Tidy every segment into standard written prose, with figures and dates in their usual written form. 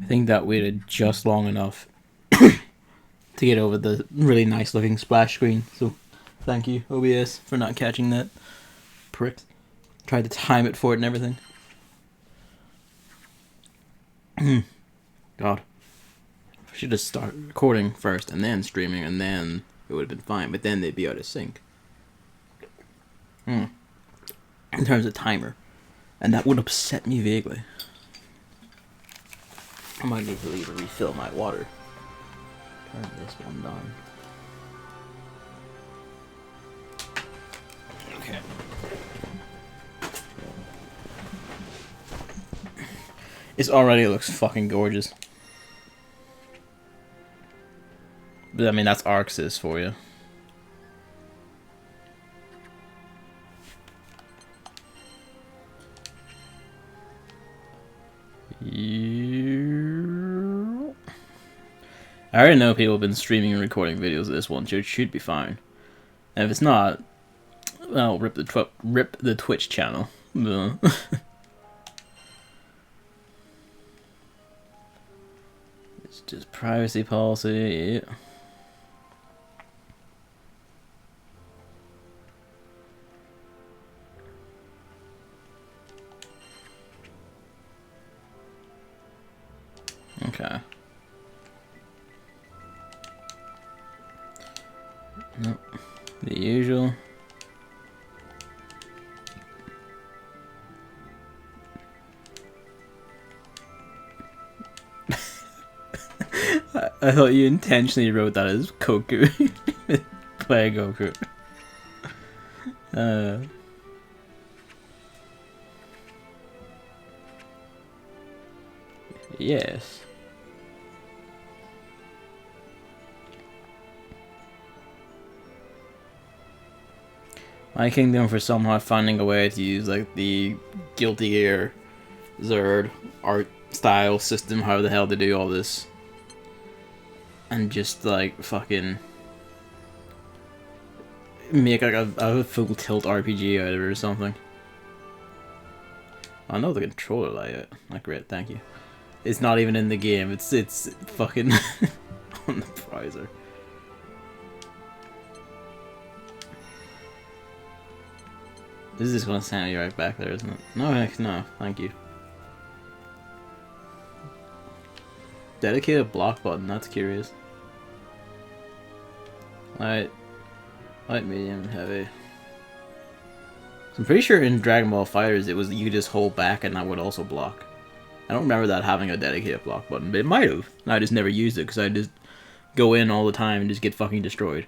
I think that waited just long enough to get over the really nice looking splash screen. So thank you, OBS, for not catching that. Pricks. Tried to time it for it and everything. God. I should have started recording first and then streaming, and then it would have been fine, but then they'd be out of sync. In terms of timer. And that would upset me vaguely. I might need to leave to refill my water. Turn this one on. Okay. It already looks fucking gorgeous. But I mean, that's Arxis for you. I already know people have been streaming and recording videos of this one, so it should be fine. And if it's not, well, rip the Twitch channel. It's just privacy policy. Yeah. Okay. Nope. The usual. I thought you intentionally wrote that as Koku. Play Goku. Yes. My kingdom for somehow finding a way to use like the Guilty Gear Zerd art style system, how the hell to do all this. And just like fucking make like a full tilt RPG out of it or something. I know the controller layout. Not great, thank you. It's not even in the game, it's fucking on the browser. This is just gonna send me right back there, isn't it? No, heck no, thank you. Dedicated block button, that's curious. Light, medium, heavy. So I'm pretty sure in Dragon Ball FighterZ it was you could just hold back and that would also block. I don't remember that having a dedicated block button, but it might have. I just never used it because I just go in all the time and just get fucking destroyed.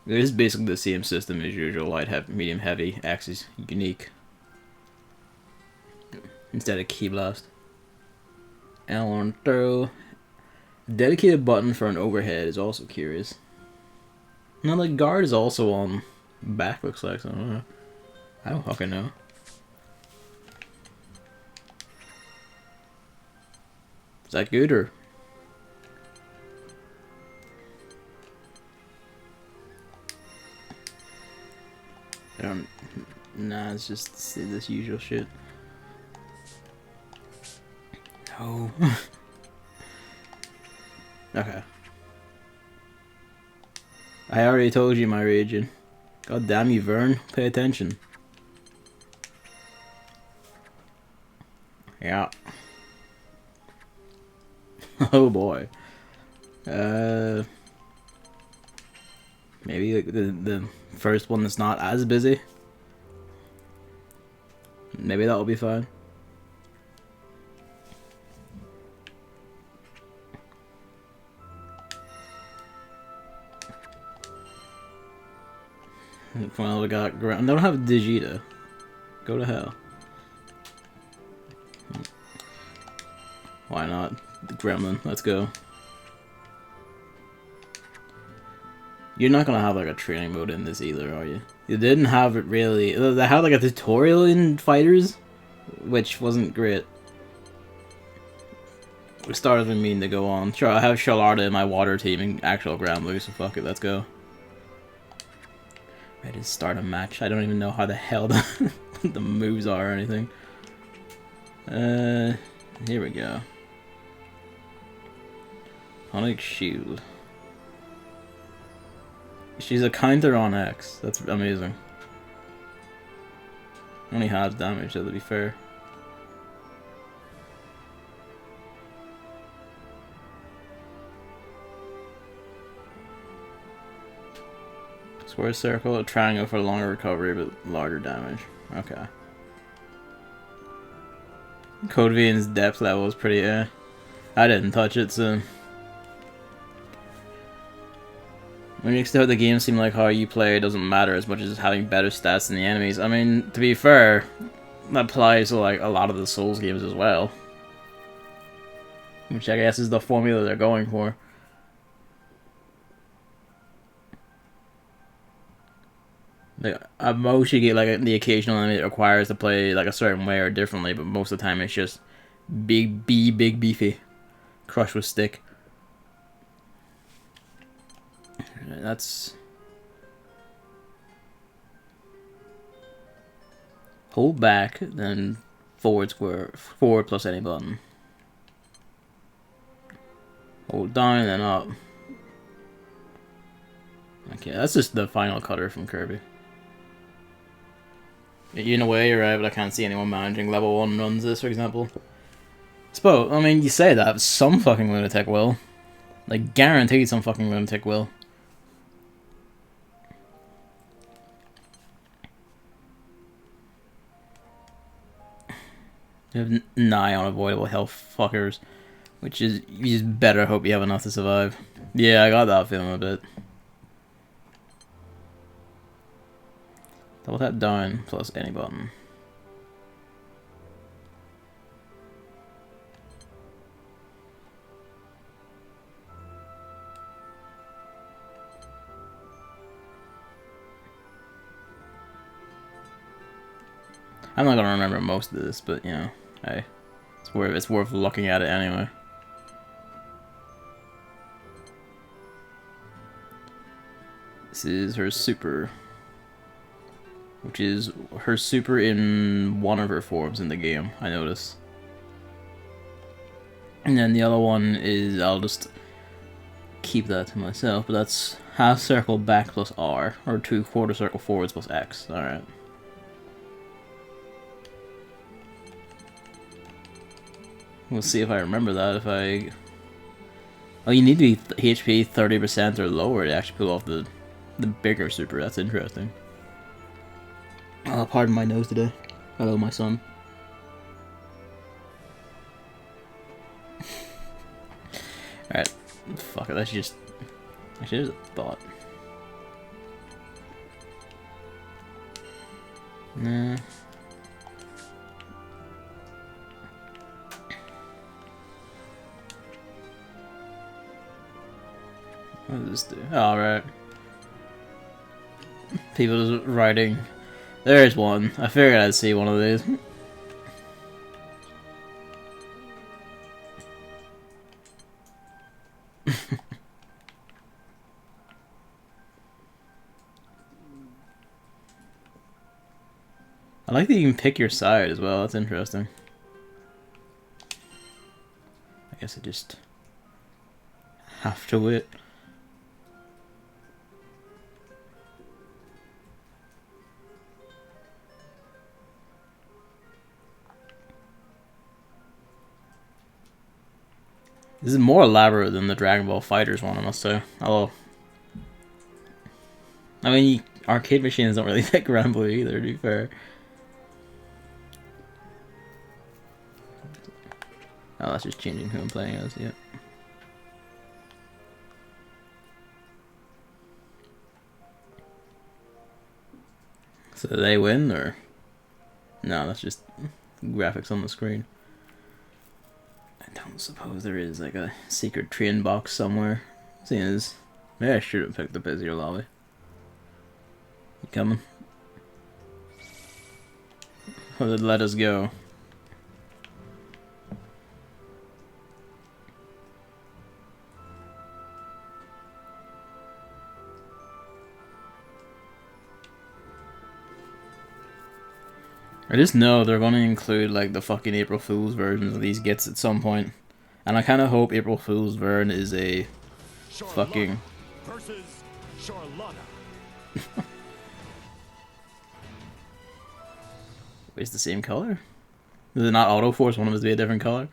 It is basically the same system as usual, light, heavy, medium, heavy, axis, unique. Instead of key blast. L on throw. Dedicated button for an overhead is also curious. Now the guard is also on back, looks like, so I don't know. I don't fucking know. Is that good or? I don't. Nah, it's just this usual shit. No. Okay. I already told you my region. God damn you, Vern. Pay attention. Yeah. Oh boy. Maybe the first one that's not as busy. Maybe that will be fine. Well, we got I don't have Digita. Go to hell. Why not? The Gremlin. Let's go. You're not gonna have like a training mode in this either, are you? You didn't have it really. They had like a tutorial in Fighters, which wasn't great. We started with mean to go on. Sure, I have Shalarda in my water team and actual Granblue, so fuck it, let's go. Ready to start a match. I don't even know how the hell the moves are or anything. Here we go. Onyx Shield. She's a counter on X. That's amazing. Only half damage, though, to be fair. Square circle, a triangle for longer recovery but larger damage. Okay. Code Vein's depth level is pretty I didn't touch it, so when you start the game seem like how you play doesn't matter as much as having better stats than the enemies. I mean, to be fair, that applies to like a lot of the Souls games as well. Which I guess is the formula they're going for. Like, at most you get like the occasional enemy that requires to play like a certain way or differently, but most of the time it's just big beefy. Crush with stick. That's... Hold back, then forward plus any button. Hold down, then up. Okay, that's just the final cutter from Kirby. In a way, you're right, but I can't see anyone managing level 1 runs this, for example. Suppose, I mean, you say that, some fucking lunatic will. Like, guaranteed some fucking lunatic will. You have nigh unavoidable health fuckers, which is, you just better hope you have enough to survive. Yeah, I got that feeling a bit. Double tap down plus any button. I'm not gonna remember most of this, but you know, hey, it's worth looking at it anyway. This is her super, which is her super in one of her forms in the game, I notice. And then the other one is, I'll just keep that to myself, but that's half circle back plus R, or 2 quarter circle forwards plus X. Alright. We'll see if I remember that, if I... Oh, you need to be HP 30% or lower to actually pull off the bigger super. That's interesting. Pardon my nose today. Hello, my son. Alright. Fuck it, let's just... Actually, there's a thought. Nah. What does this do? Oh, right. People just writing. There's one. I figured I'd see one of these. I like that you can pick your side as well. That's interesting. I guess I just have to wait. This is more elaborate than the Dragon Ball FighterZ one, I must say. Although, I mean, arcade machines don't really pick Granblue either, to be fair. Oh, that's just changing who I'm playing as, yeah. So they win, or? No, that's just graphics on the screen. I don't suppose there is like a secret train box somewhere. Seeing as maybe I should have picked the busier lobby. You coming? Or did let us go? I just know they're going to include like the fucking April Fool's versions of these gets at some point. And I kind of hope April Fool's Vern is a fucking... Versus Charlotta. Wait, it's the same color? Is it not auto force? One of them is be a different color?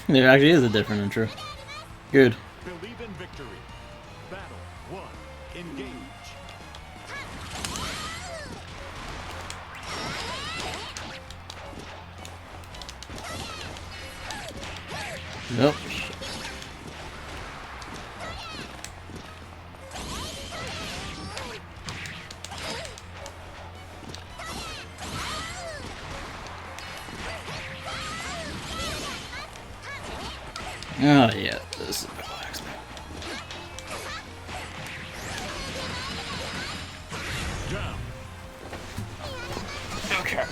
There actually is a different intro. Good. Believe in victory. Battle 1. Engage. Nope. Oh yeah, this is relaxed. Okay.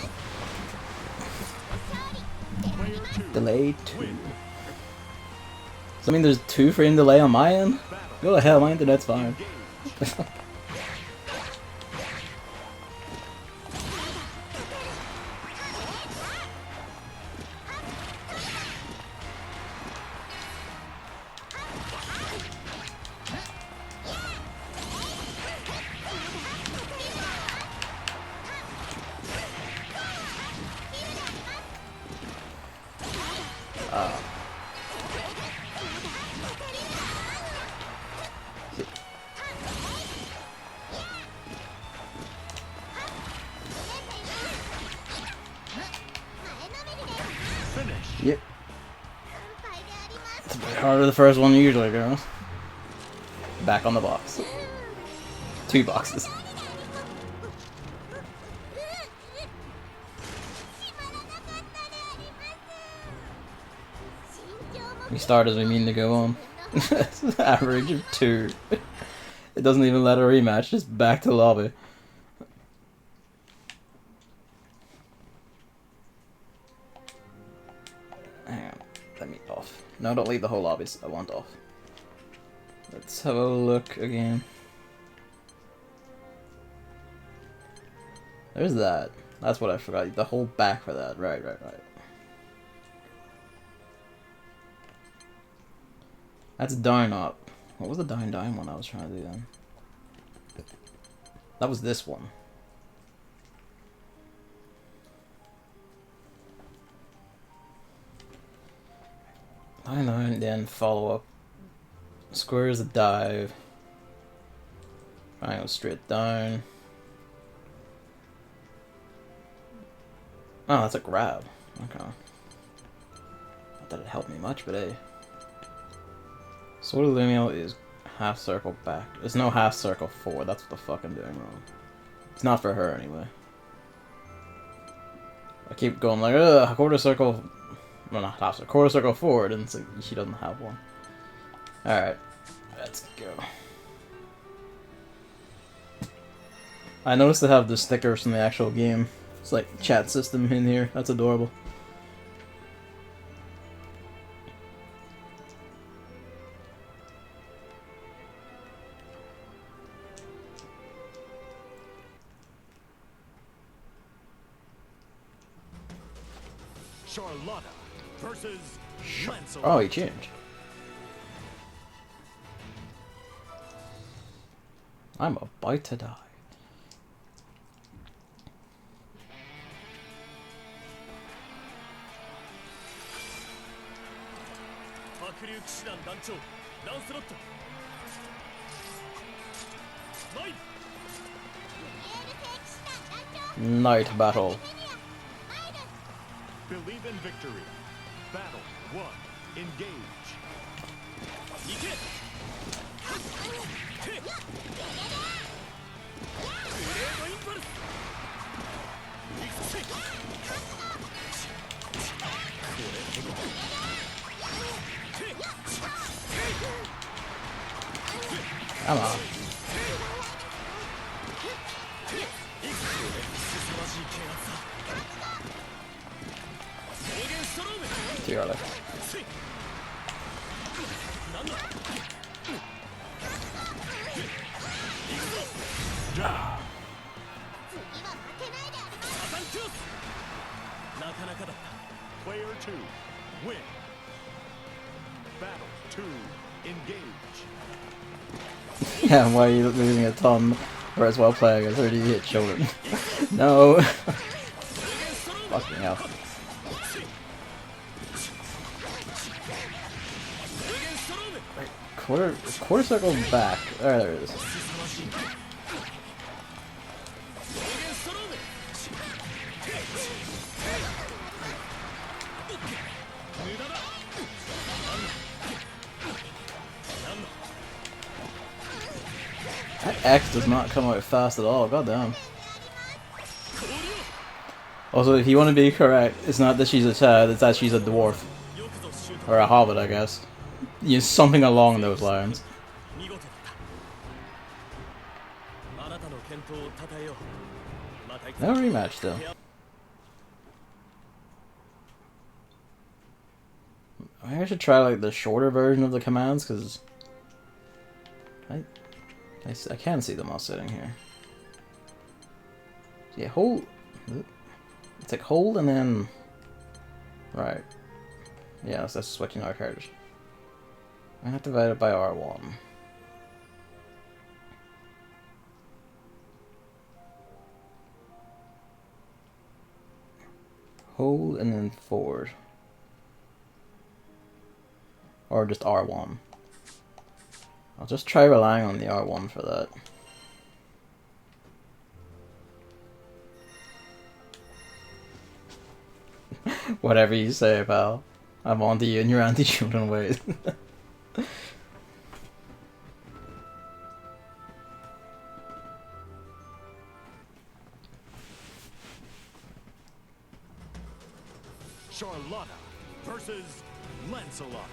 Delay 2. So I mean there's 2-frame delay on my end? Go to hell, my internet's fine. Yep. It's a bit harder the first one usually goes. Back on the box. 2 boxes. We start as we mean to go on. Average of 2. It doesn't even let a rematch, just back to lobby. Hang on, let me off. No, don't leave the whole lobby, I want off. Let's have a look again. There's that. That's what I forgot. The whole back for that. Right. That's down up. What was the down one I was trying to do then? That was this one. Down, then follow up. Square is a dive. Triangle straight down. Oh, that's a grab. Okay. Not that it helped me much, but hey. Sword of Lumio is half circle back. There's no half circle forward. That's what the fuck I'm doing wrong. It's not for her anyway. I keep going like, ugh, quarter circle. Well, not half circle. Quarter circle forward, and it's like, she doesn't have one. Alright. Let's go. I noticed they have the stickers from the actual game. It's like chat system in here. That's adorable. Charlotta versus Lancelot. Oh, he changed. I'm about to die. Night battle. Believe in victory. Battle 1. Engage. Come on. too early. Player 2, win. Battle 2, engage. Yeah, why are you losing a ton? Whereas while playing a 30-hit children. No! Fucking hell. Wait, quarter circle back. There it is. That X does not come out fast at all, goddamn. Also, if you want to be correct, it's not that she's a child, it's that she's a dwarf. Or a hobbit, I guess. Yeah, something along those lines. No rematch, still. I think I should try like the shorter version of the commands, because I can see them all sitting here. So yeah, hold. It's like hold and then. Right. Yeah, that's switching our carriage. I have to divide it by R1. Hold and then forward. Or just R1. I'll just try relying on the R1 for that. Whatever you say, pal. I'm onto you and your anti-children ways. Charlotta versus Lancelot.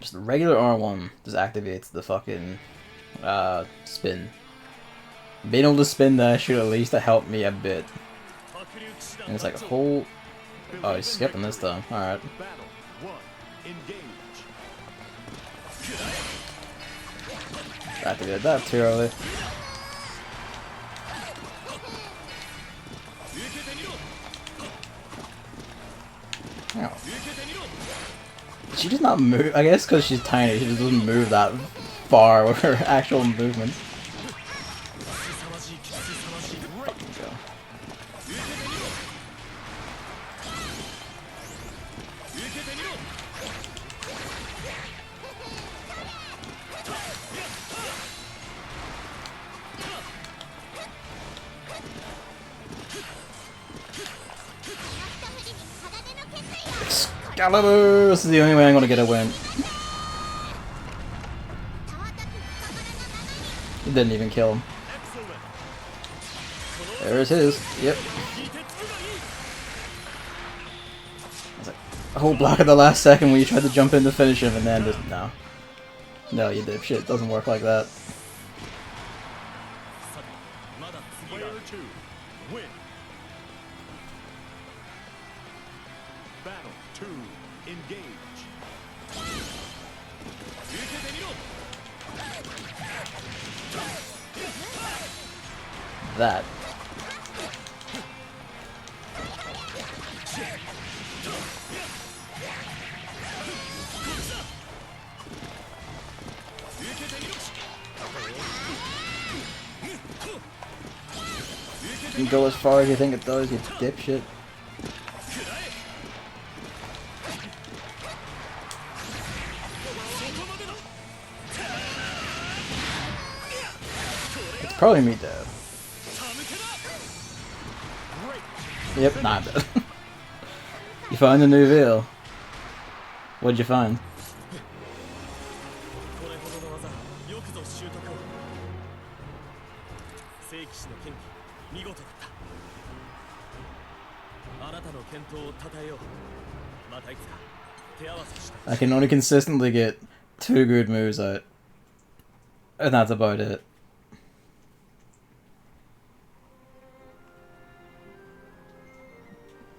Just the regular R1 just activates the fucking spin. Being able to spin that should at least help me a bit. And it's like a whole. Oh, he's skipping this time. Alright. Battle 1, engage. Activated that too early. Ow. She does not move. I guess because she's tiny, she just doesn't move that far with her actual movement. Fucking go. Excalibur! This is the only way I'm gonna get a win. He didn't even kill him. There's his. Yep. I was like, a whole block at the last second when you tried to jump in to finish him and then just, no. No, you dipshit. It doesn't work like that. Player 2, win. Battle 2, engage. That. You can go as far as you think it does, you dipshit. It's probably me dead. Yep, nah, I'm dead. You found a new veil. What'd you find? I can only consistently get 2 good moves out. And that's about it.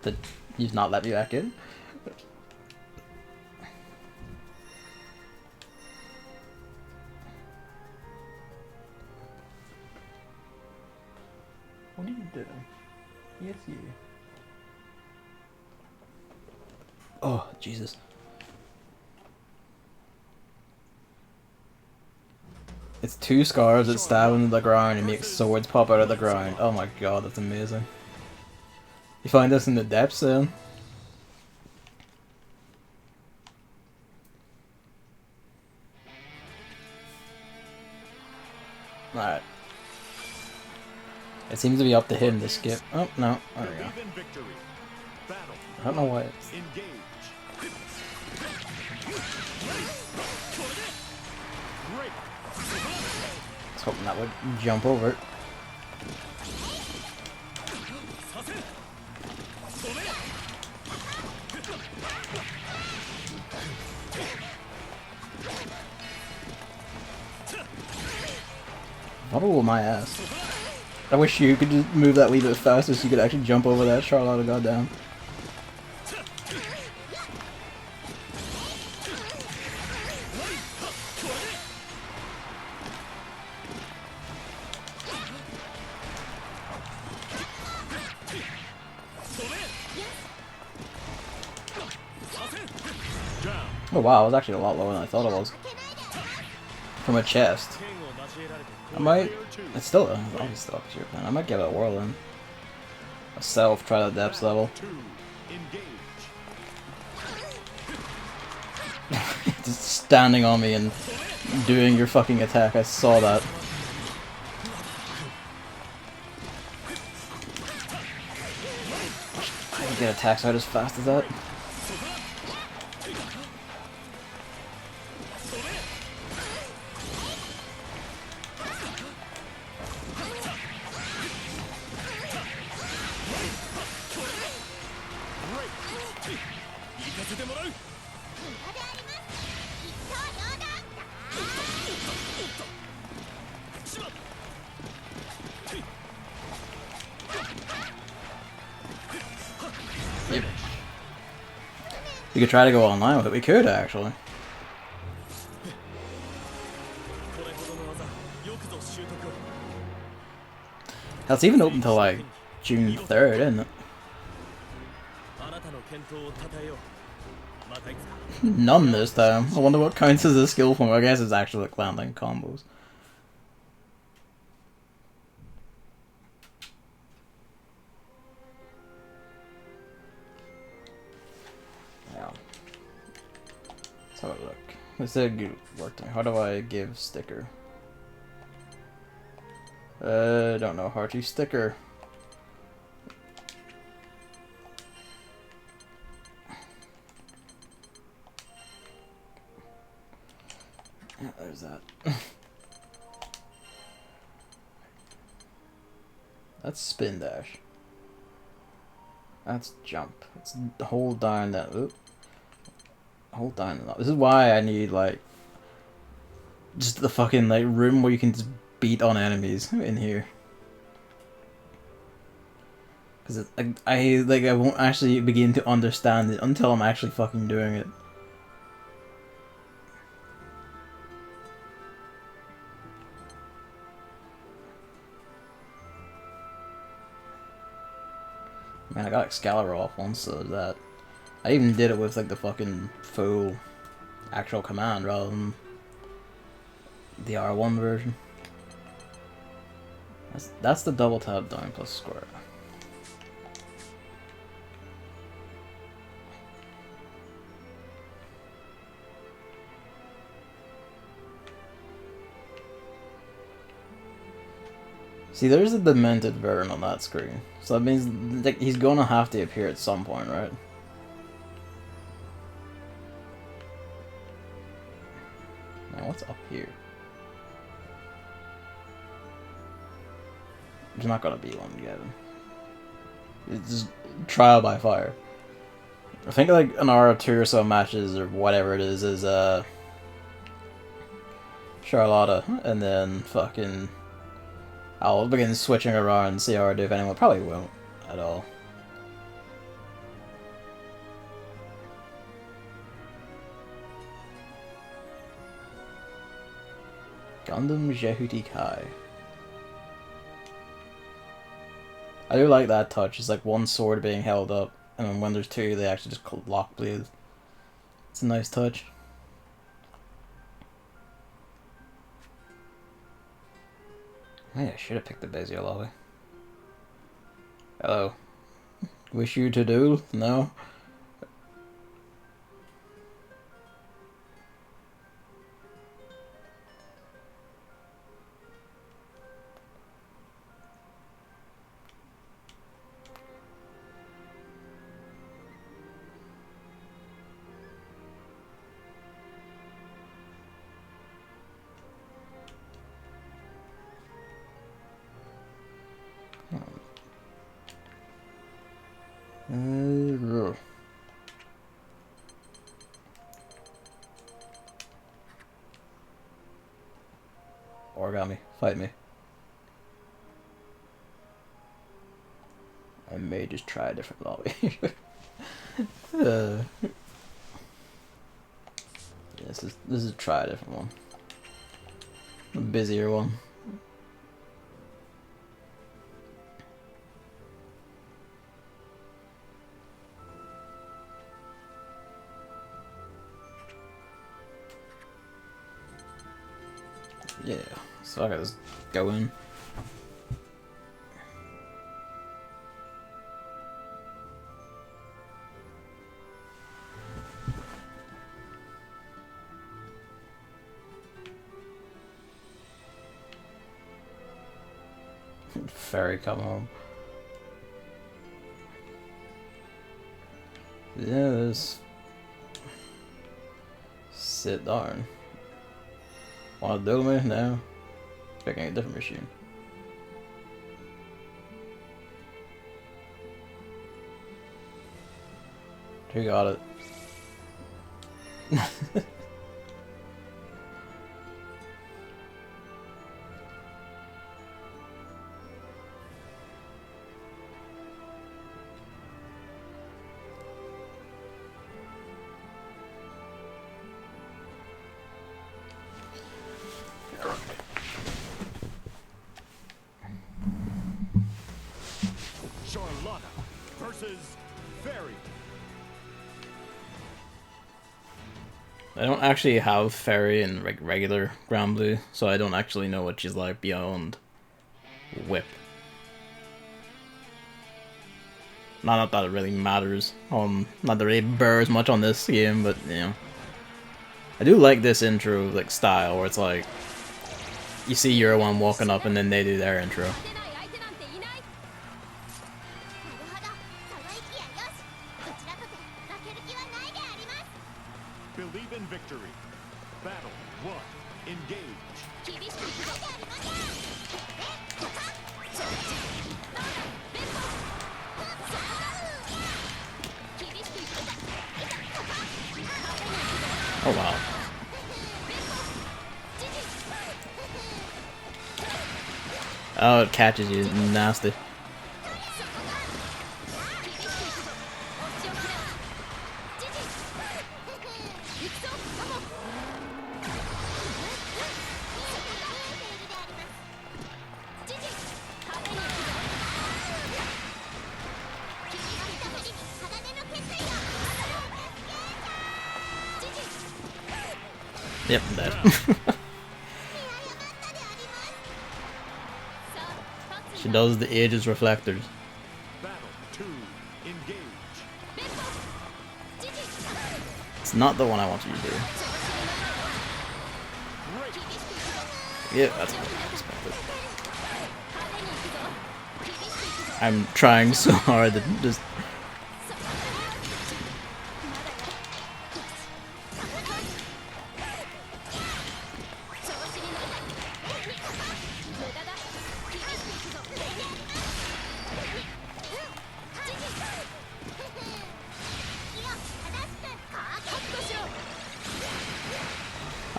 That he's not let me back in. What are you doing? Yes, you. Oh, Jesus. It's 2 scars that stab into the ground and make swords pop out of the ground. Oh my god, that's amazing. You find this in the depths then? Alright. It seems to be up to him to skip. Oh, no. There we go. I don't know why it's... I was hoping that would jump over it. Oh my ass. I wish you could just move that wee bit faster so you could actually jump over that Charlotte goddamn. Oh wow, it was actually a lot lower than I thought it was. From a chest. I might... It's still... I'm still up here, man. I might give it a whirl in. Myself, try the depths level. Just standing on me and doing your fucking attack. I saw that. I can get attacks out as fast as that. Yep. We could try to go online with it. We could actually. That's even open till like June 3rd, isn't it? None this time. I wonder what counts as a skill point. I guess it's actually like landing combos. Yeah. Let's have a look. Let's say good work time. How do I give sticker? Don't know. Hearty sticker. Yeah, there's that. That's spin dash. That's jump. It's hold down that. Oop. Hold down that. This is why I need like just the fucking like room where you can just beat on enemies in here. Because I won't actually begin to understand it until I'm actually fucking doing it. Man, I got Excalibur off once, so that. I even did it with like the fucking full actual command rather than the R1 version. That's the double tap down plus square. See, there's a demented version on that screen, so that means like, he's gonna have to appear at some point, right? Now, what's up here? There's not gonna be one yet. It's just trial by fire. I think like an hour or 2 or so matches or whatever it is Charlotta, and then fucking I'll begin switching around and see how I do. If anyone probably won't at all. Gundam Jehuti Kai. I do like that touch. It's like one sword being held up, and then when there's two, they actually just lock blades. It's a nice touch. Hey, I should have picked the Bezier lobby. Hello. Wish you to duel? No? Origami, fight me. I may just try a different lobby. This is try a different one. A busier one. Yeah, so I gotta just go in. Ferry come home. Yeah, this. Sit darn. Wanna do me? No. Picking a different machine. Who got it? Versus Fairy. I don't actually have Fairy in regular Granblue, so I don't actually know what she's like beyond Whip. Not that it really matters. Not that it really bears much on this game, but you know. I do like this intro like style where it's like you see Euro One walking up and then they do their intro. Believe in victory. Battle 1. Engage. Oh wow. Oh, it catches you. Nasty. Yep, I'm dead. She does the Aegis reflectors. Battle 2. Engage. It's not the one I want you to do. Yeah, that's what I expected. I'm trying so hard to just...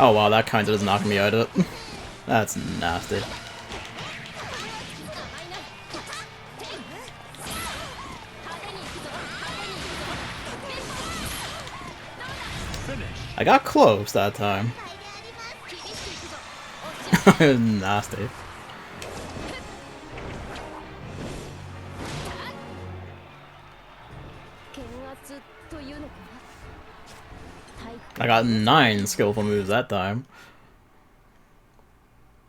Oh wow, that kind of just knocked me out of it. That's nasty. I got close that time. Nasty. I got 9 skillful moves that time.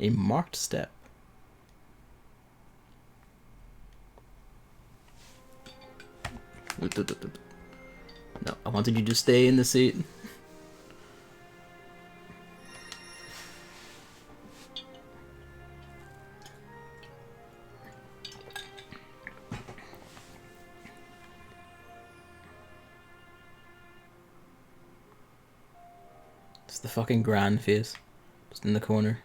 A marked step. No, I wanted you to stay in the seat. It's the fucking grand face. Just in the corner.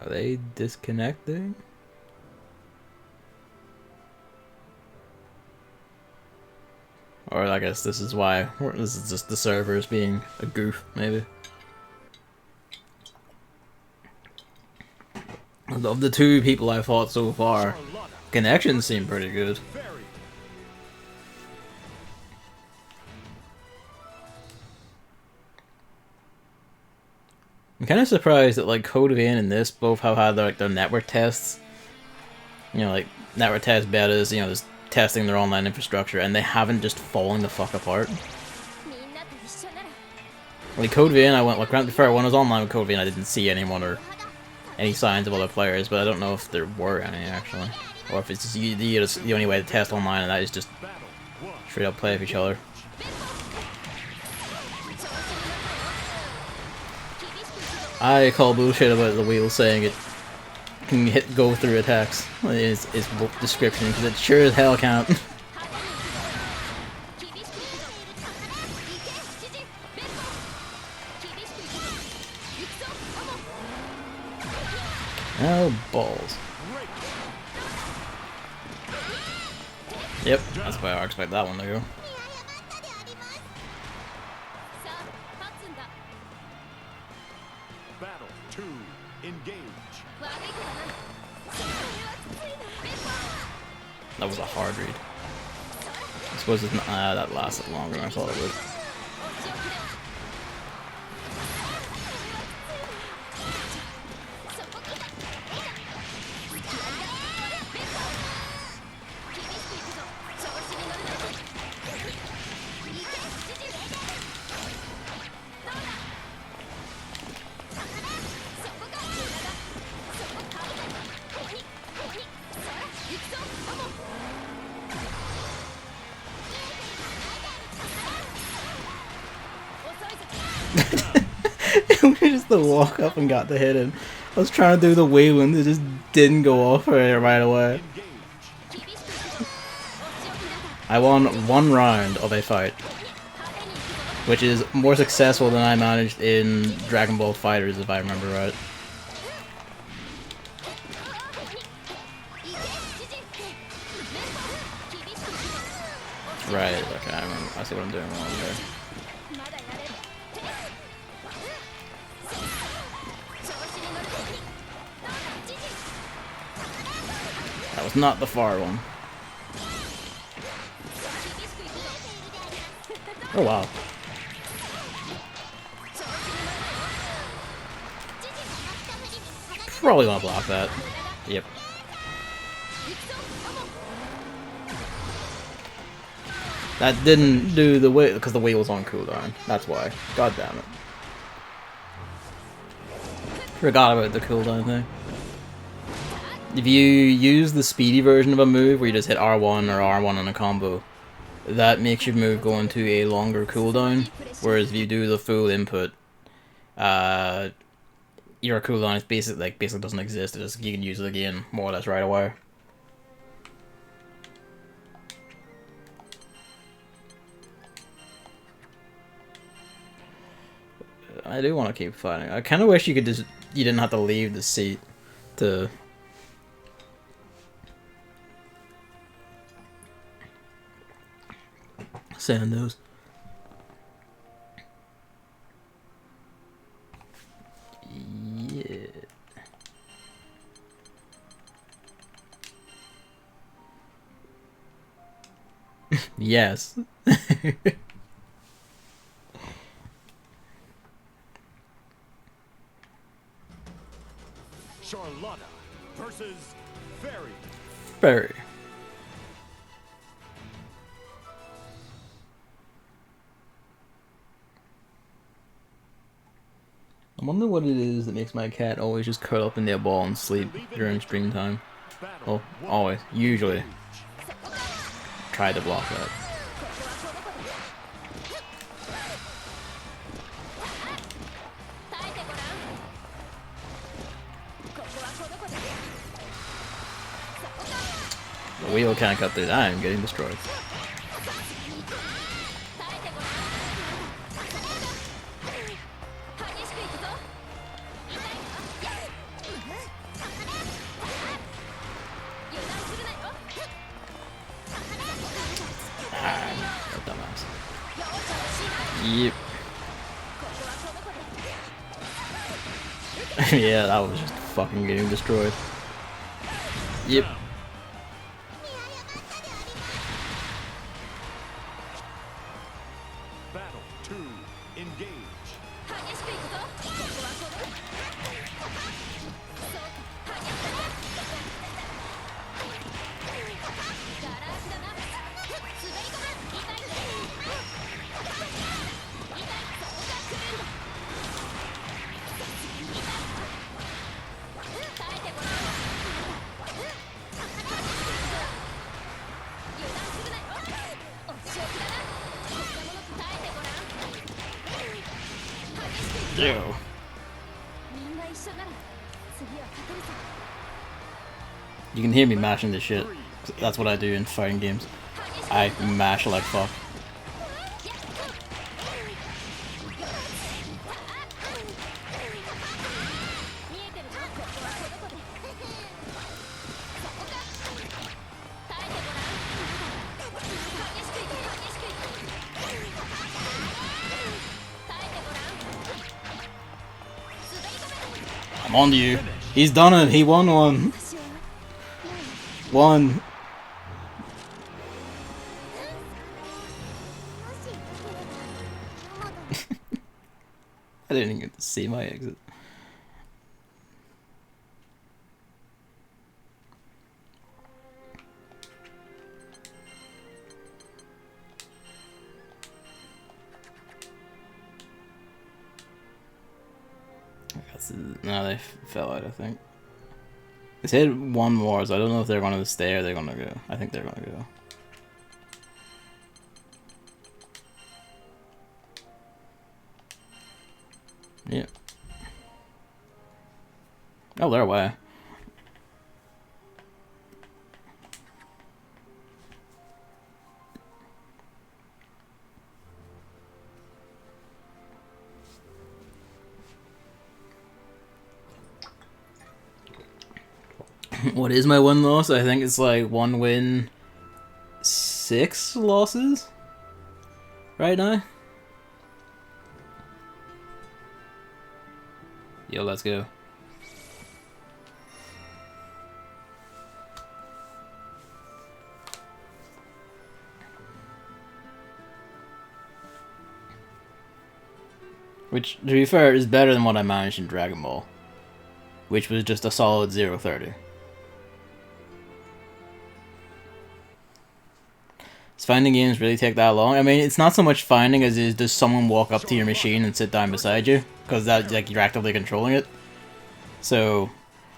Are they disconnecting? Or I guess this is why. This is just the servers being a goof, maybe. Of the 2 people I fought so far, connections seem pretty good. I'm kind of surprised that like Code Vein and this both have had their network tests. You know, like network test betas, you know, just testing their online infrastructure, and they haven't just fallen the fuck apart. Like Code Vein, I went like before when I was online with Code Vein, I didn't see anyone or any signs of other players, but I don't know if there were any actually, or if it's just the only way to test online, and that is just straight up play with each other. I call bullshit about the wheel saying it can go through attacks. It's description, because it sure as hell can't. Oh, balls. Yep, that's why I expect that one to go. Battle 2, engage. That was a hard read. I suppose it's not, that lasted longer than I thought it would. Just the walk up and got the hit in. I was trying to do the wave and it just didn't go off right away. I won 1 round of a fight, which is more successful than I managed in Dragon Ball FighterZ, if I remember right. Right, okay, I see what I'm doing wrong there. That was not the far one. Oh wow. Probably gonna block that. Yep. That didn't do the way because the wheel was on cooldown. That's why. God damn it. Forgot about the cooldown thing. If you use the speedy version of a move where you just hit R1 or R1 on a combo, that makes your move go into a longer cooldown. Whereas if you do the full input, your cooldown is basically doesn't exist. It just, you can use it again more or less right away. I do want to keep fighting. I kind of wish you didn't have to leave the seat to sand those. Yeah. Yes. Charlotta versus Fairy. Very. I wonder what it is that makes my cat always just curl up in their ball and sleep during stream time. Battle Oh, always. Usually. engage. Try to block that. The wheel can't cut through that. I'm getting destroyed. Ah, dumbass. Yep. Yeah, that was just fucking getting destroyed. Yep. Battle 2, engage. Ew. You can hear me mashing this shit. That's what I do in fighting games. I mash like fuck. I'm on to you. He's done it. He won one. One. I didn't even get to see my exit. No, they fell out, I think. They said one more, so I don't know if they're going to stay or they're going to go. I think they're going to go. Yeah. Oh, they're away. What is my win loss? I think it's like 1 win, 6 losses right now. Yo, let's go. Which, to be fair, is better than what I managed in Dragon Ball, which was just a solid 0-30. Does finding games really take that long? I mean, it's not so much finding as is does someone walk up to your machine and sit down beside you, because that like you're actively controlling it. So,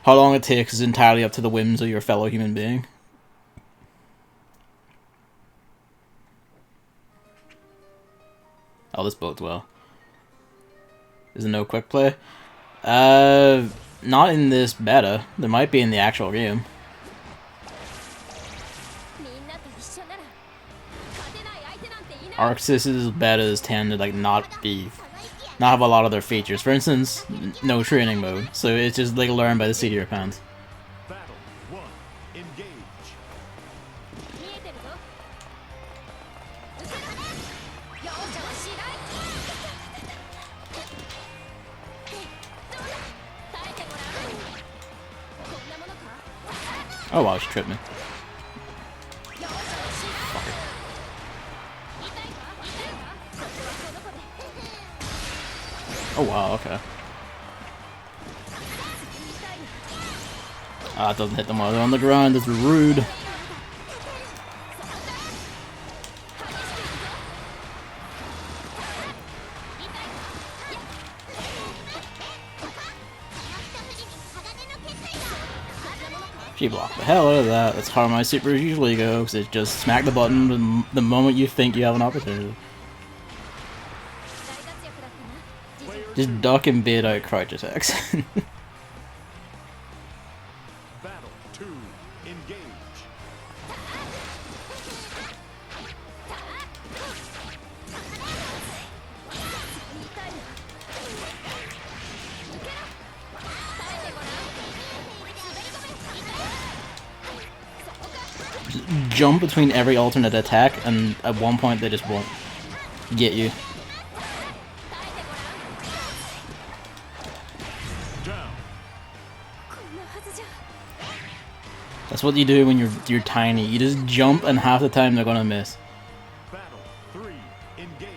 how long it takes is entirely up to the whims of your fellow human being. Oh, this bodes well. Is there no quick play? Not in this beta. There might be in the actual game. Arxis' betas tend to like not have a lot of their features. For instance, no training mode, so it's just like learn by the seat of your pants. Battle 1, engage. Oh wow, she tripped me. Oh wow, okay. Ah, it doesn't hit them while they're on the ground, that's rude. She blocked the hell out of that. That's how my supers usually go, because it's just smack the button the moment you think you have an opportunity. Just duck and bait out crouch attacks. Battle 2, engage. Just jump between every alternate attack, and at one point they just won't get you. That's what you do when you're tiny. You just jump, and half the time they're gonna miss. Battle 3, engage.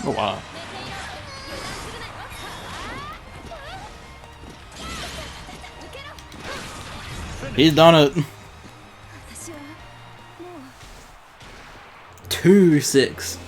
Oh wow. He's done it. 2-6.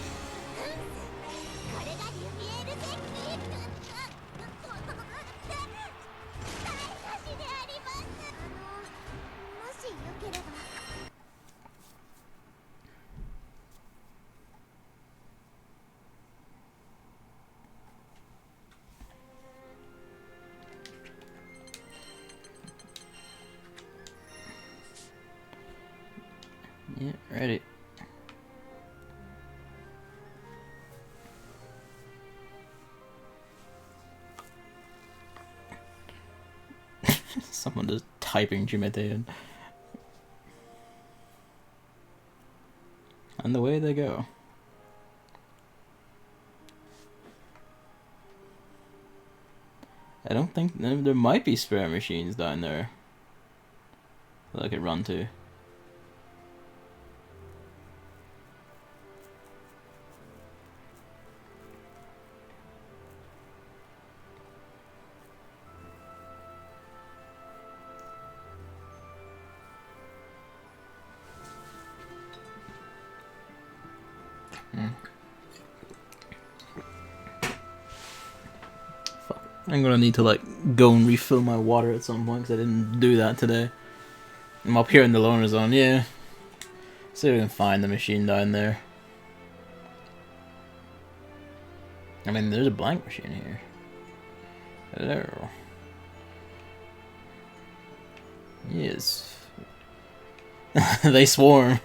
Yeah, ready. Someone just typing Jimete. And away they go. I don't think there might be spare machines down there that I could run to. Fuck. I'm gonna need to like go and refill my water at some point because I didn't do that today. I'm up here in the loner zone, yeah. See if we can find the machine down there. I mean, there's a blank machine here. Hello. Yes. They swarm.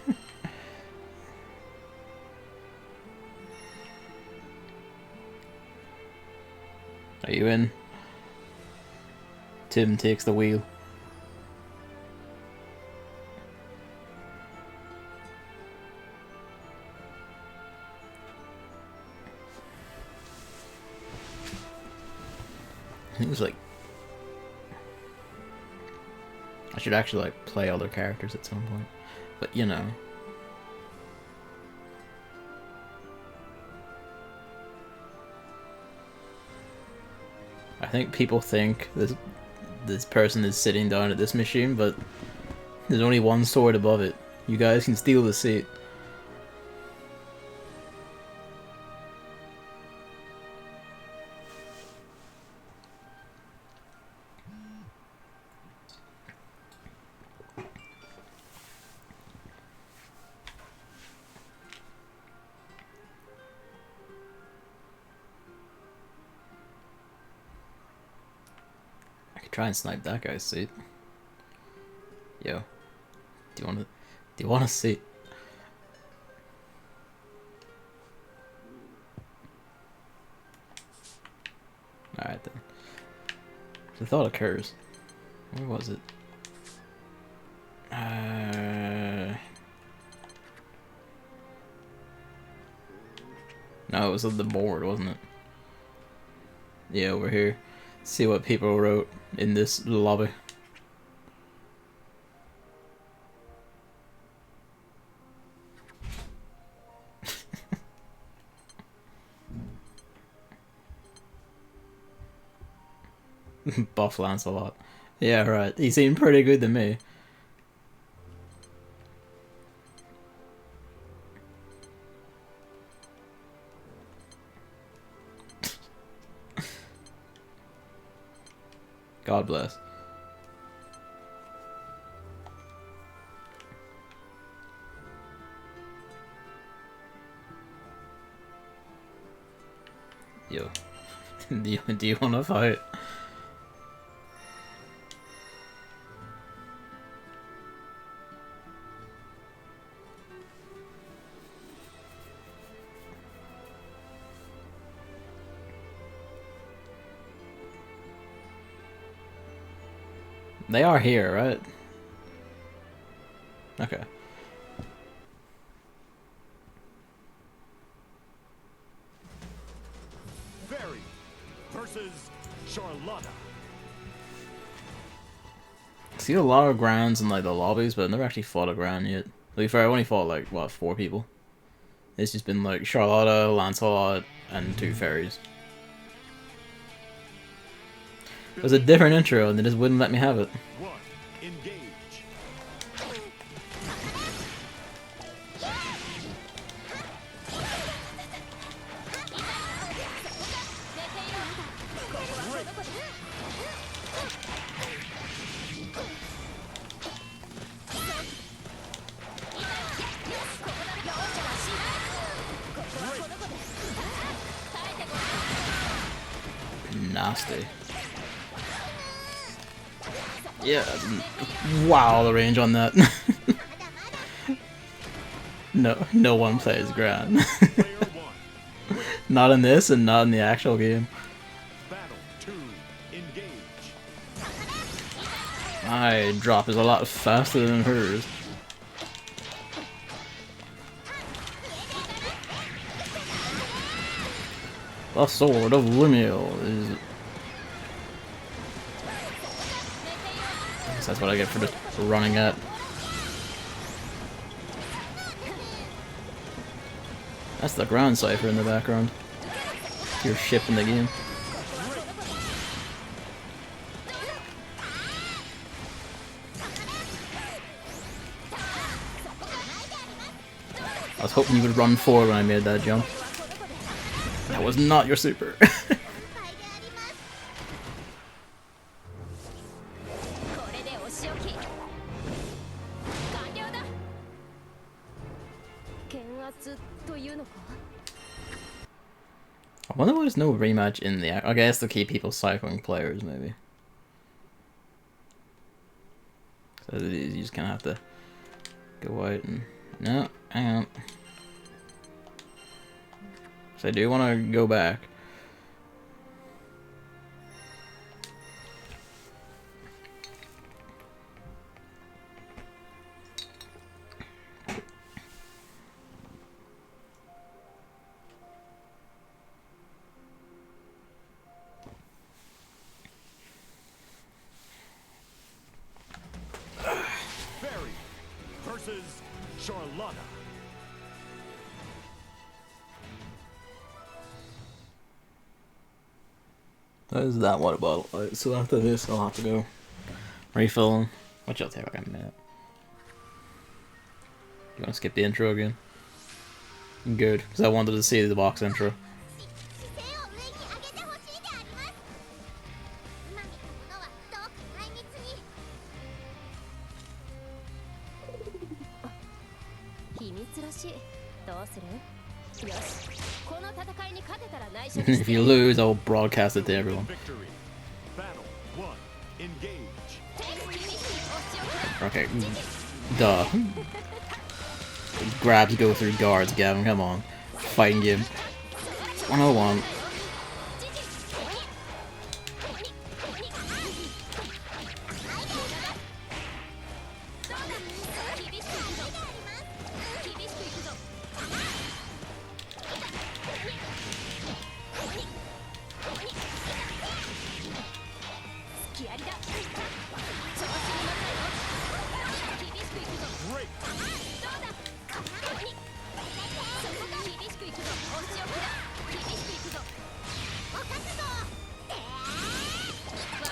Are you in? Tim takes the wheel. I think it's like I should actually like play other characters at some point, but you know. I think people think this person is sitting down at this machine, but there's only one sword above it. You guys can steal the seat. Try and snipe that guy's seat. Yo, do you want to see? Alright then. The thought occurs. Where was it? No, it was on the board, wasn't it? Yeah, over here. See what people wrote in this lobby. Buff Lancelot. Yeah, right. He seemed pretty good to me. God bless. Yo. do you want to fight? They are here, right? Okay. Fairy versus Charlotta. See a lot of grounds in like the lobbies, but I've never actually fought a ground yet. To be fair, I've only fought like what 4 people. It's just been like Charlotta, Lancelot, and 2 fairies. It was a different intro, and they just wouldn't let me have it. 1. Engage. Nasty. Yeah. Wow, the range on that. No one plays Gran. Not in this, and not in the actual game. Battle 2. Engage. My drop is a lot faster than hers. The Sword of Lemuel is... I guess that's what I get for just running at. That's the ground cipher in the background. Your ship in the game. I was hoping you would run forward when I made that jump. That was not your super. I wonder why there's no rematch in the... I guess to keep people cycling players, maybe. So you just kind of have to go out and... No, hang on. So I do want to go back. Fairy versus Charlotta. That is that water bottle. Right, so after this, I'll have to go refill them, which will take like a minute. You want to skip the intro again? Good, because I wanted to see the box intro. If you lose, I'll broadcast it to everyone. Victory. Battle 1. Engage. Okay, duh. Grabs go through guards, Gavin, come on. Fighting game. 101.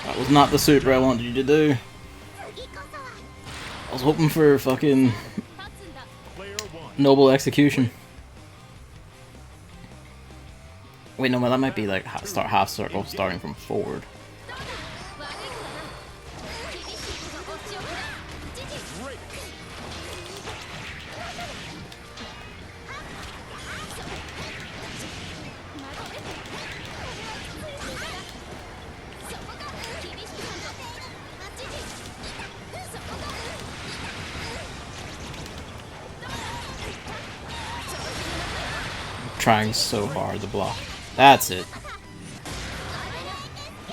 That was not the super I wanted you to do. I was hoping for fucking noble execution. Wait, no, that might be like half circle starting from forward. Trying so hard to block. That's it.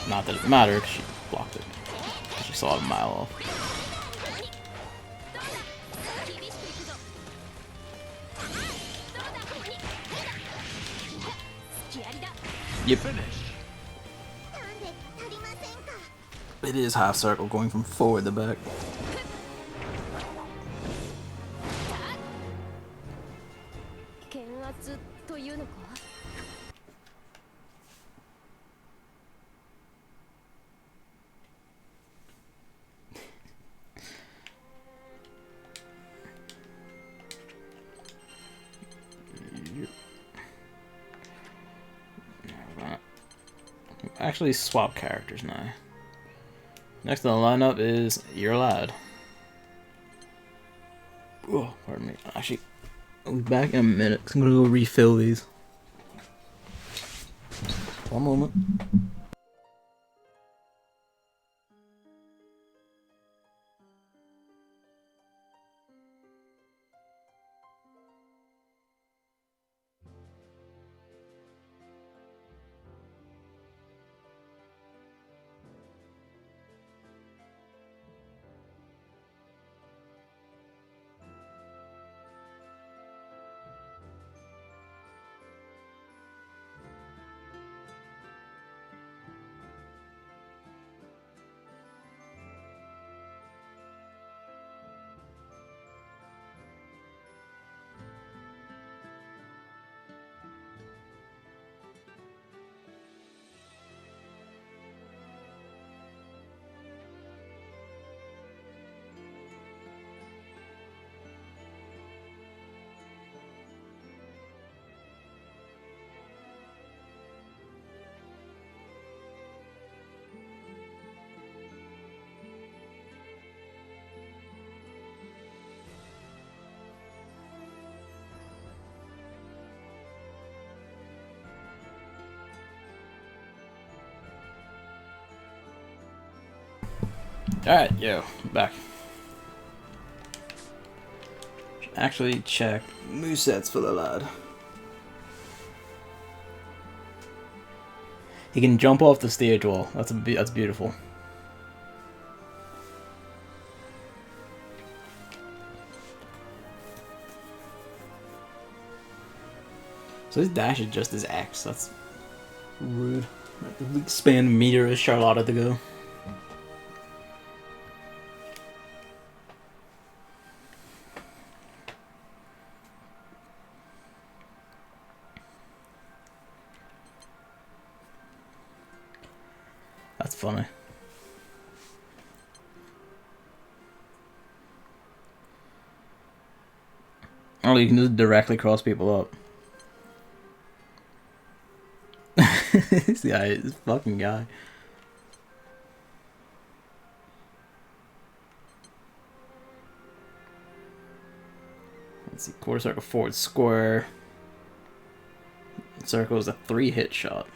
Not that it mattered, she blocked it. She saw it a mile off. Yep. It is half circle going from forward to back. Actually swap characters now. Next on the lineup is your lad. Oh, pardon me. Actually, I'll be back in a minute. I'm gonna go refill these. One moment. Alright, yo, back. Actually check movesets for the lad. He can jump off the stage wall. That's beautiful. So his dash is just his X. That's rude. Expand meter is Charlotta to go. That's funny. Oh, you can just directly cross people up. This guy, this fucking guy. Let's see, quarter circle, forward square. Circle is a 3-hit shot.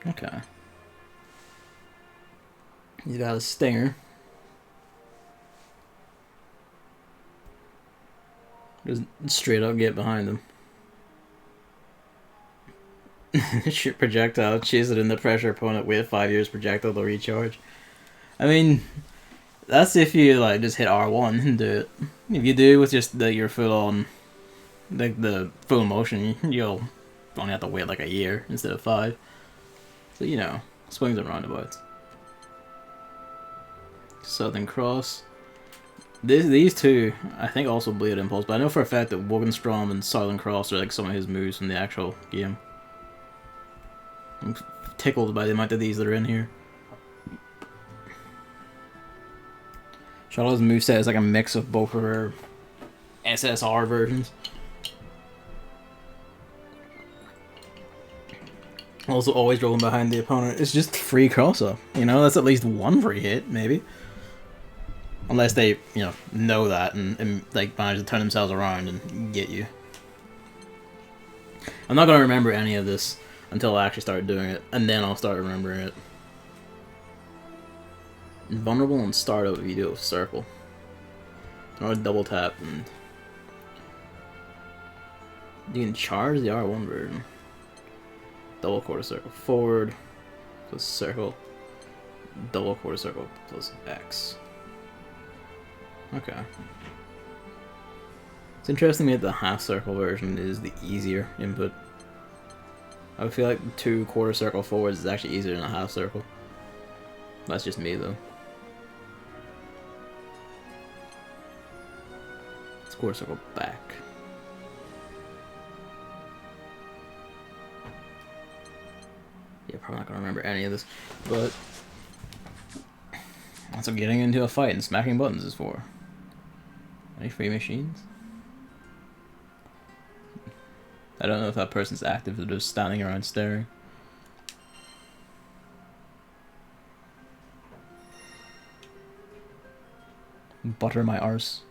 Okay. You got a stinger. Just straight up get behind them. Shoot projectile, chase it in the pressure opponent, wait 5 years, projectile to recharge. I mean, that's if you like just hit R1 and do it. If you do with just your full on, like the full motion, you'll only have to wait like a year instead of 5. So you know, swings and roundabouts. Southern Cross. These two, I think, also bleed impulse, but I know for a fact that Wogenstrom and Silent Cross are like some of his moves from the actual game. I'm tickled by the amount of these that are in here. Charlotte's moveset is like a mix of both of her SSR versions. Also, always rolling behind the opponent. It's just free cross-up. You know, that's at least one free hit, maybe. Unless they, know that and like manage to turn themselves around and get you. I'm not gonna remember any of this until I actually start doing it, and then I'll start remembering it. Invulnerable and startup if you do it with circle. Or double tap and you can charge the R1 version. Double quarter circle forward plus circle. Double quarter circle plus X. Okay. It's interesting that the half circle version is the easier input. I feel like 2 quarter circle forwards is actually easier than a half circle. That's just me though. Let's quarter circle back. Yeah, probably not gonna remember any of this, but that's what getting into a fight and smacking buttons is for. Any free machines? I don't know if that person's active or just standing around staring. Butter my arse.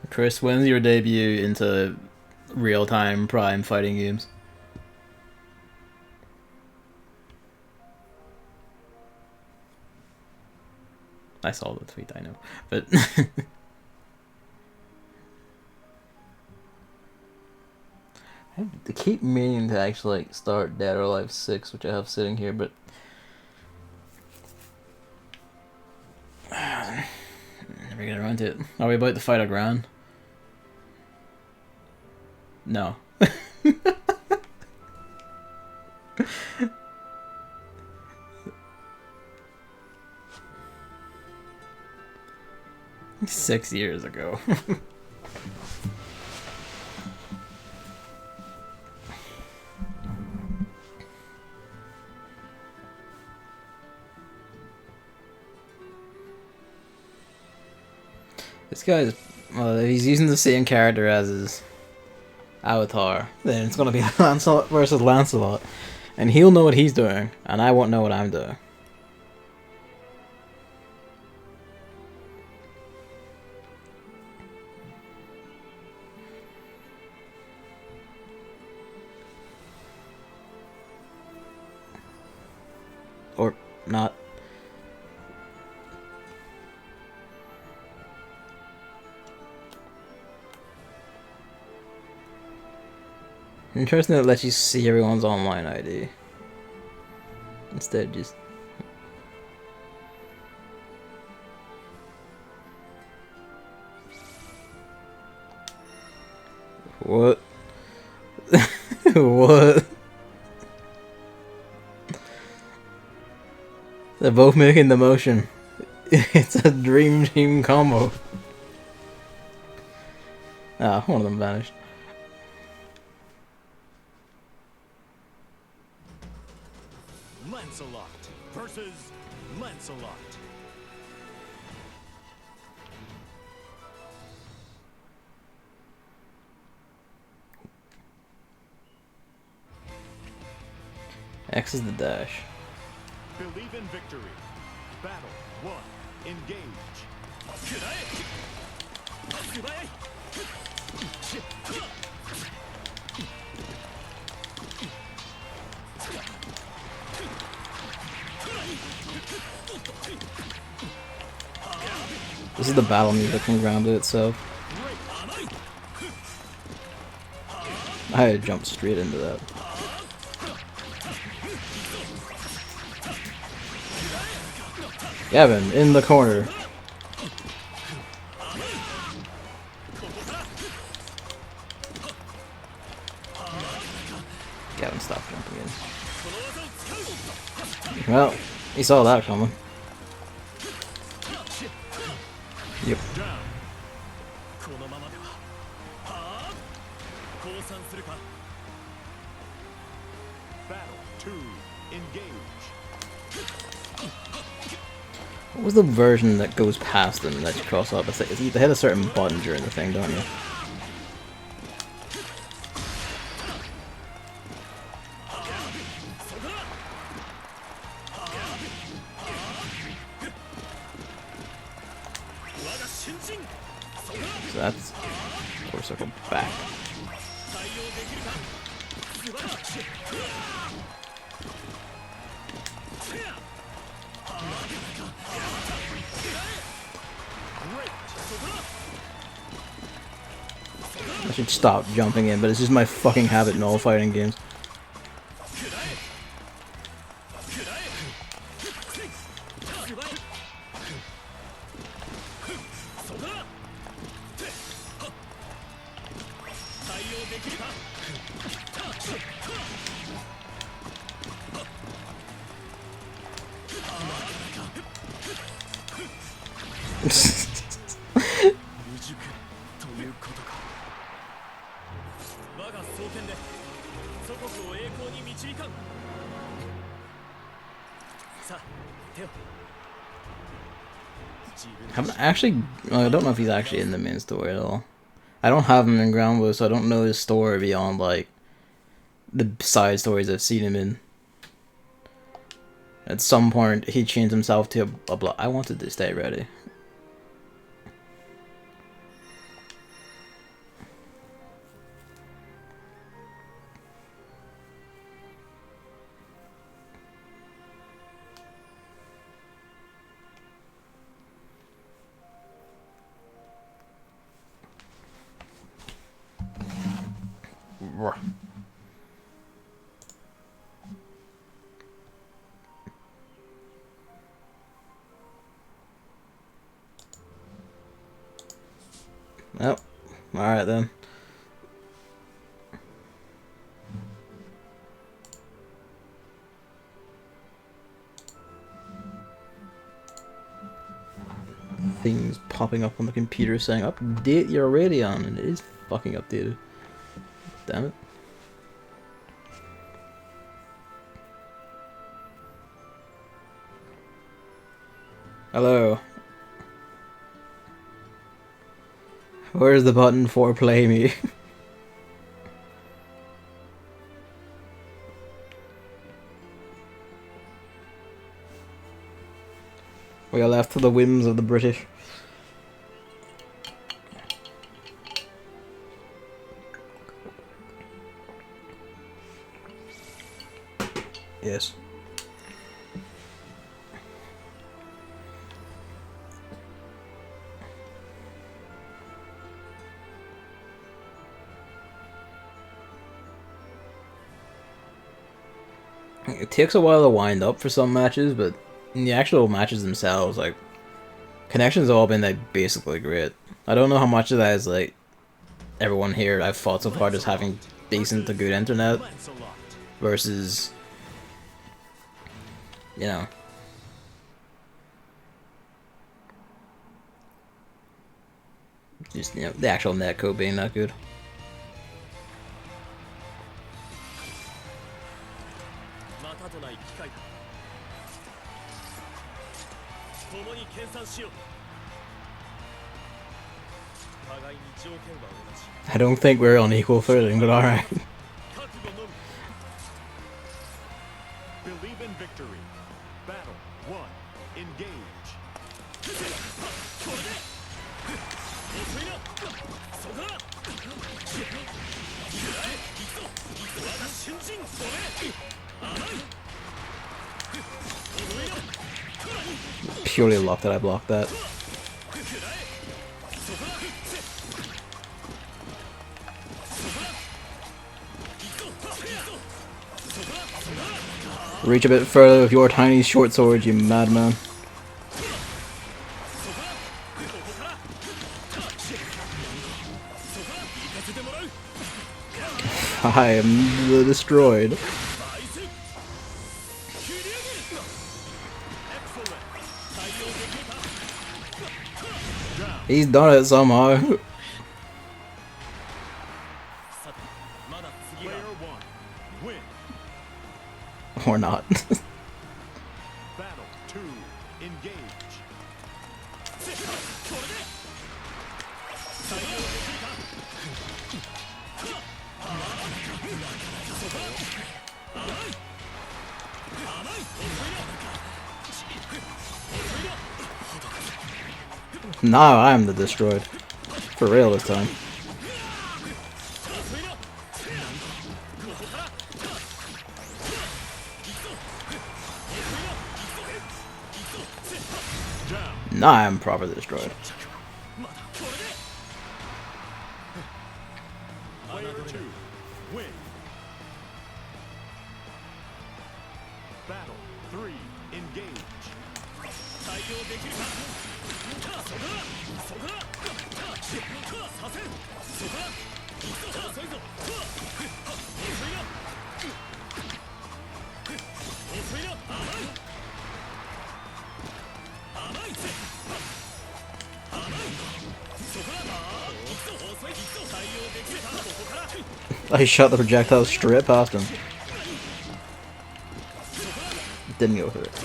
Chris, when's your debut into real-time prime fighting games? I saw the tweet, I know, but I keep meaning to actually like start Dead or Alive 6, which I have sitting here, but never get around to it. Are we about to fight a Grand? No. 6 years ago. This guy's, well, if he's using the same character as his avatar, then it's gonna be Lancelot versus Lancelot, and he'll know what he's doing, and I won't know what I'm doing. Or not. Interesting that it lets you see everyone's online ID. Instead, just... What? What? They're both making the motion. It's a dream team combo. Ah, one of them vanished. Lancelot versus Lancelot. X is the dash. Believe in victory. Battle 1. Engage. This is the battle music from Granblue itself. I had to jump straight into that. Gavin, in the corner. Gavin, stop jumping in. Well, he saw that coming. Yep. Battle 2. Engage. What was the version that goes past them that you cross up? It's like, they had a certain button during the thing, don't you? So that's, of course, circle back. I should stop jumping in, but it's just my fucking habit in all fighting games. Actually, I don't know if he's actually in the main story at all. I don't have him in Granblue, so I don't know his story beyond, like, the side stories I've seen him in. At some point, he changed himself to a block. I wanted to stay ready. Oh, alright then. Things popping up on the computer saying, update your Radeon, and it is fucking updated. Damn it. Hello. Where's the button for play me? We are left to the whims of the British. Yes. It takes a while to wind up for some matches, but in the actual matches themselves, like, connections have all been, like, basically great. I don't know how much of that is, like, everyone here I've fought so far just having decent to good internet versus, you know, just, you know, the actual netcode being that good. I don't think we're on equal footing, but alright. Believe in victory. Battle 1. Engage. Purely luck that I blocked that. Reach a bit further with your tiny short sword, you madman. I am the destroyed. He's done it somehow. Player one, win. Or not. Battle two, engage. Now I am the destroyed. For real this time. Now I am properly destroyed. Player two, win. Battle three, engage. I shot the projectile straight past him. Didn't go through it.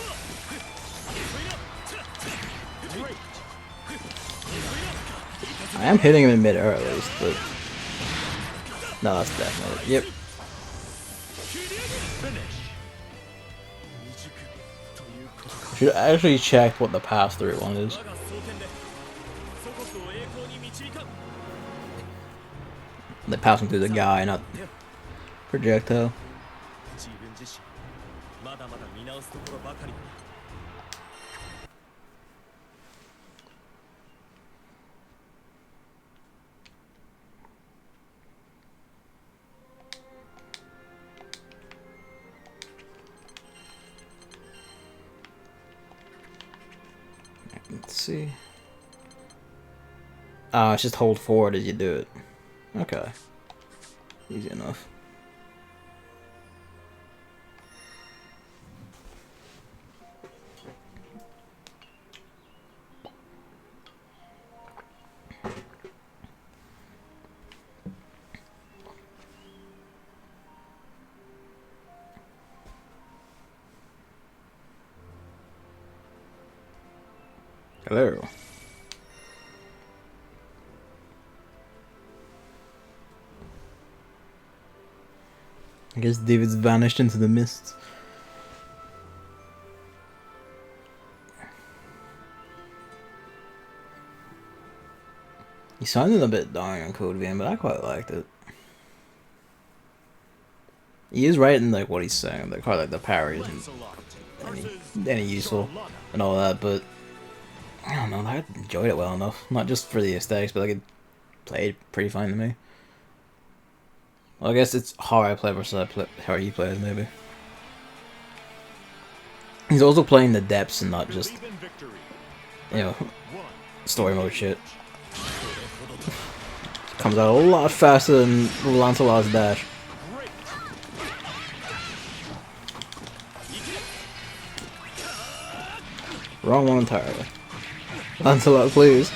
I am hitting him in mid-air at least, but... No, that's definitely... Yep. Should actually check what the pass-through one is. They pass him through the guy, not projectile. Let's see. Oh, it's just hold forward as you do it. Okay. Easy enough. Hello. I guess David's vanished into the mists. He sounded a bit down on Code Vein, but I quite liked it. He is right in like what he's saying, like quite like the parry isn't any useful and all that, but I don't know, I enjoyed it well enough. Not just for the aesthetics, but like it played pretty fine to me. Well, I guess it's how I play versus how he plays, maybe. He's also playing the depths and not just, you know, story mode shit. Comes out a lot faster than Lancelot's dash. Wrong one entirely. Lancelot, please.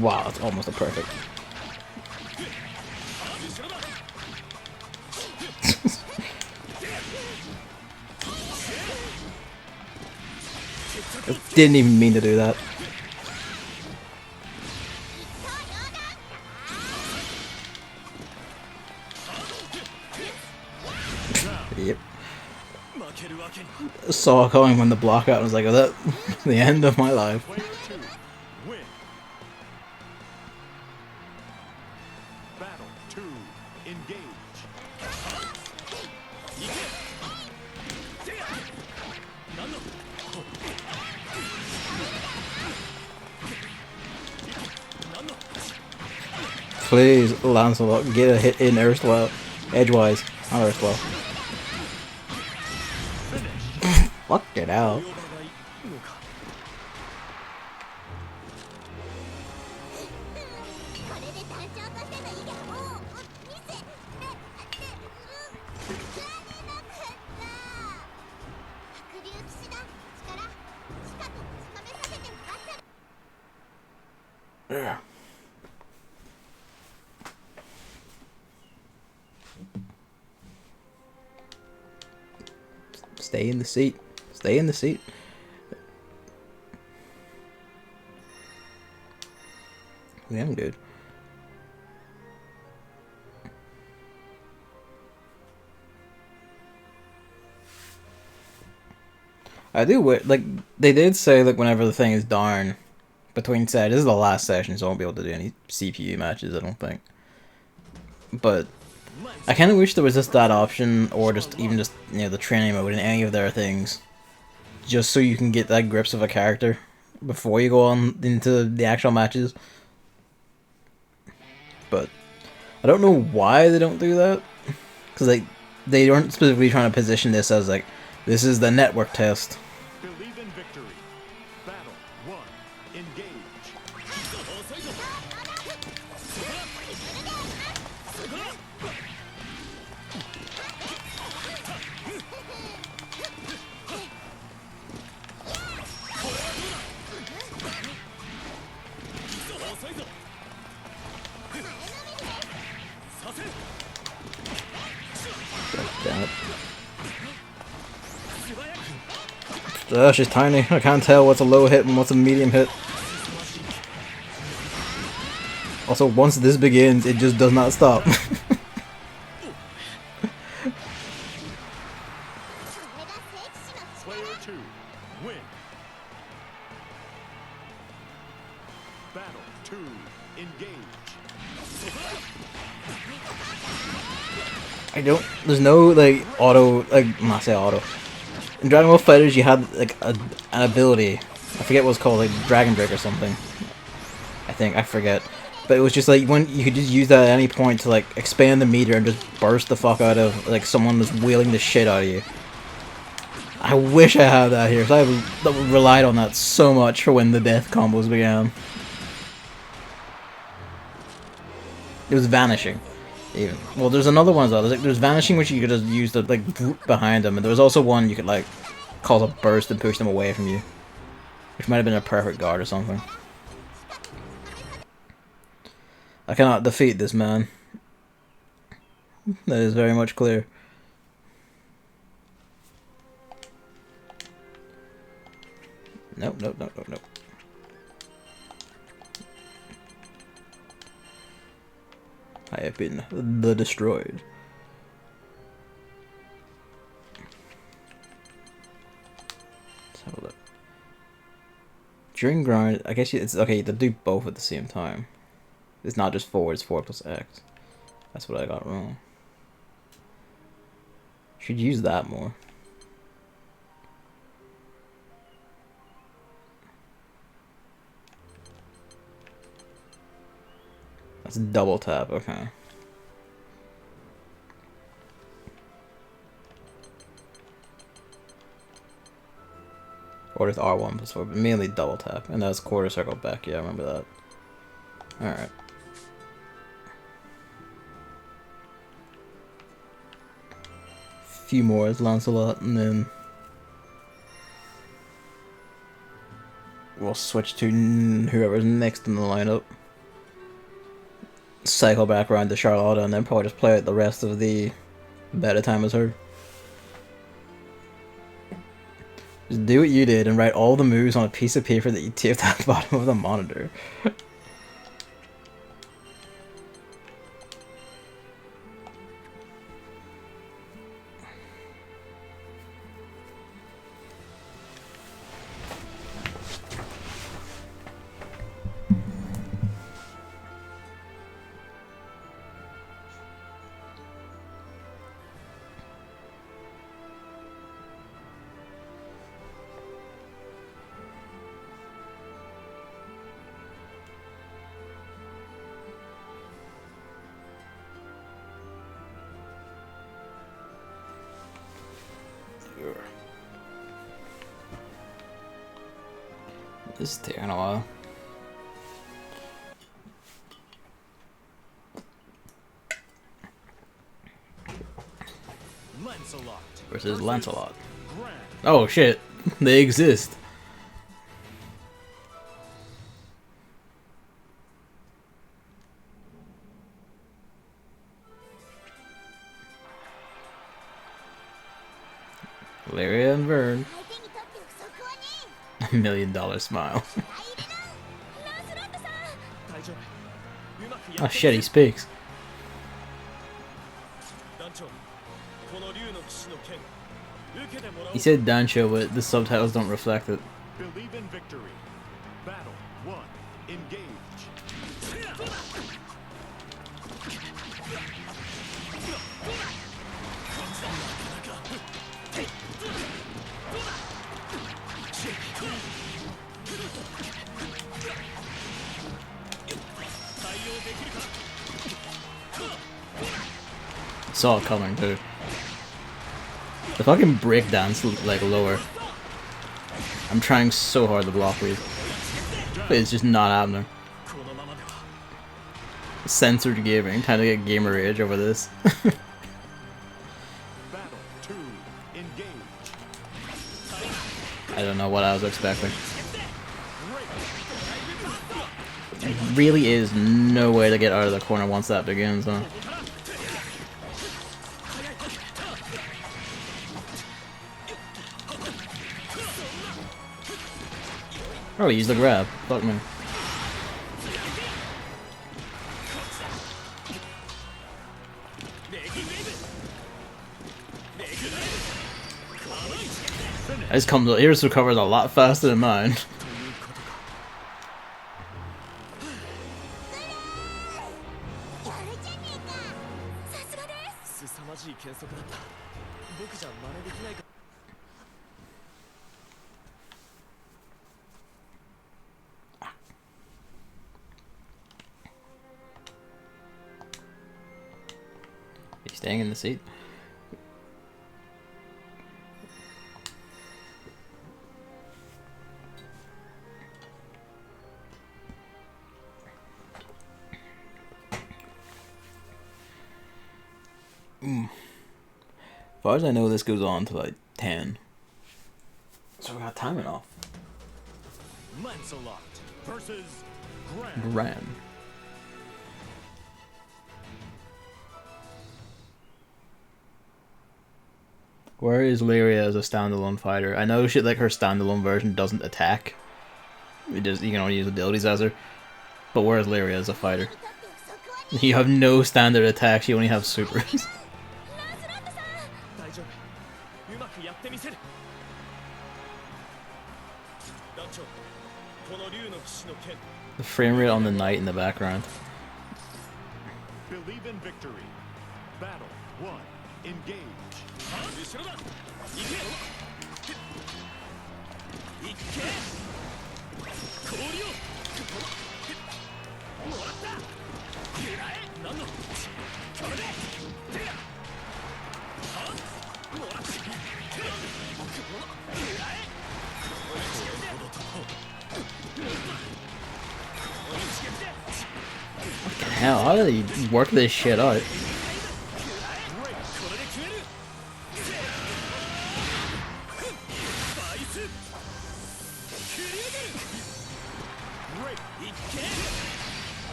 Wow, it's almost a perfect. I didn't even mean to do that. Yep. Saw it coming when the block out and was like, oh, that's the end of my life. Battle two, engage. Please, Lancelot, get a hit in erstwhile. Edgewise, not erstwhile. Fuck it out. Yeah. Stay in the seat. Stay in the seat. Yeah, I'm good. I do like they did say like whenever the thing is down between sets. This is the last session, so I won't be able to do any CPU matches. I don't think. But I kind of wish there was just that option, or just even just the training mode in any of their things, just so you can get that grips of a character before you go on into the actual matches. But I don't know why they don't do that, because they aren't specifically trying to position this as like this is the network test. Believe in victory. Battle 1. Engage. Damn it. She's tiny. I can't tell what's a low hit and what's a medium hit. Also, once this begins, it just does not stop. Player 2. Win. Battle 2. Engage. I don't. There's no like auto. Like not say auto. In Dragon Ball Fighters, you had like an ability. I forget what it's called, like Dragon Break or something. I forget. But it was just like when you could just use that at any point to like expand the meter and just burst the fuck out of like someone was wheeling the shit out of you. I wish I had that here, because I relied on that so much for when the death combos began. It was vanishing. Even. Well, there's another one as well. There's vanishing, which you could just use to like behind them, and there was also one you could like cause a burst and push them away from you, which might have been a perfect guard or something. I cannot defeat this man. That is very much clear. Nope, nope, nope, nope, nope. I have been the destroyed. Let's have a look. During grind, I guess it's okay to do both at the same time. It's not just forward, it's 4 plus X. That's what I got wrong. Should use that more. That's double tap, okay. Or just R1 plus 4, but mainly double tap. And that's quarter circle back, yeah, I remember that. Alright. Few more as Lancelot, and then we'll switch to whoever's next in the lineup. Cycle back around to Charlotta, and then probably just play out the rest of the beta time as her. Just do what you did and write all the moves on a piece of paper that you taped at the bottom of the monitor. This is taking a while. Lancelot Versus Lancelot. Grand. Oh shit, they exist. Valeria and Vern. $1 million smile. Oh shit, he speaks. He said Dancho, but the subtitles don't reflect it. Believe in victory. Battle 1. Engage. Saw it coming too. The fucking breakdance like lower. I'm trying so hard to block these, but it's just not happening. Censored gaming, trying to get gamer rage over this. Battle 2. Engage. I don't know what I was expecting. There really is no way to get out of the corner once that begins, huh? Oh, use the grab. Fuck me. His recovers a lot faster than mine. He's staying in the seat. As far as I know, this goes on to like 10. So we got timing off. Lancelot versus Gran. Gran. Where is Lyria as a standalone fighter? I know shit like her standalone version doesn't attack. You can only use abilities as her. But where is Lyria as a fighter? You have no standard attacks, you only have supers. The frame rate on the knight in the background. Believe in victory. Battle 1. Engage. Hell, how do they work this shit out?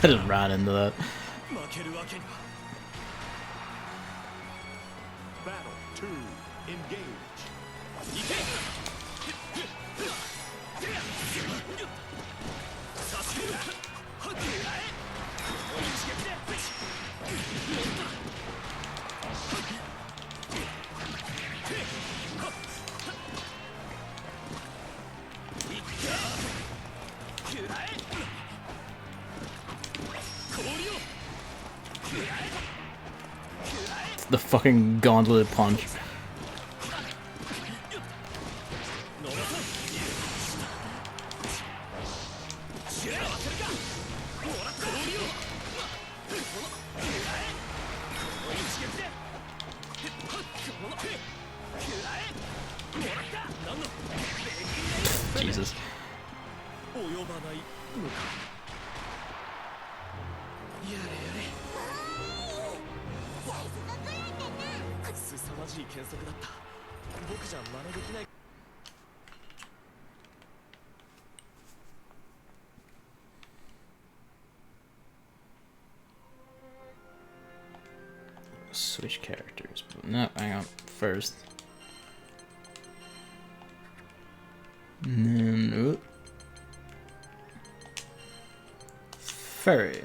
I just ran into that. Battle 2. Engage. The fucking gauntlet punch. Jesus. Switch characters. No, hang on. First. And then, Furry.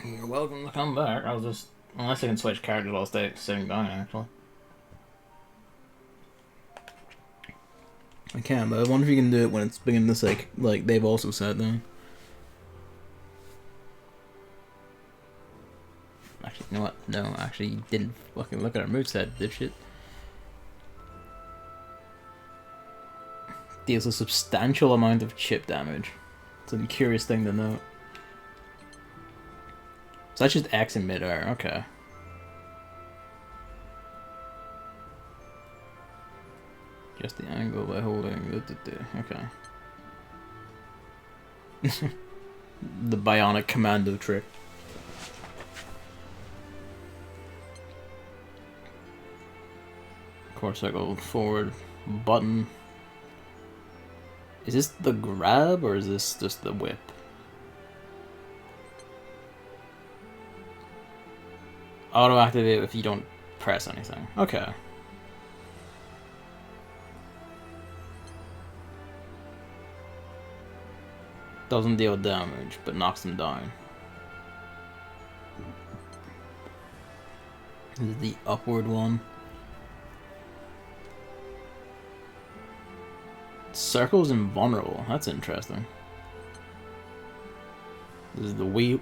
You're welcome to come back. I'll just... Unless I can switch characters, I'll stay sitting down, actually. I can, but I wonder if you can do it when it's beginning to say, like they've also sat down. Actually, you know what? No, actually, you didn't fucking look at our moveset, dipshit. Deals a substantial amount of chip damage. It's a curious thing to note. So that's just X in mid-air, okay. Just the angle by holding. Okay. The bionic commando trick. Of course, I go forward button. Is this the grab or is this just the whip? Auto activate if you don't press anything. Okay. Doesn't deal damage, but knocks them down. This is the upward one. Circle's invulnerable. That's interesting. This is the wheel.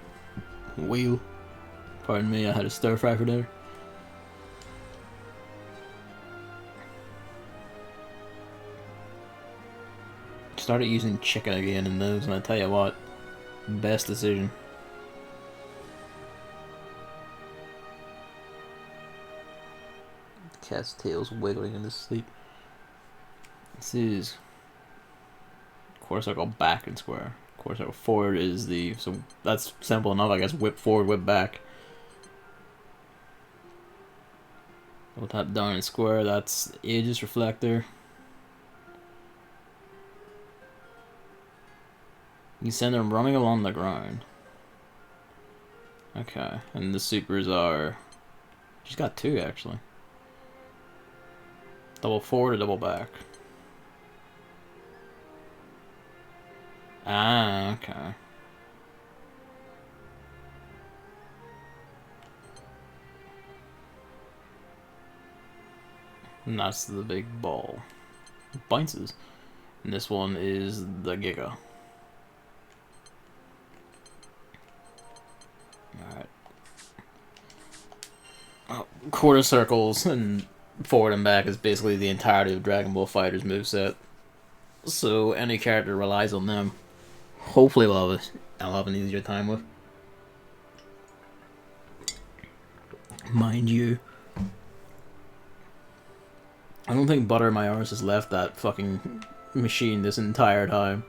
Pardon me, I had a stir fry for dinner. Started using chicken again in those, and I tell you what, best decision. Cat's tail's wiggling in his sleep. This is quarter circle back and square. Quarter circle forward is the, so that's simple enough, I guess. Whip forward, whip back. We'll tap down and square. That's Aegis reflector. You send them running along the ground. Okay, and the supers are... She's got two, actually. Double forward or double back? Ah, okay. And that's the big ball. Bounces. And this one is the Giga. Alright. Oh, quarter circles and forward and back is basically the entirety of Dragon Ball FighterZ moveset. So any character relies on them. Hopefully I'll have an easier time with. Mind you, I don't think Butter My Arse has left that fucking machine this entire time.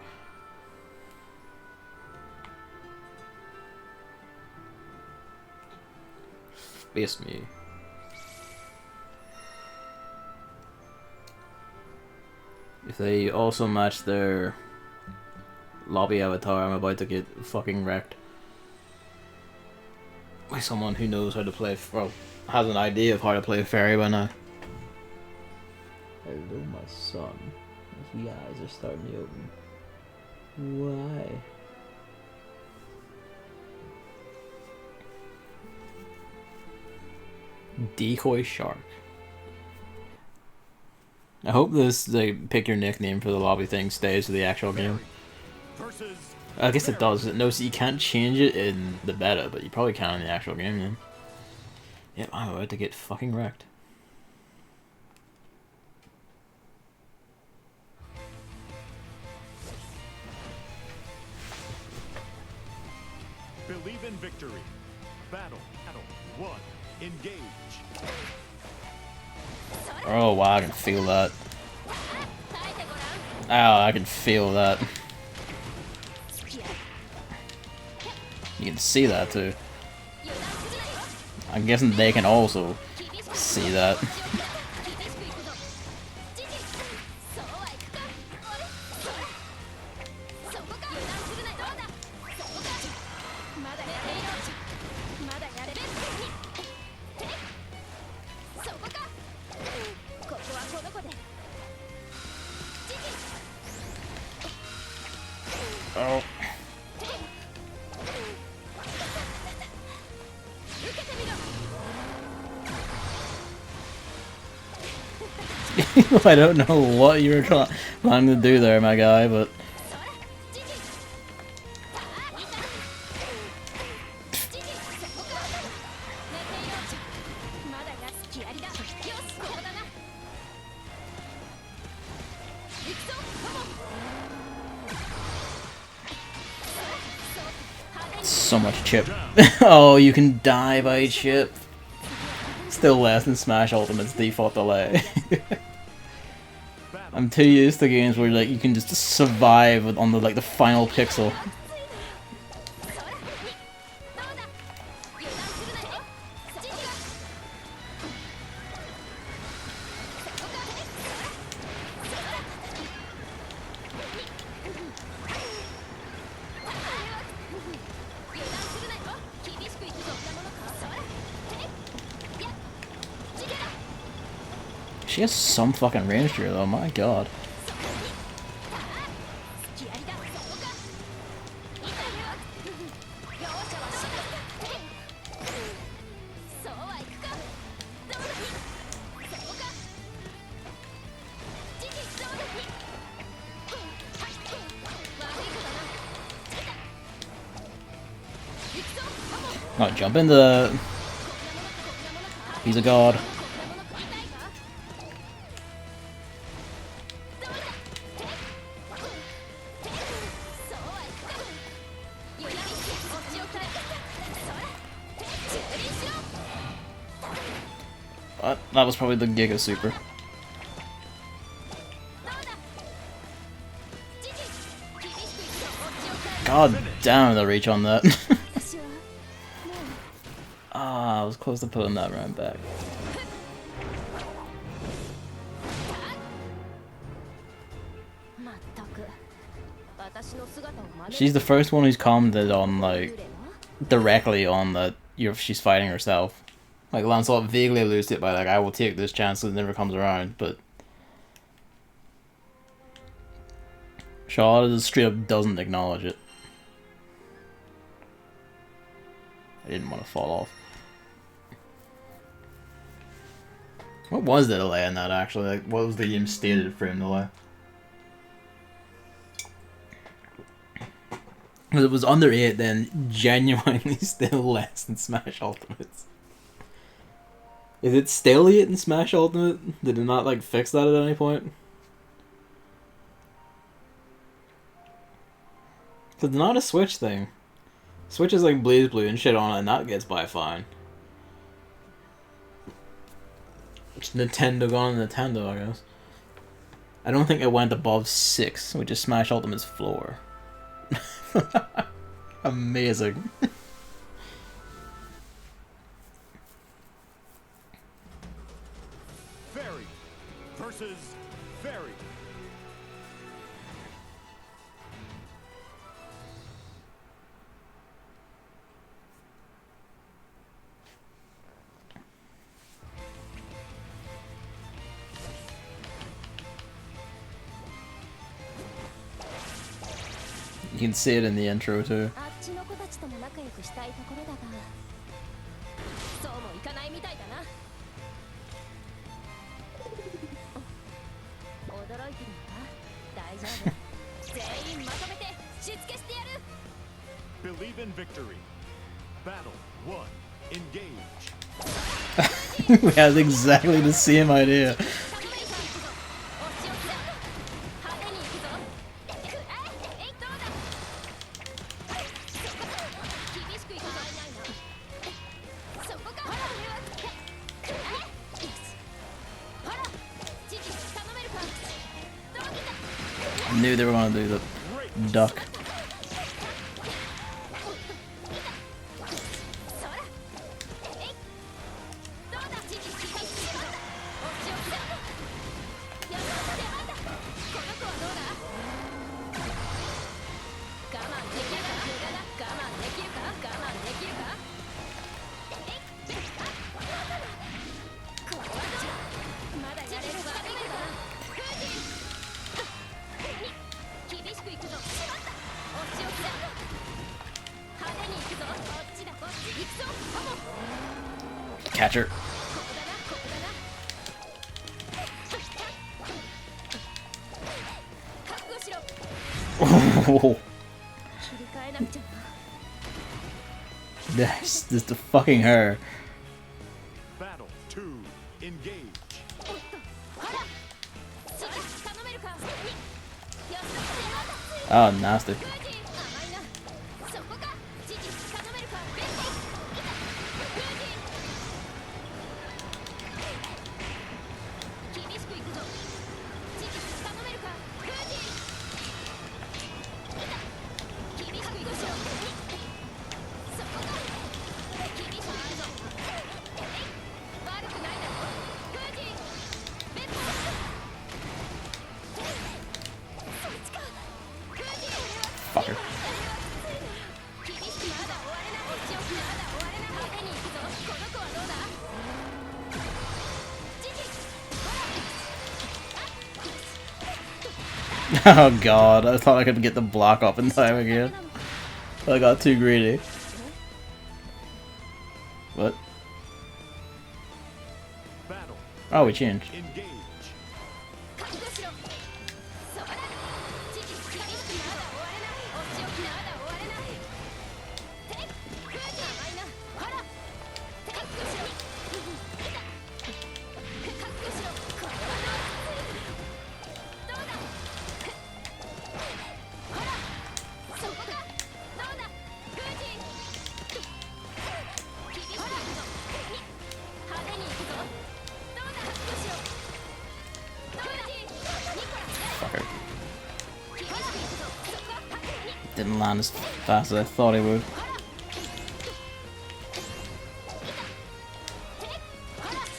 Face me. If they also match their lobby avatar, I'm about to get fucking wrecked by someone who knows how to play, well, has an idea of how to play Fairy by now. Hello, my son. Those eyes are starting to open. Why? Decoy Shark. I hope this, like, pick your nickname for the lobby thing stays to the actual game. I guess it does. No, so you can't change it in the beta, but you probably can in the actual game, yeah. Yep, I'm about to get fucking wrecked. Believe in victory. Battle. One. Engage. Oh wow, I can feel that. Ow, I can feel that. You can see that too. I'm guessing they can also see that. I don't know what you were trying to do there, my guy, but... So much chip. Oh, you can die by chip. Still less than Smash Ultimate's default delay. I'm too used to games where like you can just survive on the final pixel. She has some fucking range here though, my god. Oh, jump in the... He's a god. That was probably the Giga Super. God damn the reach on that. Ah, I was close to putting that round back. She's the first one who's commented on, like, directly on that she's fighting herself. Like, Lancelot vaguely alludes to it by, like, I will take this chance so it never comes around, but... Charlotte just straight up doesn't acknowledge it. I didn't want to fall off. What was the delay in that, actually? Like, what was the game stated frame delay? Because it was under 8, then genuinely still less than Smash Ultimates. Is it still 8 in Smash Ultimate? Did it not, like, fix that at any point? Because it's not a Switch thing. Switch is like BlazBlue and shit on it, and that gets by fine. It's Nintendo gone Nintendo, I guess. I don't think it went above 6, which is Smash Ultimate's floor. Amazing. Fairy versus Fairy. You can see it in the intro too. Believe in victory. Battle 1. Engage. We had exactly the same idea. I knew they were going to do the duck. Catcher. Oh, that's just the fucking her. Battle 2. Engage. Oh, nasty. Fucker. Oh god, I thought I could get the block up in time again. I got too greedy. What? Battle. Oh, we changed. Engage. Fucker. Didn't land as fast as I thought he would.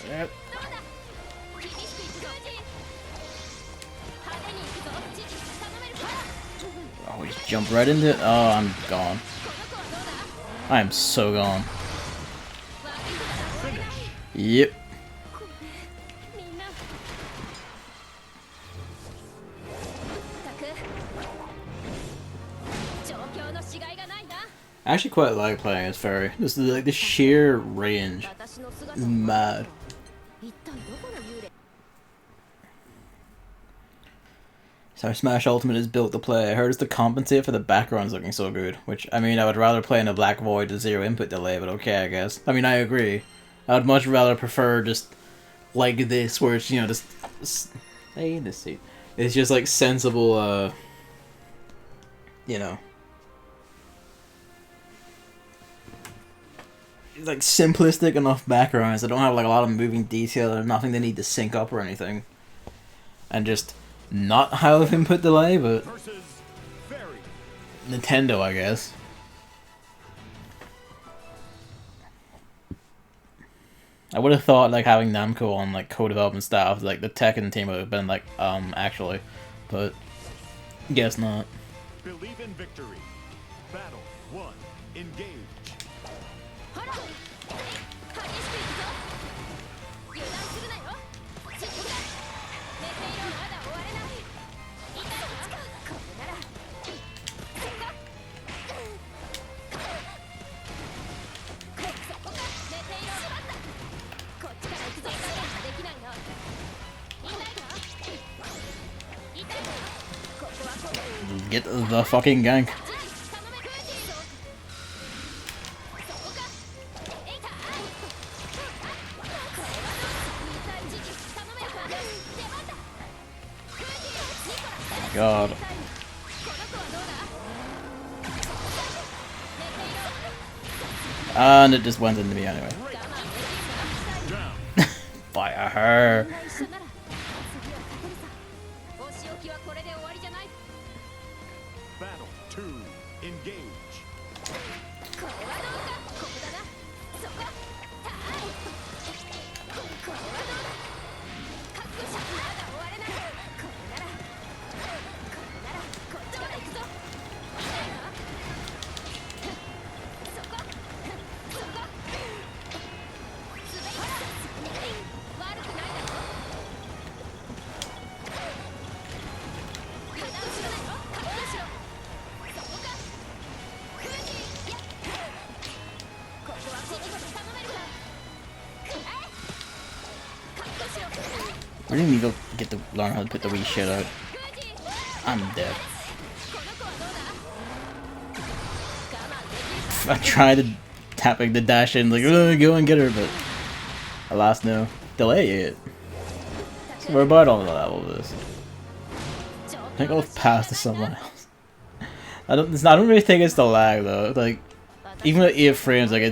Yep. Oh, he jumped right into it. Oh, I'm gone. I am so gone. Yep. I actually quite like playing as Fairy. This is like the sheer range is mad. So Smash Ultimate is built to play. I heard it's to compensate for the backgrounds looking so good. Which, I mean, I would rather play in a black void with zero input delay, but okay, I guess. I mean, I agree. I would much rather prefer just like this, where it's, you know, just stay in this seat. It's just like sensible, you know, like simplistic enough backgrounds that don't have like a lot of moving detail or nothing they need to sync up or anything, and just not have input delay, but Versus Fairy. Nintendo, I guess. I would have thought like having Namco on like co-development staff, like the Tekken team would have been like, actually, but guess not. Believe in victory. Battle 1. Engage. Get the fucking gank. God. And it just went into me anyway. Fire her. Battle 2. Engage. I didn't even get to learn how to put the wee shit out. I'm dead. I tried to tapping the dash in, like, go and get her, but alas, no. Delay it. So we're about on the level of this. I think I'll pass to someone else. I don't really think it's the lag though. Like, even at 8 frames, like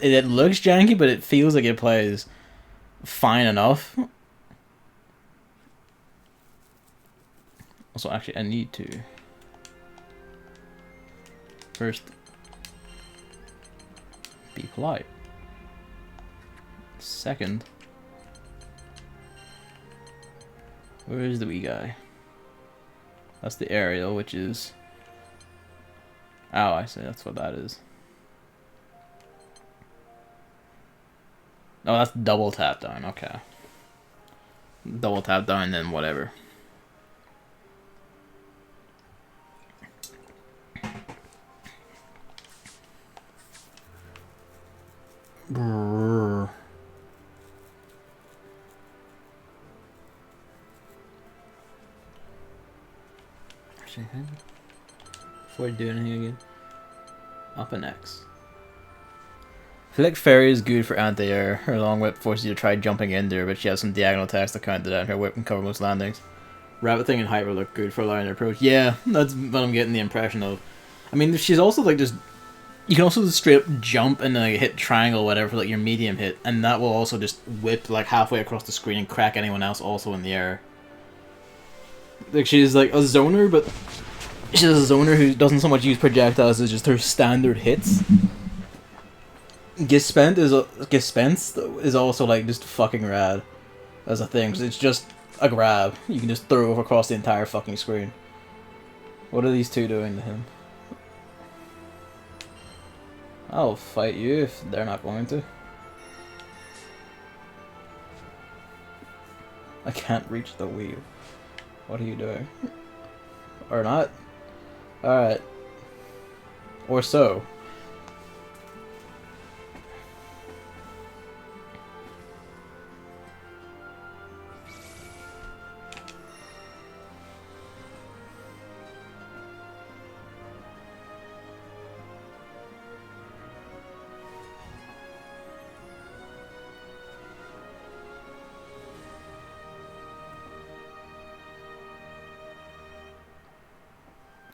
it looks janky, but it feels like it plays fine enough. Also, actually, I need to first be polite. Second, where is the wee guy? That's the aerial, which is... Oh, I see, that's what that is. Oh, that's double tap down, okay. Double tap down, then whatever. Brrr. Actually, before I do anything again, up and X. I feel like Fairy is good for anti-air. Her long whip forces you to try jumping in there, but she has some diagonal attacks to counter that, and her whip can cover most landings. Rabbit Thing and Hyper look good for allowing their approach. Yeah, that's what I'm getting the impression of. I mean, she's also like just... You can also just straight up jump and like hit triangle or whatever for like your medium hit, and that will also just whip like halfway across the screen and crack anyone else also in the air. Like, she's like a zoner, but she's a zoner who doesn't so much use projectiles as just her standard hits. Gespenst is also like just fucking rad as a thing, because it's just a grab you can just throw across the entire fucking screen. What are these two doing to him? I'll fight you if they're not going to. I can't reach the wheel. What are you doing? Or not? Alright. Or so.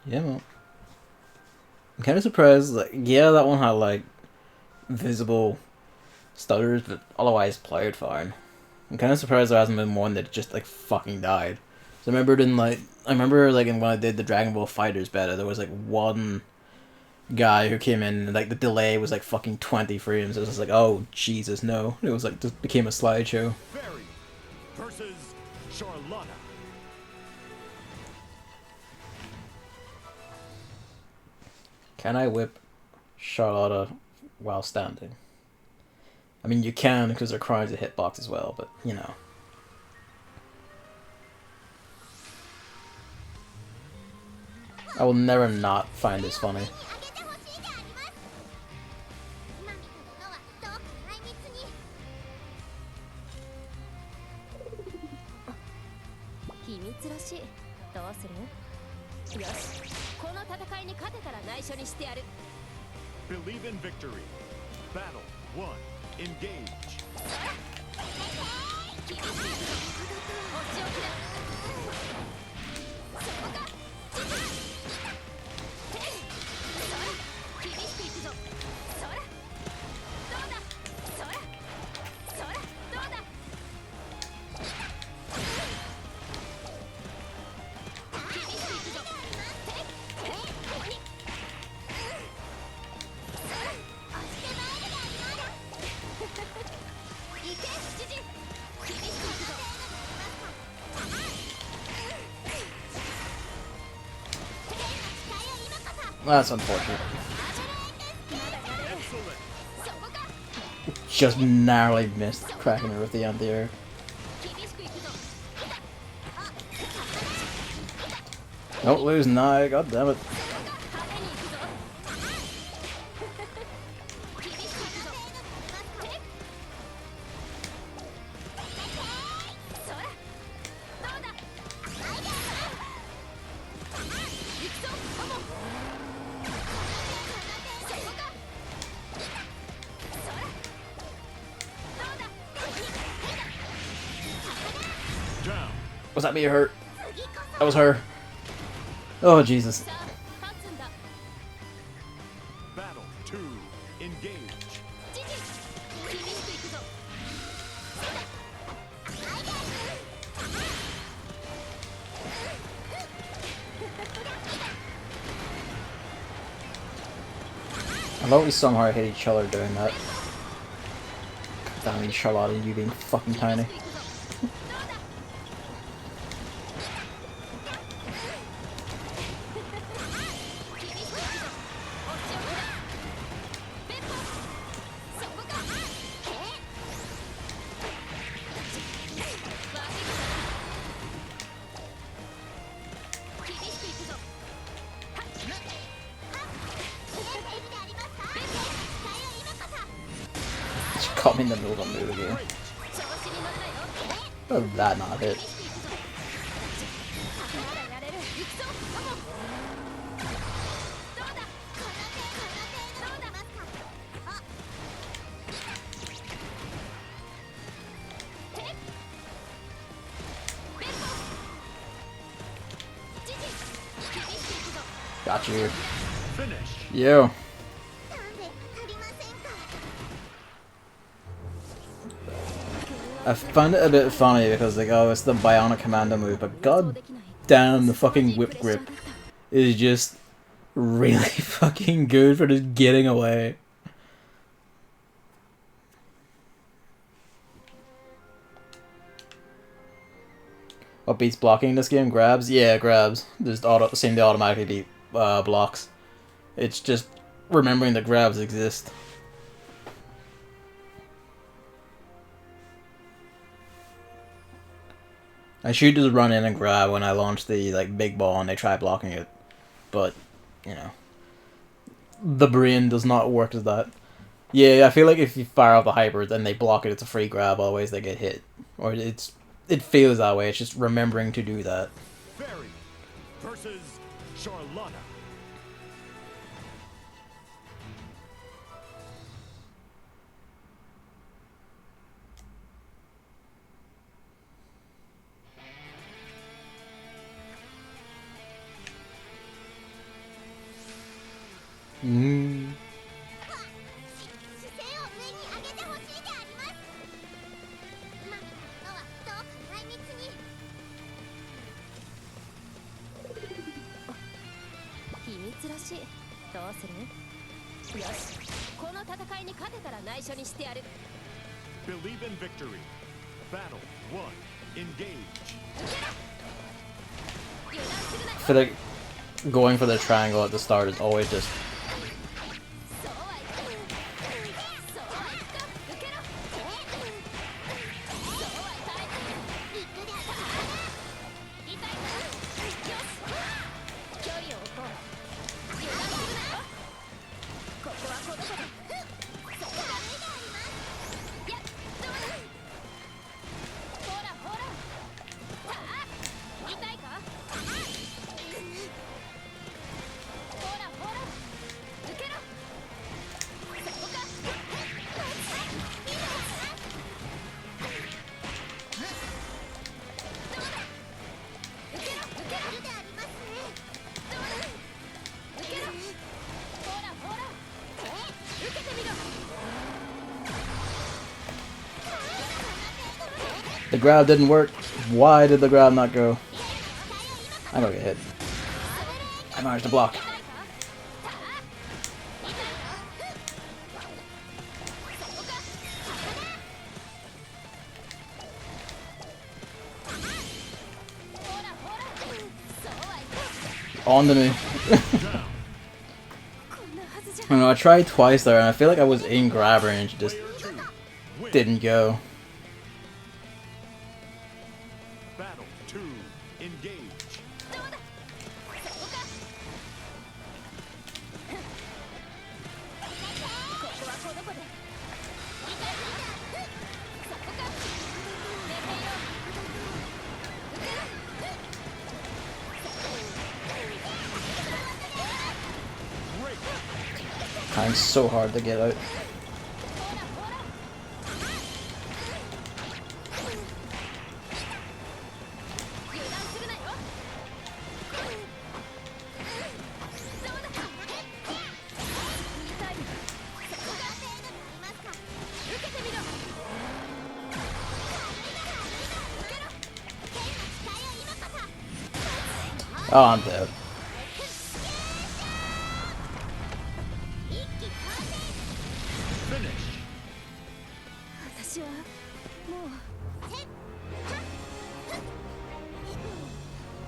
Yeah, man. I'm kind of surprised. Like, yeah, that one had like visible stutters, but otherwise played fine. I'm kind of surprised there hasn't been one that just like fucking died. So I remember in when I did the Dragon Ball Fighters beta, there was like one guy who came in and like the delay was like fucking 20 frames. It was just like, oh Jesus, no! It was like just became a slideshow. Fairy versus Charlotta. Can I whip Charlotta while standing? I mean, you can, because her crowd's a hitbox as well, but, you know. I will never not find this funny. Believe in victory. Battle 1. Engage. That's unfortunate. Just narrowly missed cracking her with the anti-air. Don't lose now, god damn it. Was that me or her? That was her. Oh, Jesus. Battle 2. Engage. I love we somehow hit each other doing that. Damn you, Charlotte, you being fucking tiny. Caught me in the middle of a move again. Oh, that not hit. Got you. Yo. I find it a bit funny because like, oh, it's the Bionic Commando move, but god damn, the fucking whip grip is just really fucking good for just getting away. What beats blocking in this game? Grabs? Yeah, grabs. Just seem to automatically beat blocks. It's just remembering that grabs exist. I should just run in and grab when I launch the like big ball and they try blocking it, but you know, the brain does not work as that. Yeah, I feel like if you fire off the hyper and they block it, it's a free grab. Always they get hit, or it feels that way. It's just remembering to do that. Fairy versus Charlotta. Mm. Believe in victory. Battle 1. Engage. I feel like going for the triangle at the start is always just the grab didn't work. Why did the grab not go? I'm gonna get hit. I managed to block. On to me. I know, I tried twice there and I feel like I was in grab range, just didn't go. Battle 2. Engage. Trying so hard to get out. Oh, I'm dead. Finish. 私はもう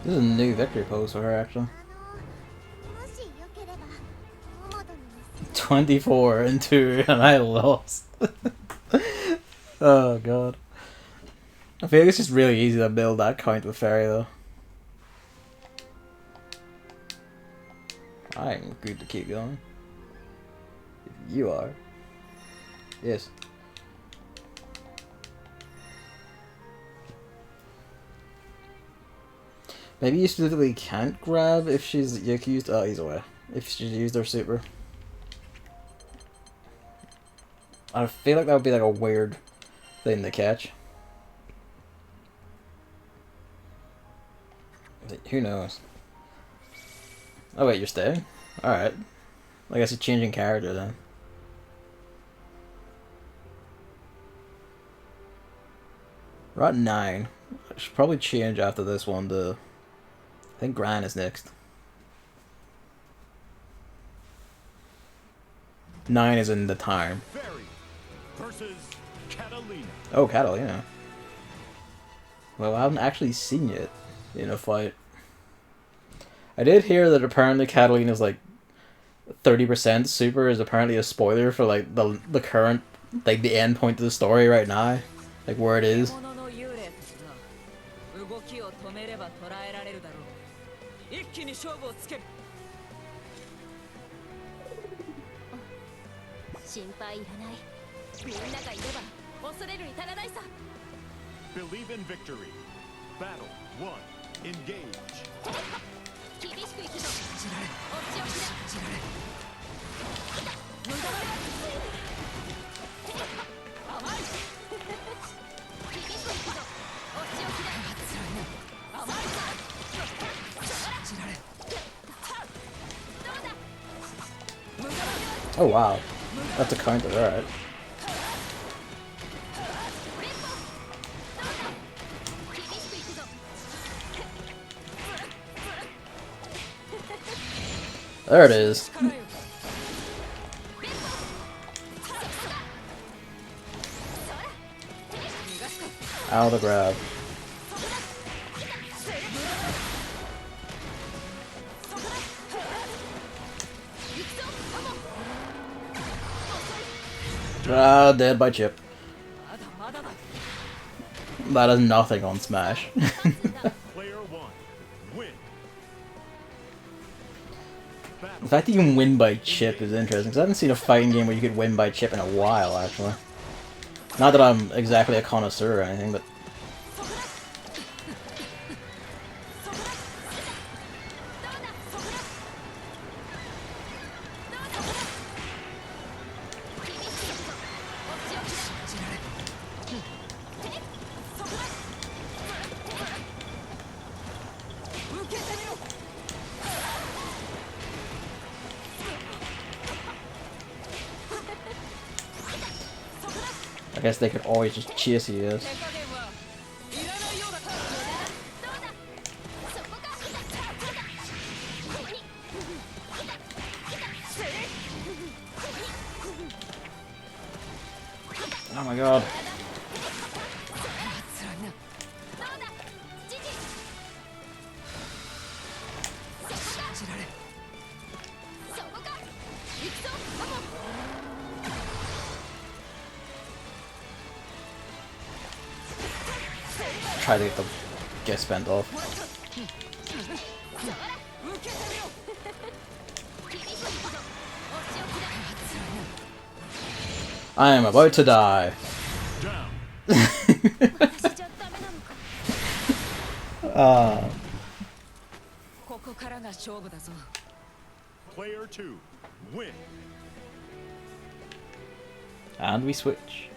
This is a new victory pose for her, actually. もしよければモードに見せ 24 and 2, and I lost. Oh god. I feel like it's just really easy to build that kind with Fairy, though. I'm good to keep going. If you are. Yes. Maybe you specifically can't grab if she's used. Oh, he's away. If she's used her super. I feel like that would be like a weird thing to catch. Who knows? Oh wait, you're staying? Alright. I guess you're changing character then. We're at 9. I should probably change after this one to... I think Gran is next. 9 is in the time. Fairy versus Catalina. Oh, Catalina. Well, I haven't actually seen it in a fight. I did hear that apparently Catalina's like 30% super is apparently a spoiler for like the current, like the end point of the story right now, like where it is. 動きを止めれば捉えられるだろう。一気に勝負をつける。心配いらないみんながいれば恐れる至らないさ Believe in victory. Battle 1. Engage. 厳しくいくぞお仕置きだ無駄だ甘い厳しくいくぞお仕置きだ甘いぞどうだ無駄だ Oh wow, that's a counter, alright. There it is. Out of the grab. Ah, dead by chip. That is nothing on Smash. Player 1. Win. The fact that you can win by chip is interesting, because I haven't seen a fighting game where you could win by chip in a while, actually. Not that I'm exactly a connoisseur or anything, but... I guess they could always just chase you, yes. Oh my god. Try to get the get spent off. I am about to die. Down. Player 2. Win. And we switch.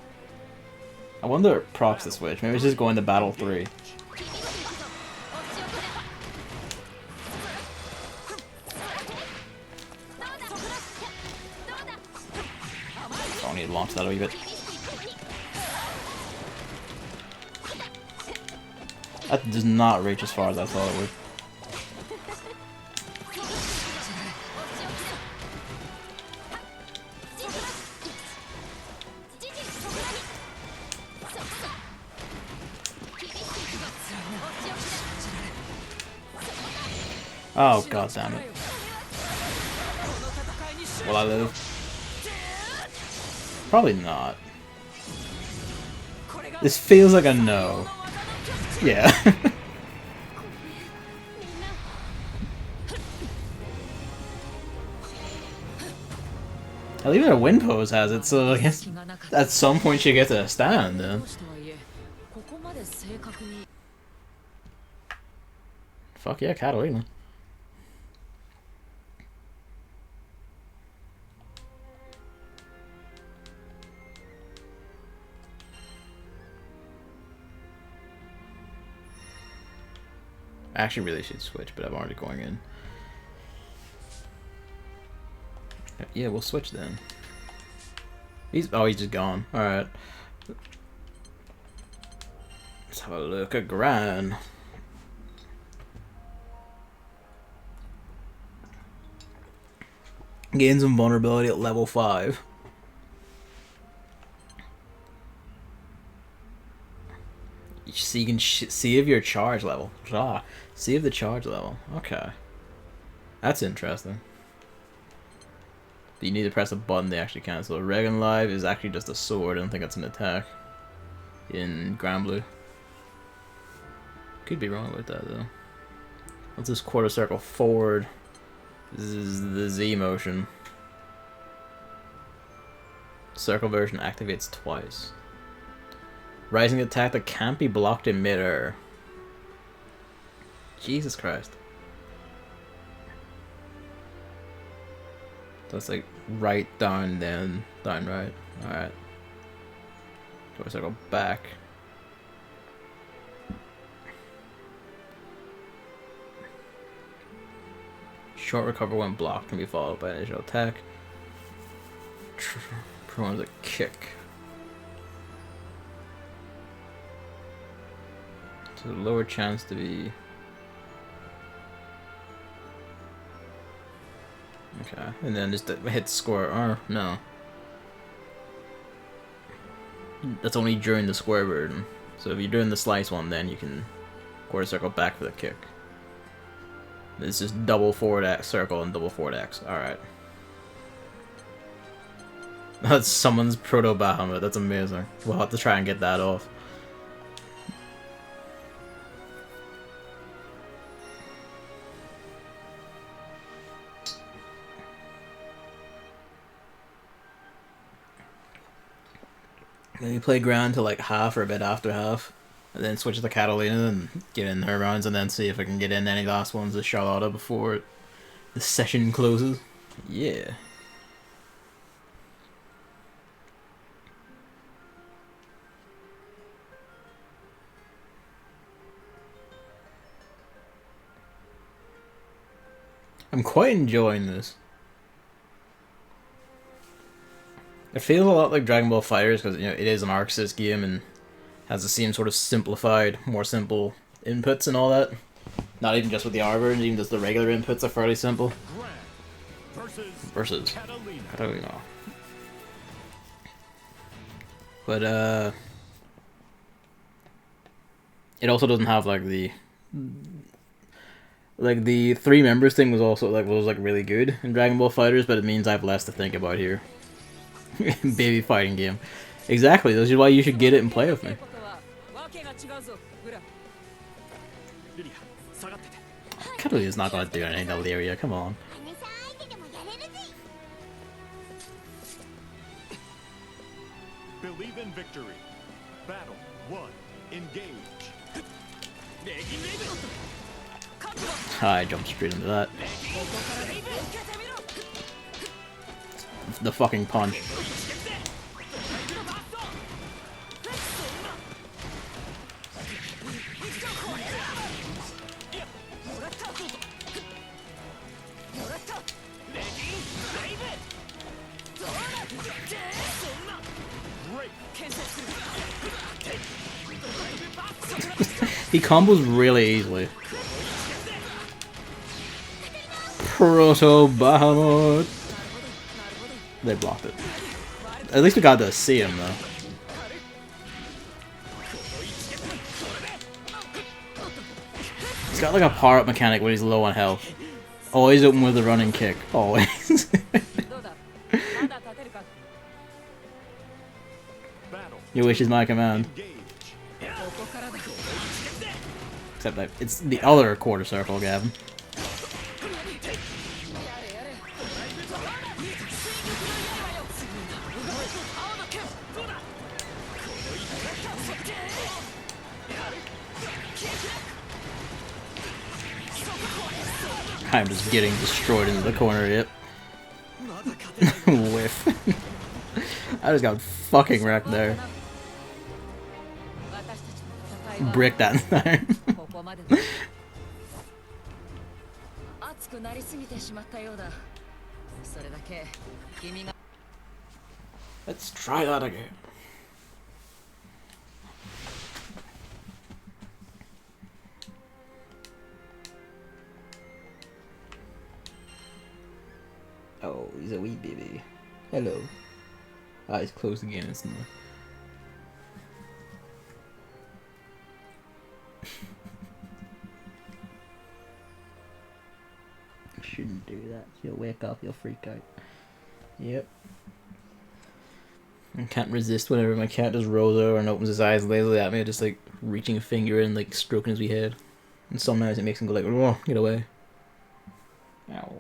I wonder if procs to switch. Maybe it's just going to battle 3. I need to launch that a wee bit. That does not reach as far as I thought it would. Oh, god damn it. Will I live? Probably not. This feels like a no. Yeah. At least her win pose has it, so I guess at some point she gets a stand then. Fuck yeah, Catalina. I actually really should switch, but I'm already going in. Yeah, we'll switch then. He's just gone. Alright. Let's have a look at Gran. Gain some vulnerability at level 5. So you can see if your charge level. See if the charge level. Okay. That's interesting. But you need to press a button to actually cancel. Regan Live is actually just a sword. I don't think it's an attack. In Granblue. Could be wrong with that though. What's this quarter circle forward? This is the Z motion. Circle version activates twice. Rising attack that can't be blocked in midair. Jesus Christ. That's like right, down, then down, right. Alright. Quarter circle back. Short recover when blocked can be followed by an initial attack. Prone is a kick. So lower chance to be... Okay, and then just hit square, or no. That's only during the square version. So if you're doing the slice one, then you can quarter circle back for the kick. It's just double forward X circle and double forward X. Alright. That's someone's proto Bahamut. That's amazing. We'll have to try and get that off. Then you play Gran to like half or a bit after half. And then switch to Catalina and get in her rounds and then see if I can get in any last ones with Charlotta before the session closes. Yeah. I'm quite enjoying this. It feels a lot like Dragon Ball FighterZ because, you know, it is an Arc Sys game and has the same sort of simplified, more simple inputs and all that. Not even just with the R version, even just the regular inputs are fairly simple. Versus Catalina. But it also doesn't have like the three members thing was also was really good in Dragon Ball FighterZ, but it means I have less to think about here. Baby fighting game. Exactly, this is why you should get it and play with me. Catalina's not gonna do anything to Lyria, come on. Believe in victory. Battle 1. Engage. I jumped straight into that. The fucking punch. He combos really easily. Proto Bahamut. They blocked it. At least we got to see him though. He's got like a power up mechanic when he's low on health. Always open with a running kick. Always. どうだまだ立てるか Battle. Your wish is my command. Engage. ここからだ Except that it's the other quarter circle, Gavin. やれやれ追撃の刃よ青の剣どうだ I'm just getting destroyed into the corner, yep. Whiff. I just got fucking wrecked there. 私たちの戦いは Brick that time. ここまでだ熱くなりすぎてしまったようだそれだけ君が Let's try that again. Oh, he's a wee baby. Hello. Eyes closed again instantly. Shouldn't do that. You'll wake up, you'll freak out. Yep. I can't resist whenever my cat just rolls over and opens his eyes lazily at me, just like reaching a finger and like stroking his wee head. And sometimes it makes him go like, "Whoa, get away." Ow.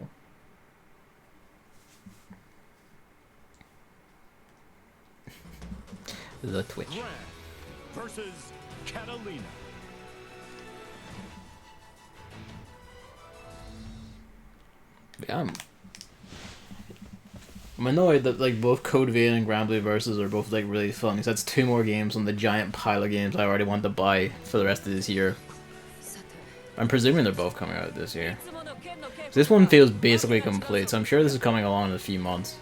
The Twitch. Gran versus Catalina. Yeah, I'm annoyed that like both Code Vein and Granblue Versus are both like really fun, because that's 2 more games on the giant pile of games I already want to buy for the rest of this year. さて I'm presuming they're both coming out this year. This one feels basically complete, so I'm sure this is coming along in a few months.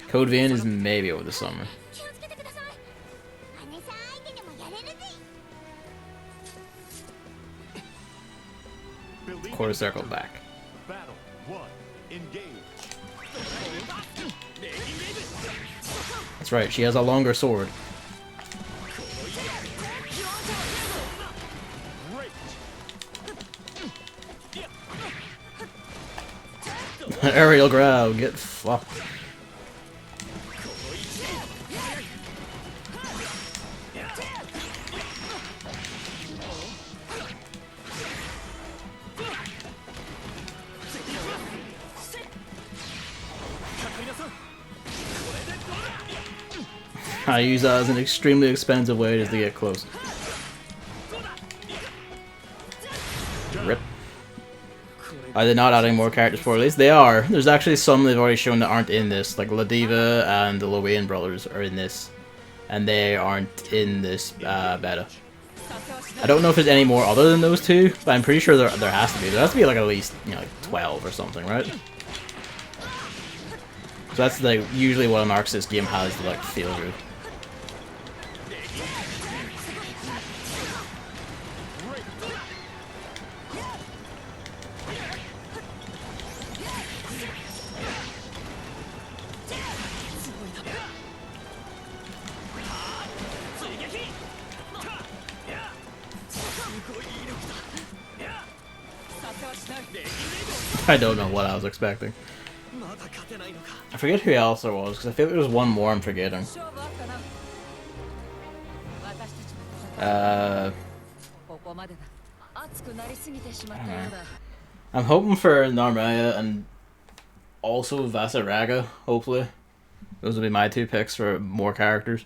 Code Vein is maybe over the summer. 気をつけてください姉さん相手でもやれるぜ Believe Quarter in circle victory. back. Battle 1. Engage. That's right, she has a longer sword. Great. Aerial grab, get fucked. I use that as an extremely expensive way just to get close. Rip. Are they not adding more characters for release? They are. There's actually some they've already shown that aren't in this. Like Ladiva and the Lowain brothers are in this. And they aren't in this beta. I don't know if there's any more other than those 2, but I'm pretty sure there has to be. There has to be like at least, you know, like 12 or something, right? So that's like usually what a Marxist game has to like feel good. I don't know what I was expecting. I forget who else there was, because I feel like there was one more I'm forgetting. 勝負あったな私たちの戦いここまでだ熱くなりすぎてしまったようだ I'm hoping for Narmaya and also Vasaraga, hopefully. Those will be my 2 picks for more characters.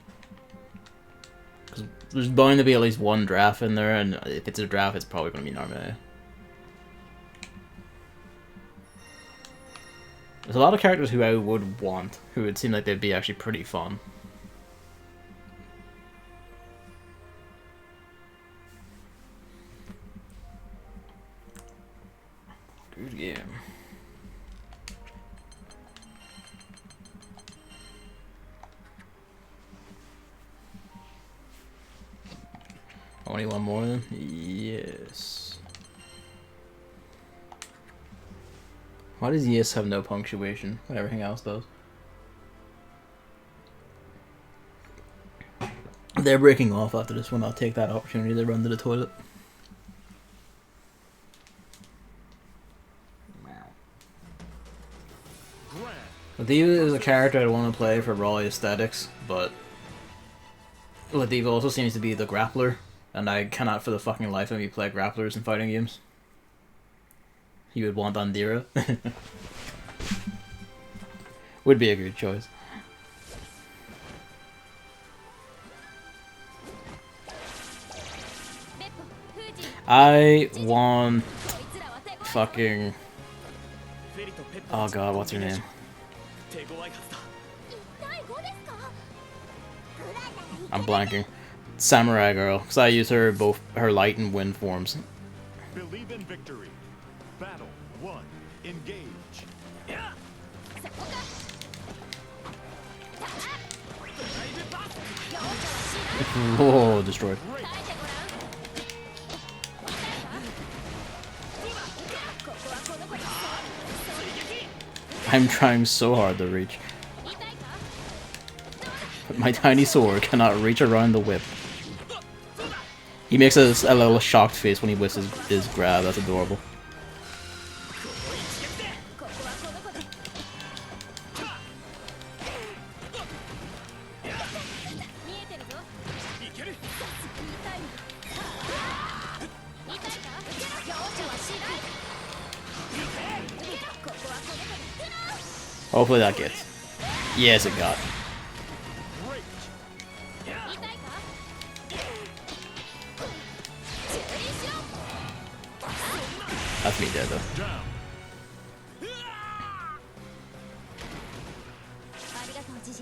Because there's bound to be at least one draft in there, and if it's a draft, it's probably going to be Narmaya. There's a lot of characters who I would want, who would seem like they'd be actually pretty fun. Good game. Only one more then? Yes. Why does yes have no punctuation when everything else does? If they're breaking off after this one, I'll take that opportunity to run to the toilet. Wow. Diva is a character I want to play for raw aesthetics, but Diva also seems to be the grappler, and I cannot for the fucking life of me play grapplers in fighting games. You would want Andira. Would be a good choice. I want fucking... Oh god, what's her name? I'm blanking. Samurai Girl, because I use her both her light and wind forms. Believe in victory. Battle 1. Engage. Oh, destroyed. I'm trying so hard to reach. But my tiny sword cannot reach around the whip. He makes a little shocked face when he whips his grab. That's adorable. Hopefully that gets. Yes, it got. That's me dead though.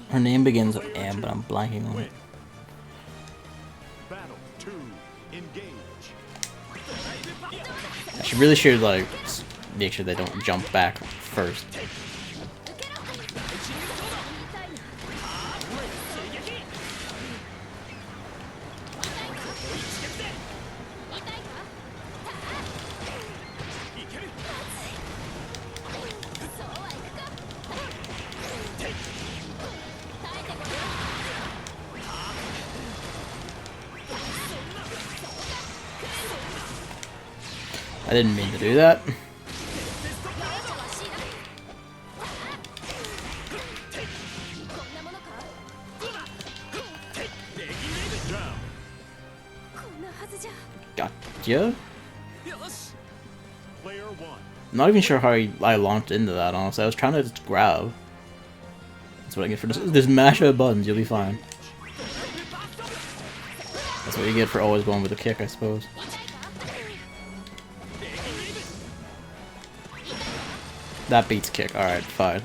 Her name begins with M, but I'm blanking on it. Battle 2. Engage. She really should like make sure they don't jump back first. I didn't mean to do that. Gotcha. Player 1. Not even sure how I launched into that, honestly. I was trying to just grab. That's what I get for this. Just mash out buttons, you'll be fine. That's what you get for always going with a kick, I suppose. That beats kick. Alright, fine.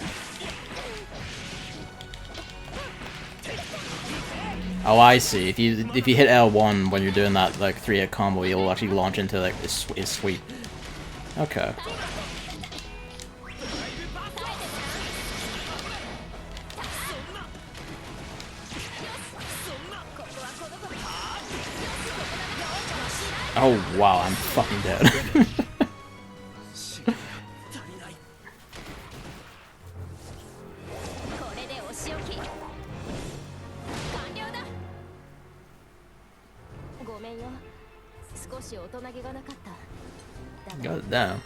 Oh, I see. If you hit L1 when you're doing that like 3-hit combo, you'll actually launch into like his sweep. Okay. Oh wow, I'm fucking dead. God damn.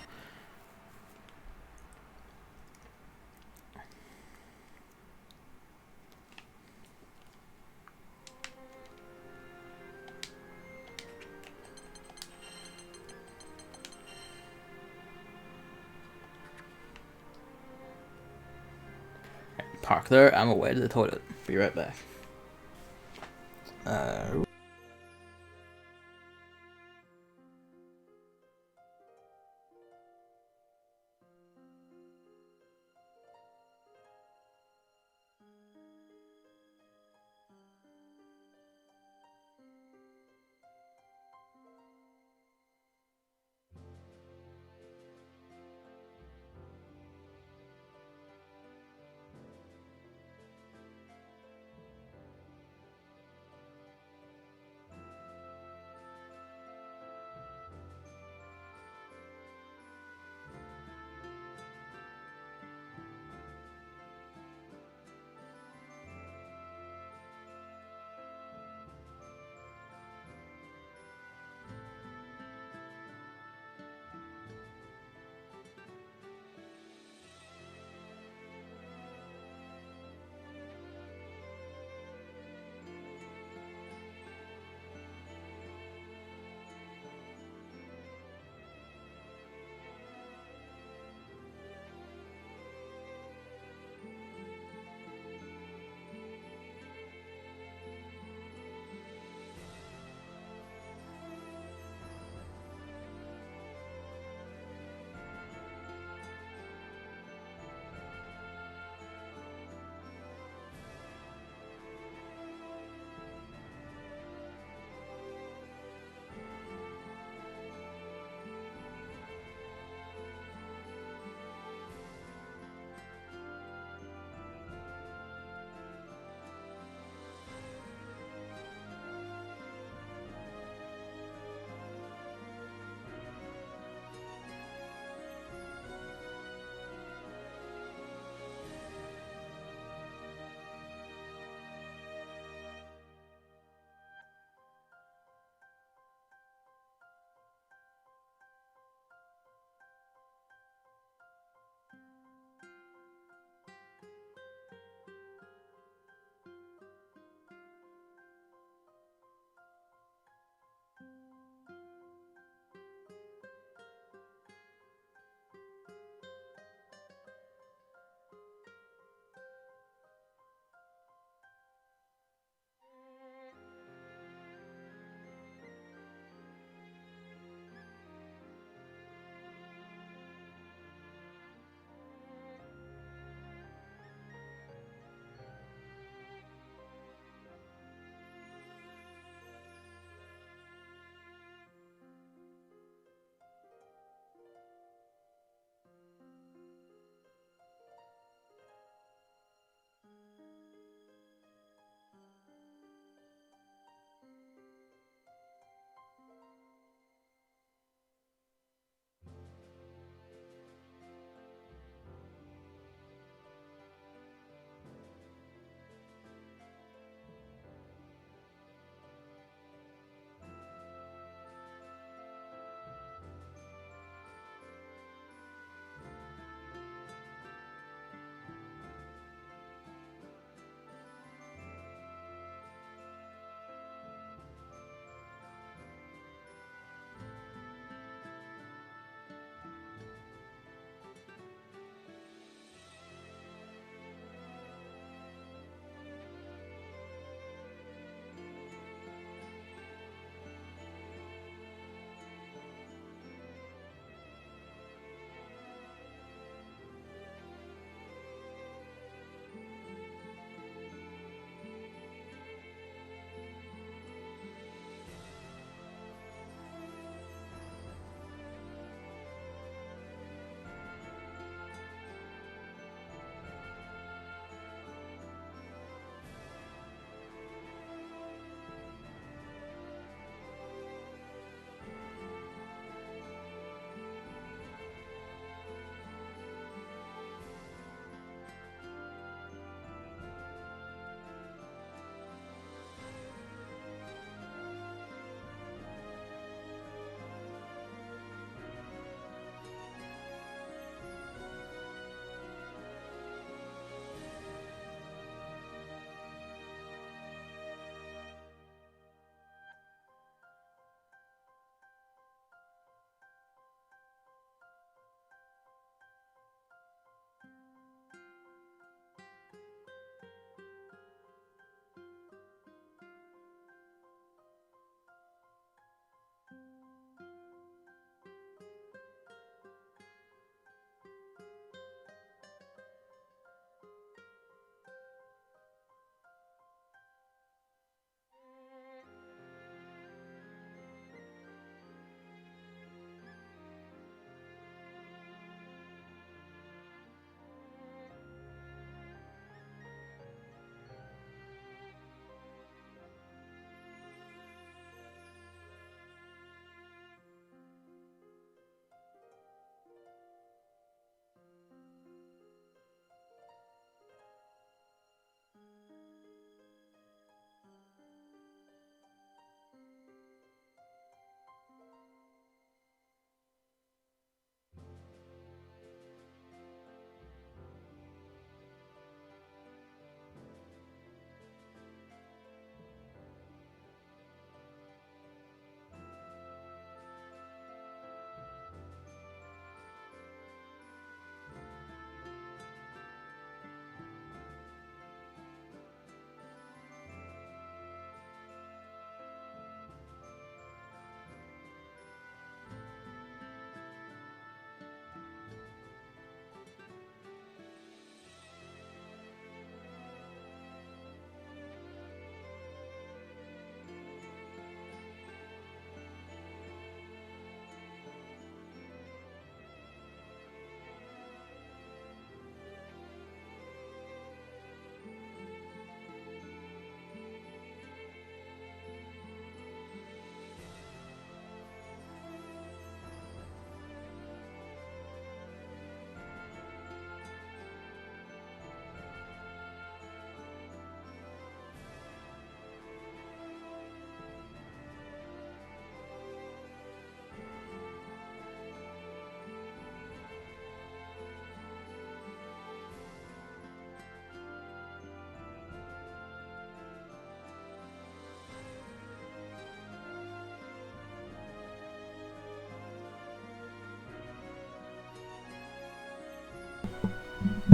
Park there, I'm away to the toilet. Be right back.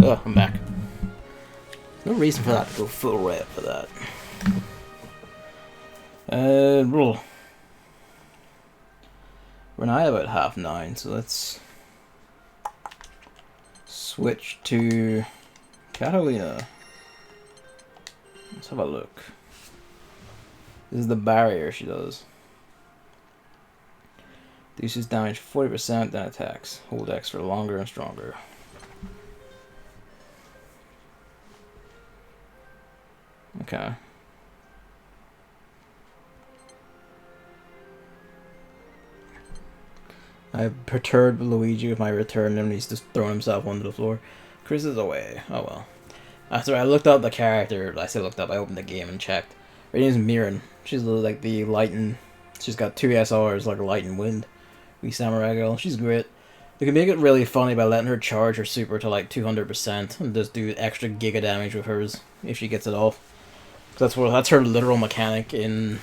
Oh, I'm back. No reason for that to go full red for that. Roll. We're now about 9:30, so let's switch to Catalina. Let's have a look. This is the barrier she does. Reduces damage 40%, then attacks. Hold X for longer and stronger. Okay. I perturbed Luigi with my return and he's just thrown himself onto the floor. Chris is away. Oh well. After I looked up the character, I opened the game and checked. Her name's Mirren. She's like the lightning. She's got 2 SRs like a light and wind. We samurai girl. She's great. You can make it really funny by letting her charge her super to like 200% and just do extra giga damage with hers if she gets it off. That's her literal mechanic in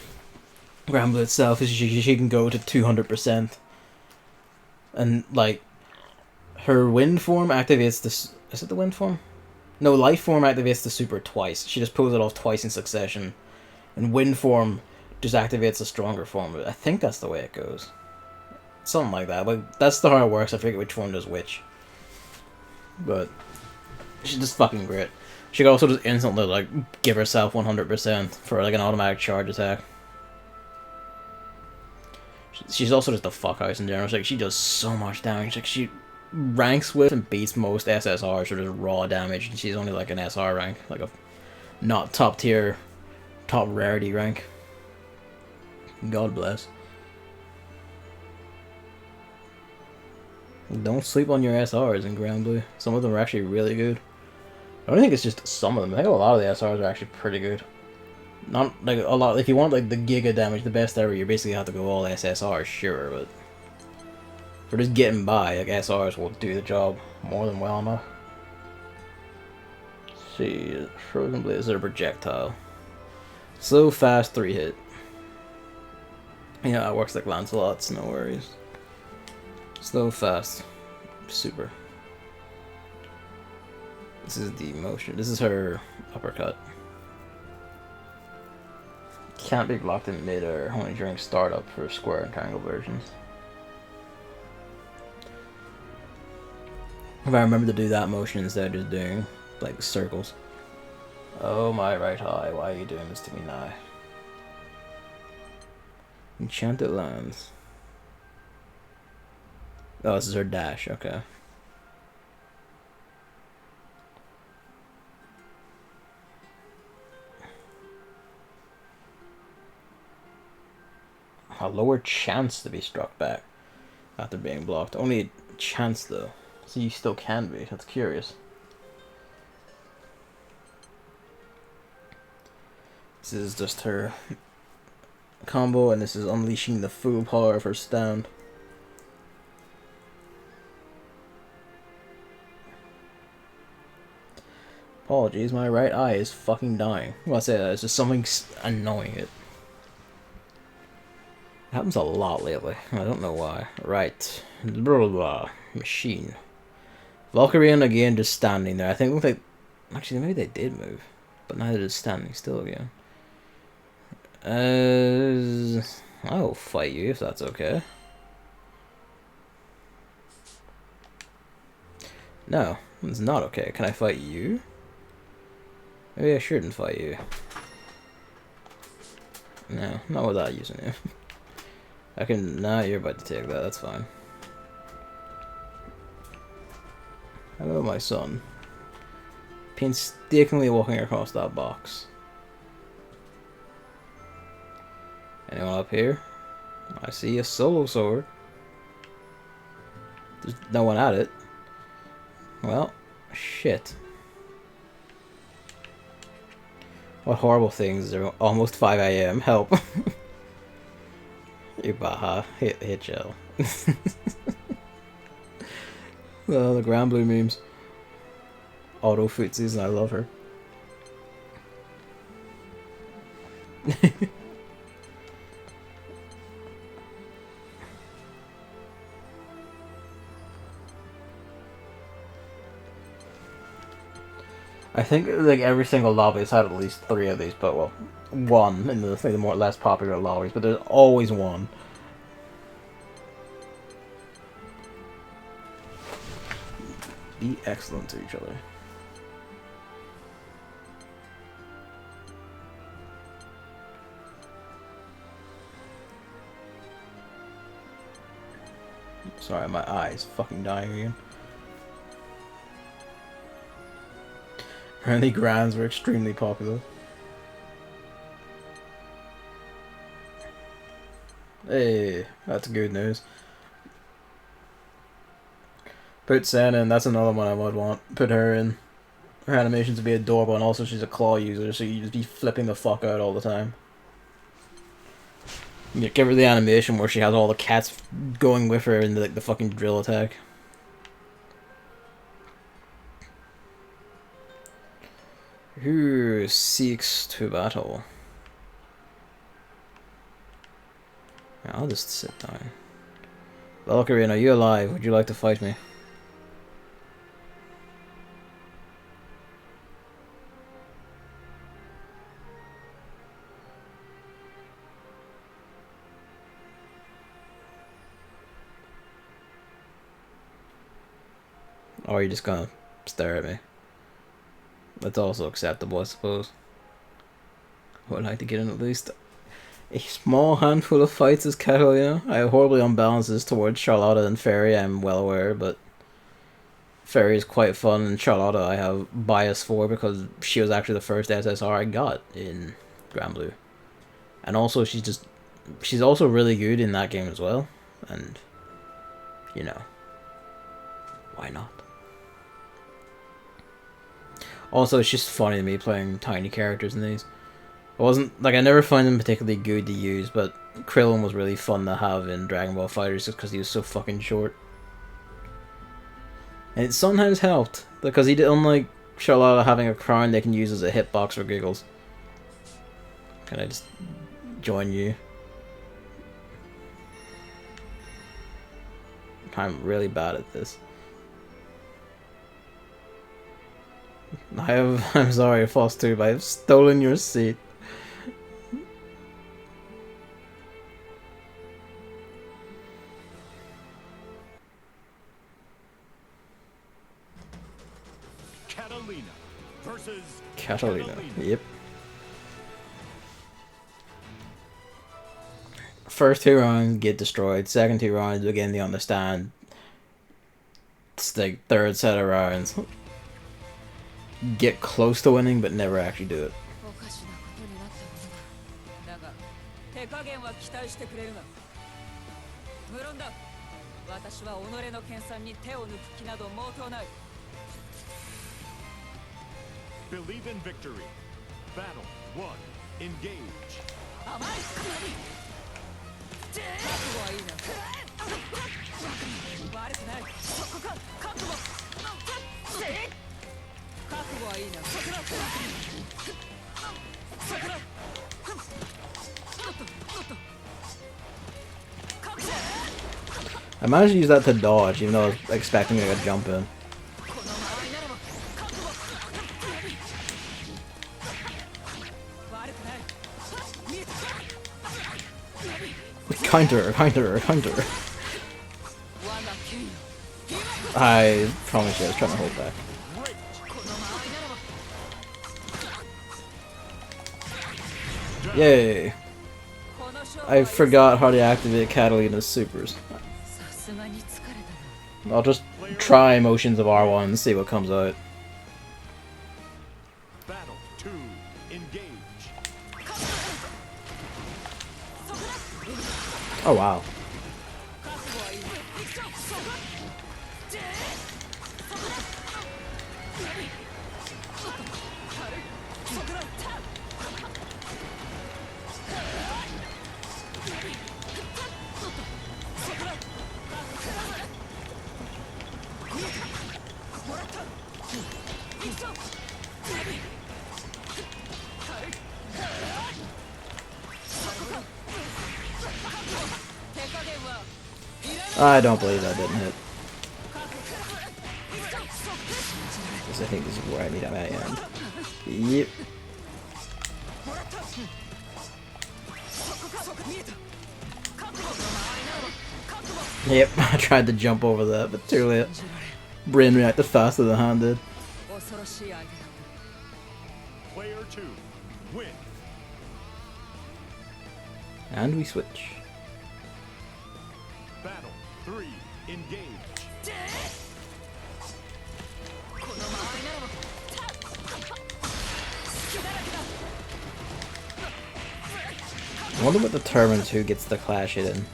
Granblue itself. Is she can go to 200%, and like her wind form activates this. Is it the wind form? No, life form activates the super twice. She just pulls it off twice in succession, and wind form just activates a stronger form. I think that's the way it goes. Something like that. But that's how it works. I forget which one does which. But she's just fucking great. She can also just instantly like give herself 100% for like an automatic charge attack. She's also just a fuckhouse in general. Like she does so much damage. Like she ranks with and beats most SSRs for just raw damage, and she's only like an SR rank, like a not top tier, top rarity rank. God bless. Don't sleep on your SRs in Granblue. Some of them are actually really good. I don't think it's just some of them. I think a lot of the SRs are actually pretty good. Not like a lot. If you want like the giga damage, the best ever, you basically have to go all SSR, sure. But for just getting by, like SRs will do the job more than well enough. Let's see, Frozen Blade is a projectile. Slow, fast, 3-hit. Yeah, it works like Lancelot's. No worries. Slow, fast, super. This is the motion. This is her uppercut. Can't be blocked in mid-air, only during startup for square and triangle versions. If I remember to do that motion instead of just doing like circles. Oh my right eye, why are you doing this to me now? Enchanted Lands. Oh, this is her dash, okay. A lower chance to be struck back after being blocked. Only a chance though. So you still can be. That's curious. This is just her combo, and this is unleashing the full power of her stand. Apologies, my right eye is fucking dying. Well, I say that, it's just something annoying it. It happens a lot lately. I don't know why. Right. Blah, blah, blah. Machine. Valkyrian again just standing there. I think they... Actually, maybe they did move. But now they're just standing still again. I'll fight you if that's okay. No, it's not okay. Can I fight you? Maybe I shouldn't fight you. No, not without using you. I can... Nah, you're about to take that. That's fine. Hello, my son. Painstakingly walking across that box. Anyone up here? I see a solo sword. There's no one at it. Well, shit. What horrible things are almost 5 AM. Help. Ibaha. Hit Joe. Oh, the Granblue memes. Auto footsies, and I love her. I think like every single lobby's had at least 3 of these, but well, one in the more or less popular lobbies, but there's always one. Be excellent to each other. Sorry, my eye's fucking dying again. Apparently grands were extremely popular. Hey, that's good news. Put Senna in, that's another one I would want. Put her in. Her animations would be adorable, and also she's a claw user, so you just be flipping the fuck out all the time. Yeah, give her the animation where she has all the cats going with her in the fucking drill attack. Who seeks to battle? Yeah, I'll just sit down. Valkyrie, are you alive? Would you like to fight me? Or are you just gonna stare at me? That's also acceptable, I suppose. I would like to get in at least a small handful of fights as Catalina. I have horribly unbalances towards Charlotta and Fairy, I'm well aware, but Fairy is quite fun, and Charlotta I have bias for because she was actually the first SSR I got in Granblue. And also she's also really good in that game as well, and you know, why not? Also, it's just funny to me playing tiny characters in these. It wasn't like I never find them particularly good to use, but Krillin was really fun to have in Dragon Ball FighterZ just because he was so fucking short. And it sometimes helped because he did, unlike Charlotta having a crown they can use as a hitbox for giggles. Can I just join you? I'm really bad at this. I'm sorry, Foster, but I've stolen your seat. Catalina versus Catalina. Yep. First 2 rounds get destroyed. Second 2 rounds, again, they understand. It's the third set of rounds. Get close to winning, but never actually do it. おかしなことになったものだ。だが手加減は期待してくれるが、無論だ。私は己の研鑽に手を抜く気など毛頭ない。Believe in victory. Battle 1. Engage. 甘い。覚悟はいいな。悪くない。そこか。覚悟。覚悟はいいな。そこだ。そこだ。I managed to use that to dodge, even though I was expecting like a jump in. Counter. I promise you, I was trying to hold back. Yay! I forgot how to activate Catalina's supers. I'll just try motions of R1 and see what comes out. Battle 2. Engage. Oh wow. I don't believe that didn't hit. This I think this is where I meet him at the end. Yep. Yep, I tried to jump over that, but too late. Brain reacted faster than hand did. Player 2, win. And we switch. Battle 3, engage. I wonder what determines who gets the clash hit in.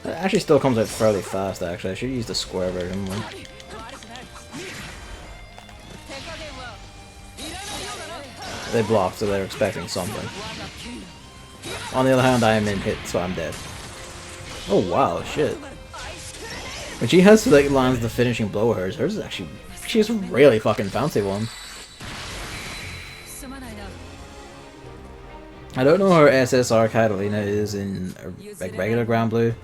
It actually still comes out fairly fast, actually. I should use the square version more. They blocked, so they're expecting something. On the other hand, I am in hit, so I'm dead. Oh wow, shit. When she has to like lands the finishing blow of hers is actually, she has a really fucking fancy one. I don't know how SSR Catalina is in like regular Granblue.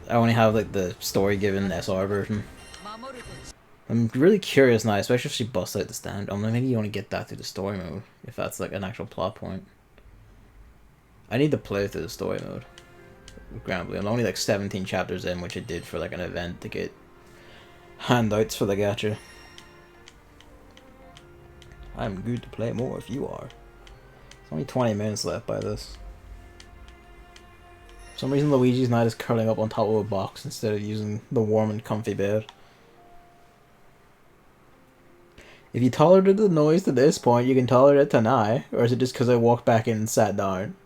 I only have like the story given SR version. I'm really curious now, especially if she busts out the stand. Maybe you only get that through the story mode, if that's like an actual plot point. I need to play through the story mode with Granblue. I'm only like 17 chapters in, which I did for like an event to get handouts for the gacha. I'm good to play more if you are. There's only 20 minutes left by this. For some reason Luigi's now just curling up on top of a box instead of using the warm and comfy bed. If you tolerated the noise to this point, you can tolerate it to now, or is it just because I walked back in and sat down?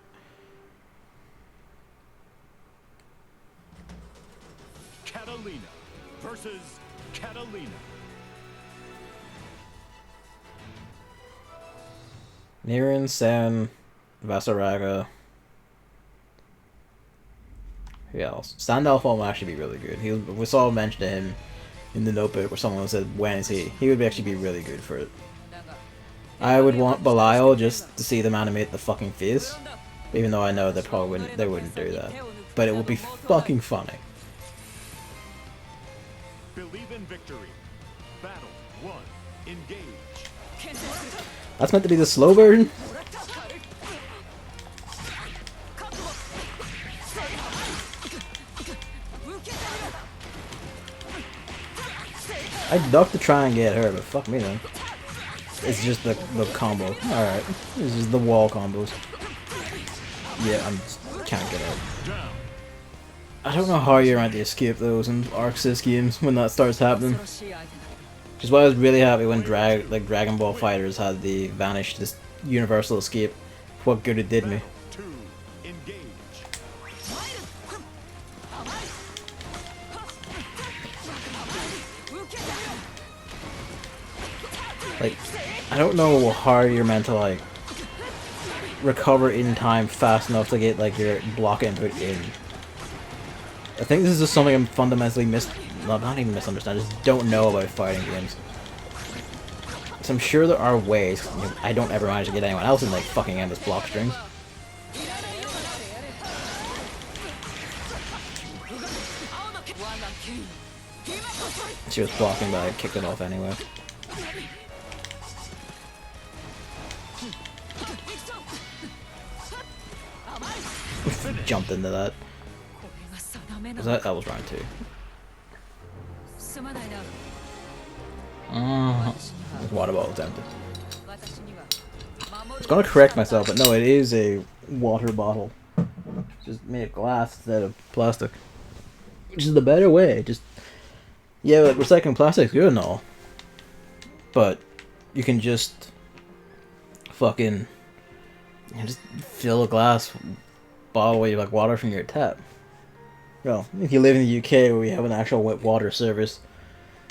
Catalina versus Catalina. Nirin, Sen, Vasaraga. Who else? Standalfon will actually be really good. We saw mention of him in the notebook where someone said, when is he? He would actually be really good for it. I would want Belial just to see them animate the fucking face. Even though I know they probably wouldn't do that. But it would be fucking funny. Believe in victory. Battle 1, engage. That's meant to be the slow version? I ducked to try and get her, but fuck me then. It's just the combo. Alright. This is the wall combos. Yeah, can't get out. I don't know how you're meant to escape those in Arc Sys games when that starts happening. Which is why I was really happy when Dragon Ball Fighters had the vanish, this universal escape. What good it did me. Like, I don't know how you're meant to like recover in time fast enough to get like your block input in. I think this is just something I'm fundamentally not even misunderstand, just don't know about fighting games. So I'm sure there are ways. I don't ever manage to get anyone else in like fucking endless block strings. She was blocking, but I kicked it off anyway. Jumped into that. That was round 2. Water bottle tempted. I was gonna correct myself, but no, it is a water bottle. Just made of glass instead of plastic. Which is the better way. Just, yeah, like recycling plastic's good and all. But you can just fucking just fill a glass bottle with like water from your tap. Well, if you live in the UK where we have an actual wet water service,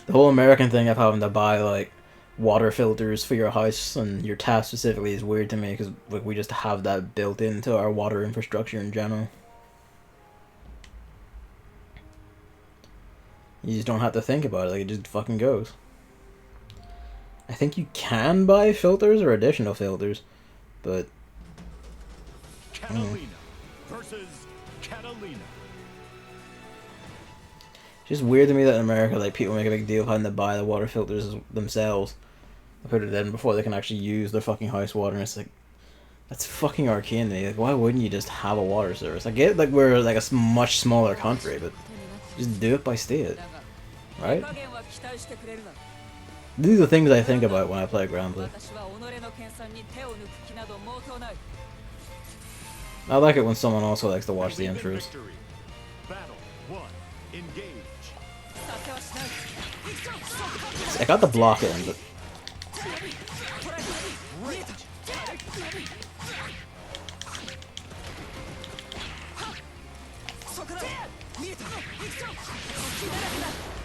the whole American thing of having to buy like water filters for your house and your tap specifically is weird to me because like we just have that built into our water infrastructure in general. You just don't have to think about it, like it just fucking goes. I think you can buy filters or additional filters, but Catalina versus Catalina. it's just weird to me that in America, like, people make a big deal of having to buy the water filters themselves. They put it in before they can actually use their fucking house water, and it's like, that's fucking arcane to me. Like, why wouldn't you just have a water service? I get, like, we're like a much smaller country, but just do it by state, right? These are the things I think about when I play Granblue. I like it when someone also likes to watch the intros. Battle 1. Engage. I got the block in, but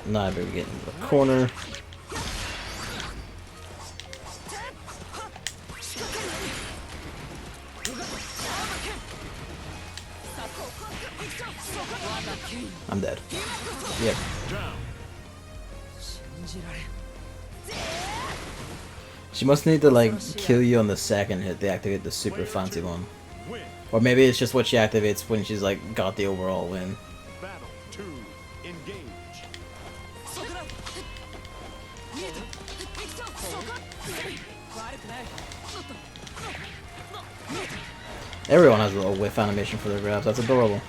nah, I better get into the corner. I'm dead. Yep. She must need to, like, kill you on the second hit to activate the super fancy one. Or maybe it's just what she activates when she's, like, got the overall win. Battle 2. Engage. Everyone has a little whiff animation for their grabs, that's adorable.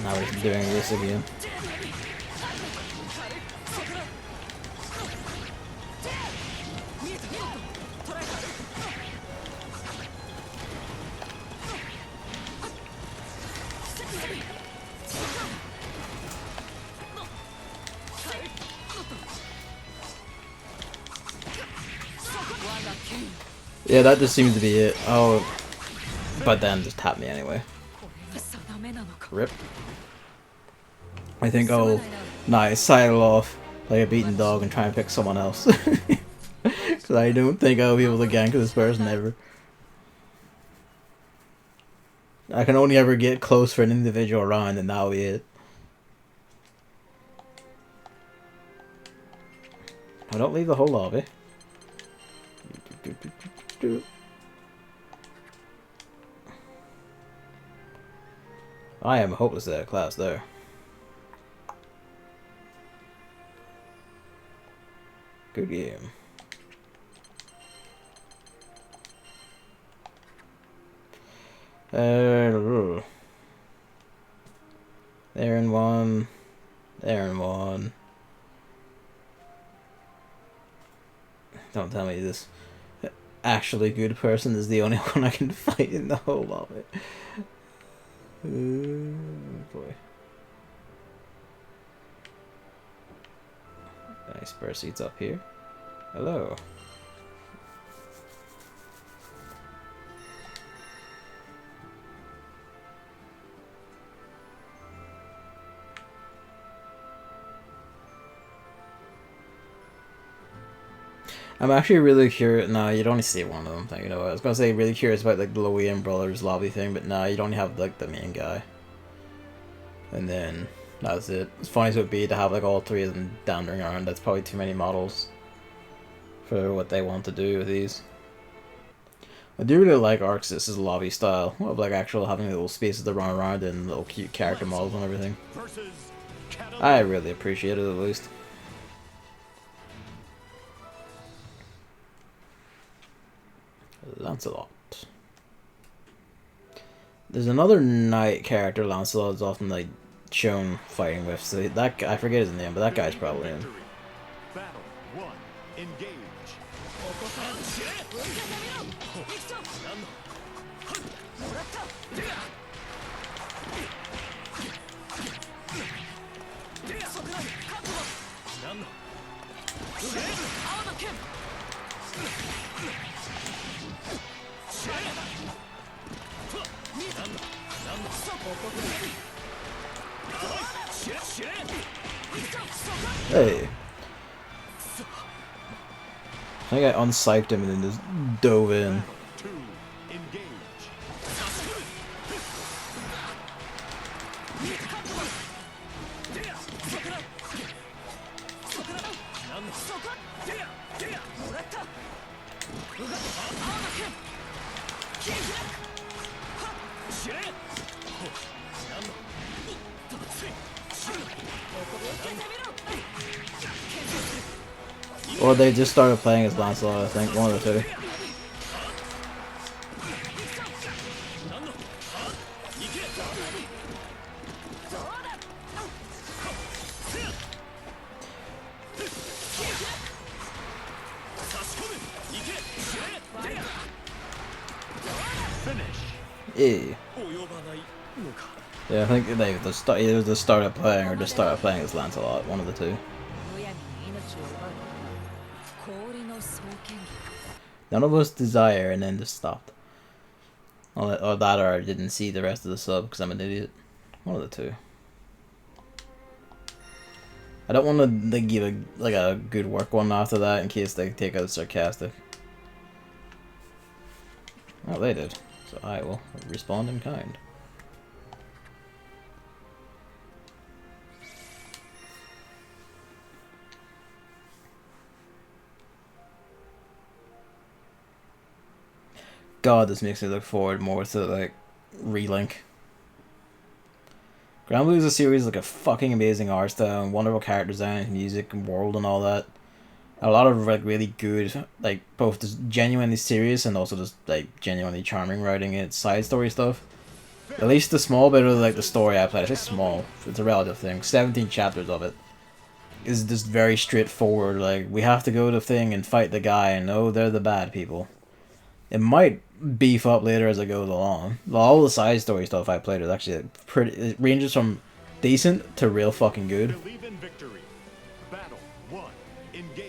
Now we're doing this again. Yeah, that just seems to be it. Oh, but then just tap me anyway. Rip. I think I'll sidle off, play a beaten dog, and try and pick someone else. Because I don't think I'll be able to gank this person ever. I can only ever get close for an individual round, and that'll be it. I don't leave the whole lobby. I am hopeless at that class there. Good game. There in one. There in one. Don't tell me this actually good person is the only one I can fight in the whole of it. Boy. Nice spare seats up here. Hello. I'm actually really curious. No, you'd only see one of them. You know, I was gonna say really curious about like the Loewen Brothers lobby thing, but no, you'd only have like the main guy, and then that's it. As funny as it would be to have like all three of them dandering around, that's probably too many models for what they want to do with these. I do really like Arxis' lobby style of like actual having little spaces to run around and little cute character models and everything. I really appreciate it at least. Lancelot. There's another knight character Lancelot is often like shown fighting with. So that guy, I forget his name, but that guy's probably him. Battle 1. Engage. Hey. I think I unsyped him and then just dove in. 2. Engage. Or they just started playing as Lancelot, I think, one of the two. Yeah. Yeah, I think they either just started playing or just started playing as Lancelot, one of the two. むやみに命を奪う氷の双剣技 None of us desire and then just stopped. Or that or I didn't see the rest of the sub because I'm an idiot. One of the two. I don't want to give a good work one after that in case they take out sarcastic. Oh, they did. So I will respond in kind. God, this makes me look forward more to like Relink. Granblue is a series with like a fucking amazing art style and wonderful character design, music and world and all that. A lot of like really good, like both just genuinely serious and also just like genuinely charming writing. It's side story stuff. At least the small bit of like the story I played, it's small. It's a relative thing. 17 chapters of it is just very straightforward. Like we have to go to thing and fight the guy, and oh, they're the bad people. It might beef up later as it goes along. All the side story stuff I played is actually pretty. It ranges from decent to real fucking good. Believe in victory. Battle 1. Engage.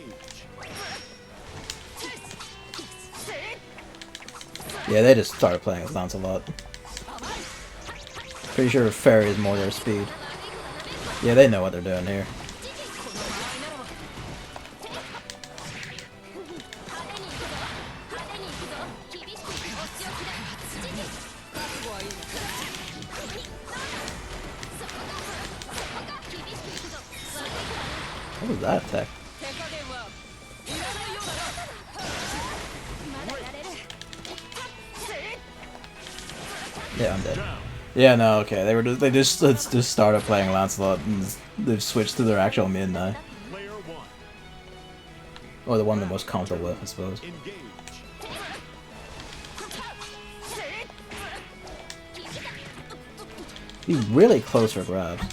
Yeah, they just started playing as Lancelot. Pretty sure Fairy is more their speed. Yeah, they know what they're doing here. What was that attack? Yeah, I'm dead. Yeah, no, okay. They just started playing Lancelot and they've switched to their actual main now. Player 1. Or the one they're most comfortable with, I suppose. Engage. Be really close for grabs.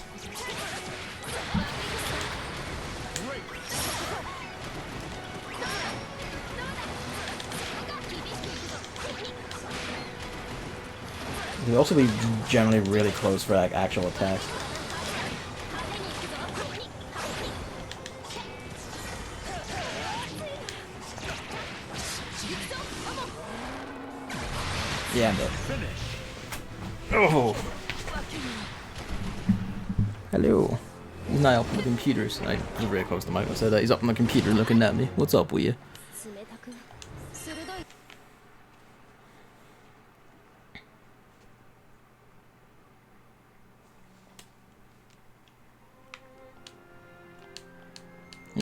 You'd also be generally really close for like actual attacks. Yeah, I'm dead. Oh! Hello. He's not up on the computers. I was really close to Michael said that. He's up on the computer looking at me. What's up with you? 冷たく鋭い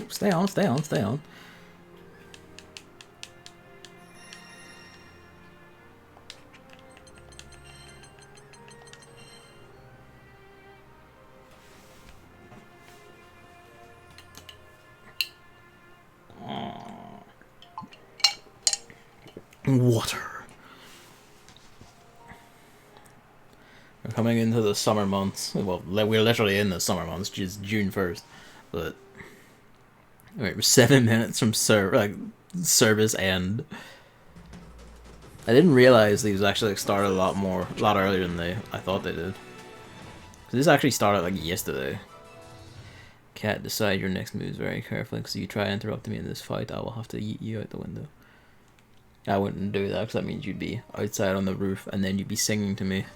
Stay on, stay on, stay on. Water. We're coming into the summer months. Well, we're literally in the summer months, which is June 1st. But wait, we're 7 minutes from service end. I didn't realize these actually started a lot earlier than I thought they did. 'Cause this actually started like yesterday. Cat, decide your next moves very carefully, because if you try interrupting me in this fight, I will have to yeet you out the window. I wouldn't do that, because that means you'd be outside on the roof, and then you'd be singing to me.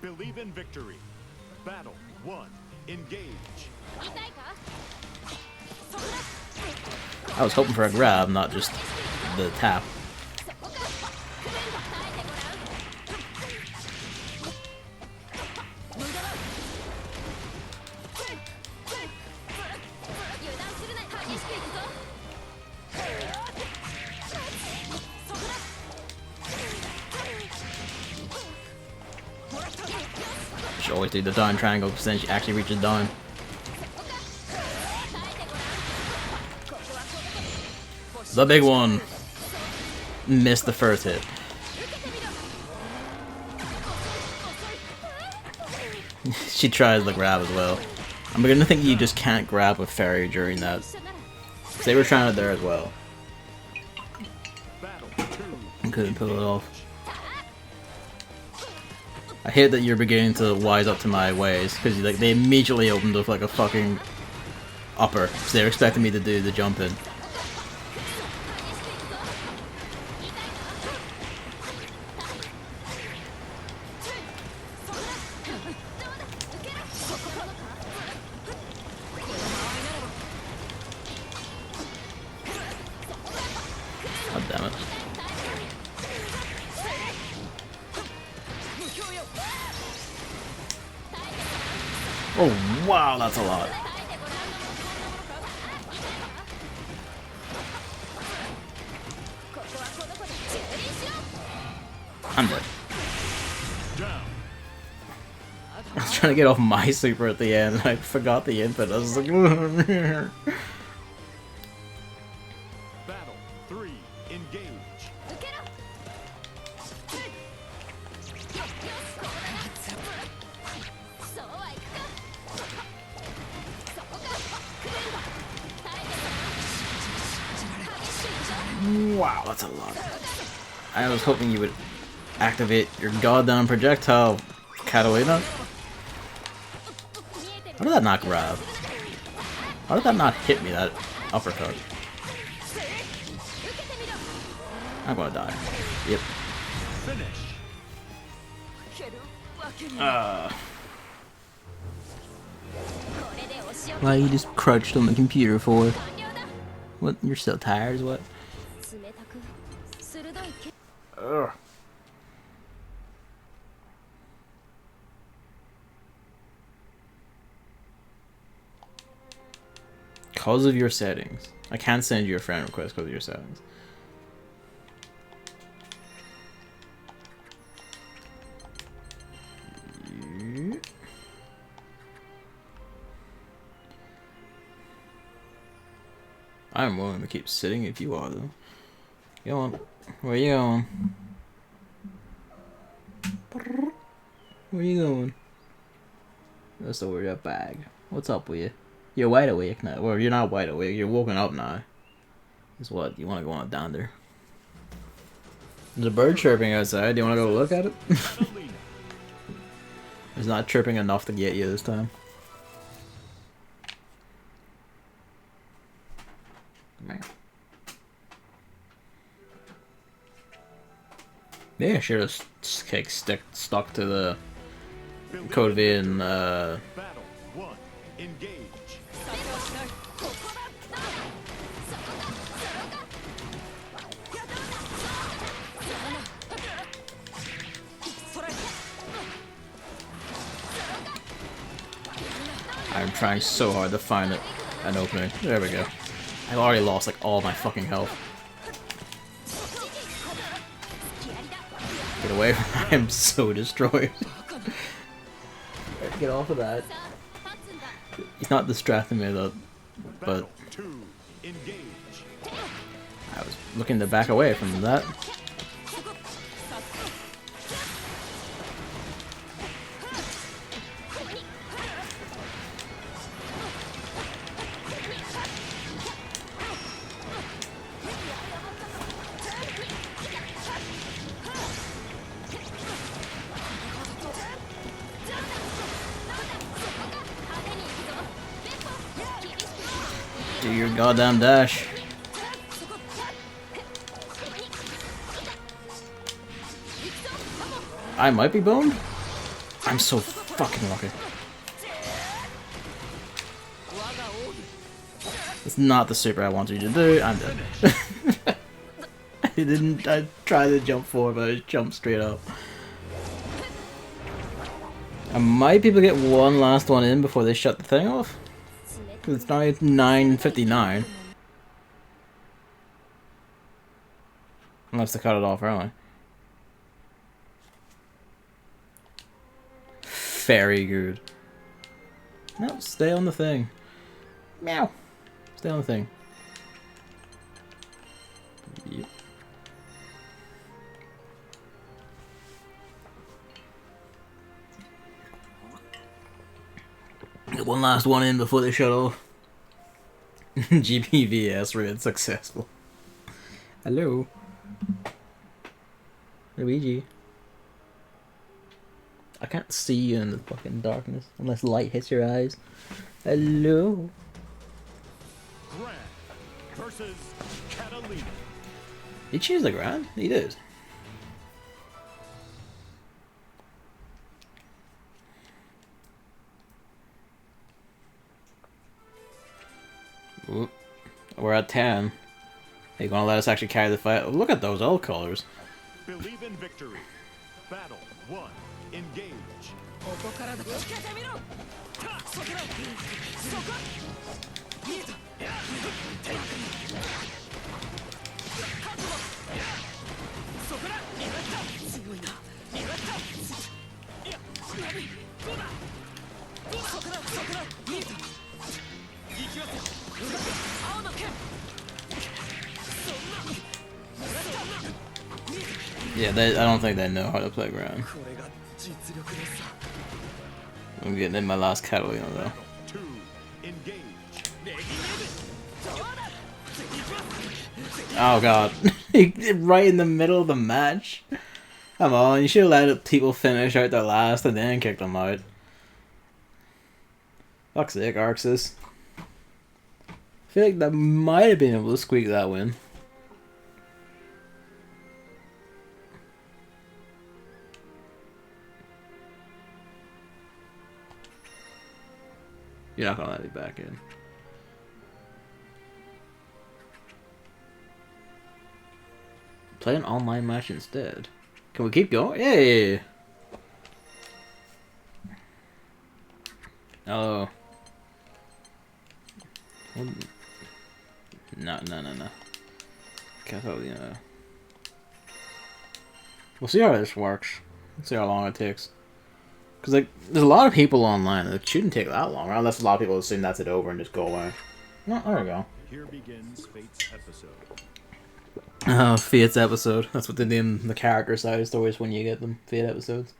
Believe in victory. Battle 1. Engage. 痛いか I was hoping for a grab, not just the tap. そこかクレンが耐えてごらん無駄だ油断するな激しくいくぞ should always do the down triangle because then she actually reaches down. The big one. Missed the first hit. She tries the grab as well. I'm beginning to think you just can't grab with Fairy during that. They were trying it there as well. I couldn't pull it off. I hate that you're beginning to wise up to my ways, because like they immediately opened up like a fucking upper, so they're expecting me to do the jump in. God damn it. Oh wow, that's a lot. I'm dead. I was trying to get off my super at the end and I forgot the input. I was like Battle 3, engage. wow, that's a lot. I was hoping you would activate your goddamn projectile, Catalina. How did that not grab? How did that not hit me, that uppercut? I'm gonna die. Yep. Why you just crouched on the computer for? What? You're so tired, what? Ugh. Because of your settings. I can't send you a friend request because of your settings. I'm willing to keep sitting if you are, though. Go on. Where you going? Where you going? That's the word up bag. What's up with you? You're wide awake now. Well, you're not wide awake. You're woken up now. Guess what? You want to go on down there? There's a bird chirping outside. Do you want to go look at it? It's not chirping enough to get you this time. Yeah, should have stuck to the code in Battle 1, engage. I'm trying so hard to find an opening. There we go. I've already lost like all my fucking health. Get away from that. I'm so destroyed. Get off of that. He's not distracting me though, but I was looking to back away from that. Do your goddamn dash. I might be boned? I'm so fucking lucky. It's not the super I wanted you to do. I'm dead. I tried to jump forward, but I just jumped straight up. I might be able to get one last one in before they shut the thing off. It's now 9:59. Unless they cut it off early. Very good. No, stay on the thing. Meow. Stay on the thing. Yep. Get one last one in before they shut off. GBVS red successful. Hello. Luigi. I can't see you in the fucking darkness unless light hits your eyes. Hello. Gran versus Catalina. He choose the Gran? He did. Oop. We're at 10. Are you gonna let us actually carry the fight? Oh, look at those old colors. Believe in victory. Battle 1. Engage. ここからだ受けてみろそこだそこ見えた覚悟そこだ見らった強いな見らったいやどうだそこだ見えた行きますよ青の剣そんな見らった見えた Yeah, I don't think they know how to play Gran. これが実力ですさ I'm getting in my last Catalina though. 2. Engage. Oh god. Right in the middle of the match. Come on, you should have let people finish out their last and then kick them out. Fuck's sake, Arxis. I feel like that might have been able to squeak that win. You're not gonna let me back in. Play an online match instead. Can we keep going? Yay! Oh. No. Catalina. We'll see how this works. Let's see how long it takes. Because, like, there's a lot of people online. It shouldn't take that long, right? Unless a lot of people assume that's it over and just go away. No, there we go. Here begins Fate's episode. Fate's episode. That's what they name the character side stories when you get them. Fate episodes.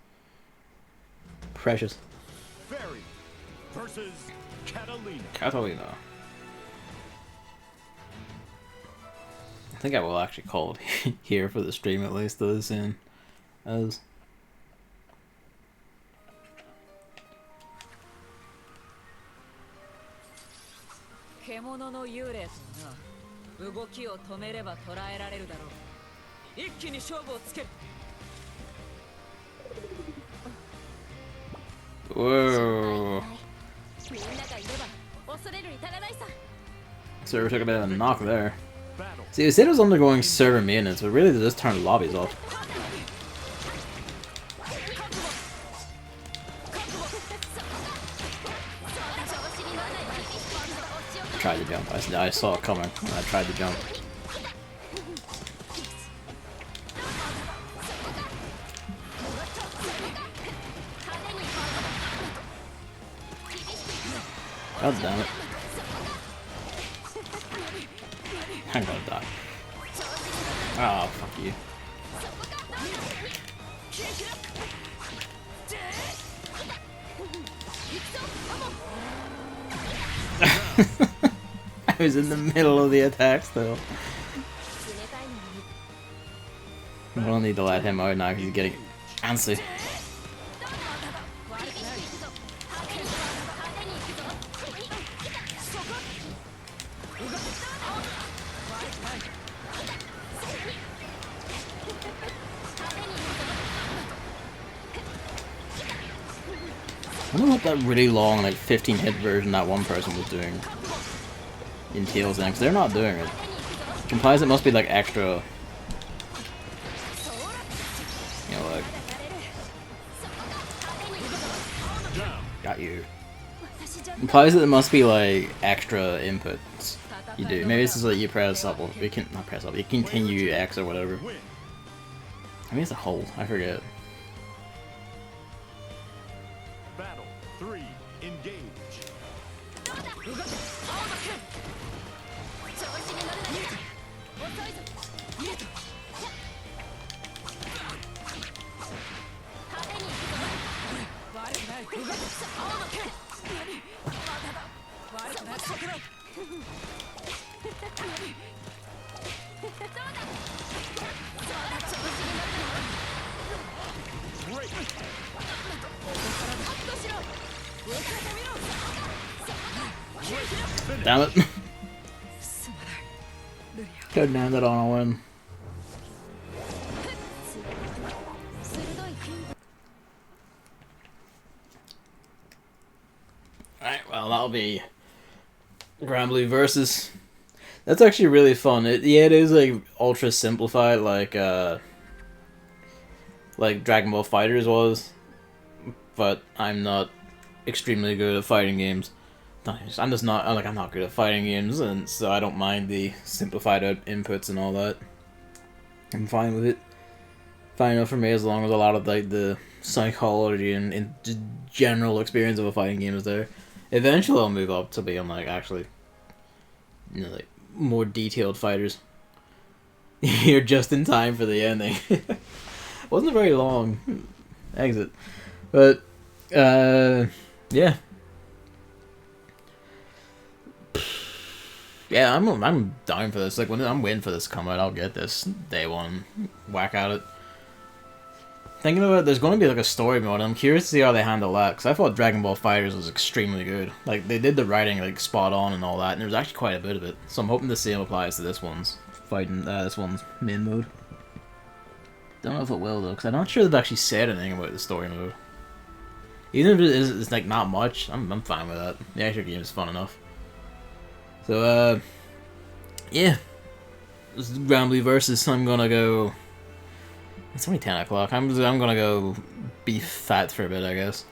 Precious. Fairy versus Catalina. Catalina. I think I will actually call it here for the stream at least, though, soon. As... 獣の幽霊とな動きを止めれば捕らえられるだろう一気に勝負をつける Whoa. みんながいれば恐れるに足らないさ Server took a bit of a knock there. Battle. See, it said it was undergoing server maintenance, but really they just turned the lobbies off. Tried to jump. I saw it coming when I tried to jump. God damn it. I'm gonna die. Oh, fuck you. I was in the middle of the attack still. I don't need to let him out now because he's getting antsy. I wonder what that really long, like 15 hit version that one person was doing entails then, because they're not doing it. Which implies it must be like extra, you know, like, got you. Implies that there must be like extra inputs you do. Maybe it's just like you press up, or you can not press up, you continue X or whatever. I mean it's a hold, I forget. Damn it. Couldn't end it on a win. Alright, well that'll be Granblue Versus. That's actually really fun. Yeah, it is like ultra simplified like Dragon Ball Fighters was, but I'm not extremely good at fighting games. I'm just not I'm not good at fighting games, and so I don't mind the simplified inputs and all that. I'm fine with it. Fine enough for me as long as a lot of like the psychology and general experience of a fighting game is there. Eventually, I'll move up to being like actually, like more detailed fighters. You're just in time for the ending. Wasn't a very long exit, but yeah. Yeah, I'm down for this. Like when I'm waiting for this to come out, I'll get this day one, whack at it. Thinking about it, there's going to be like a story mode. I'm curious to see how they handle that, because I thought Dragon Ball FighterZ was extremely good. Like they did the writing like spot on and all that, and there's actually quite a bit of it. So I'm hoping the same applies to this one's this one's main mode. Don't know if it will though, because I'm not sure they've actually said anything about the story mode. Even if it's like not much, I'm fine with that. The actual game is fun enough. So, yeah. This is Granblue Versus. I'm gonna go... It's only 10 o'clock. I'm gonna go be fat for a bit, I guess.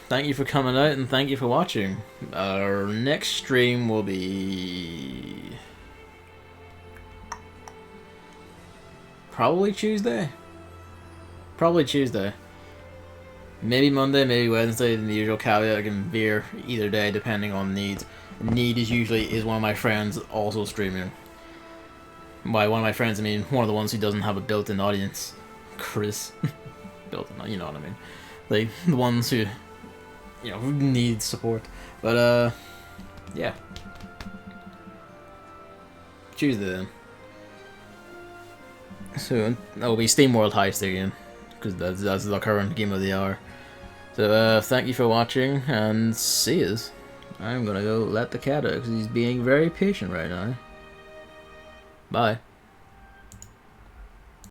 Thank you for coming out, and thank you for watching. Our next stream will be... Probably Tuesday? Probably Tuesday. Maybe Monday, maybe Wednesday, the usual caveat. I can veer either day depending on needs. Need is usually one of my friends also streaming. By one of my friends, I mean one of the ones who doesn't have a built-in audience. Chris. Built-in, you know what I mean. Like, the ones who, who need support. But, yeah. Tuesday then. Soon. That'll be Steam World Heist again. Because that's the current game of the hour. So, thank you for watching, and see yous. I'm gonna go let the cat out, because he's being very patient right now. Bye.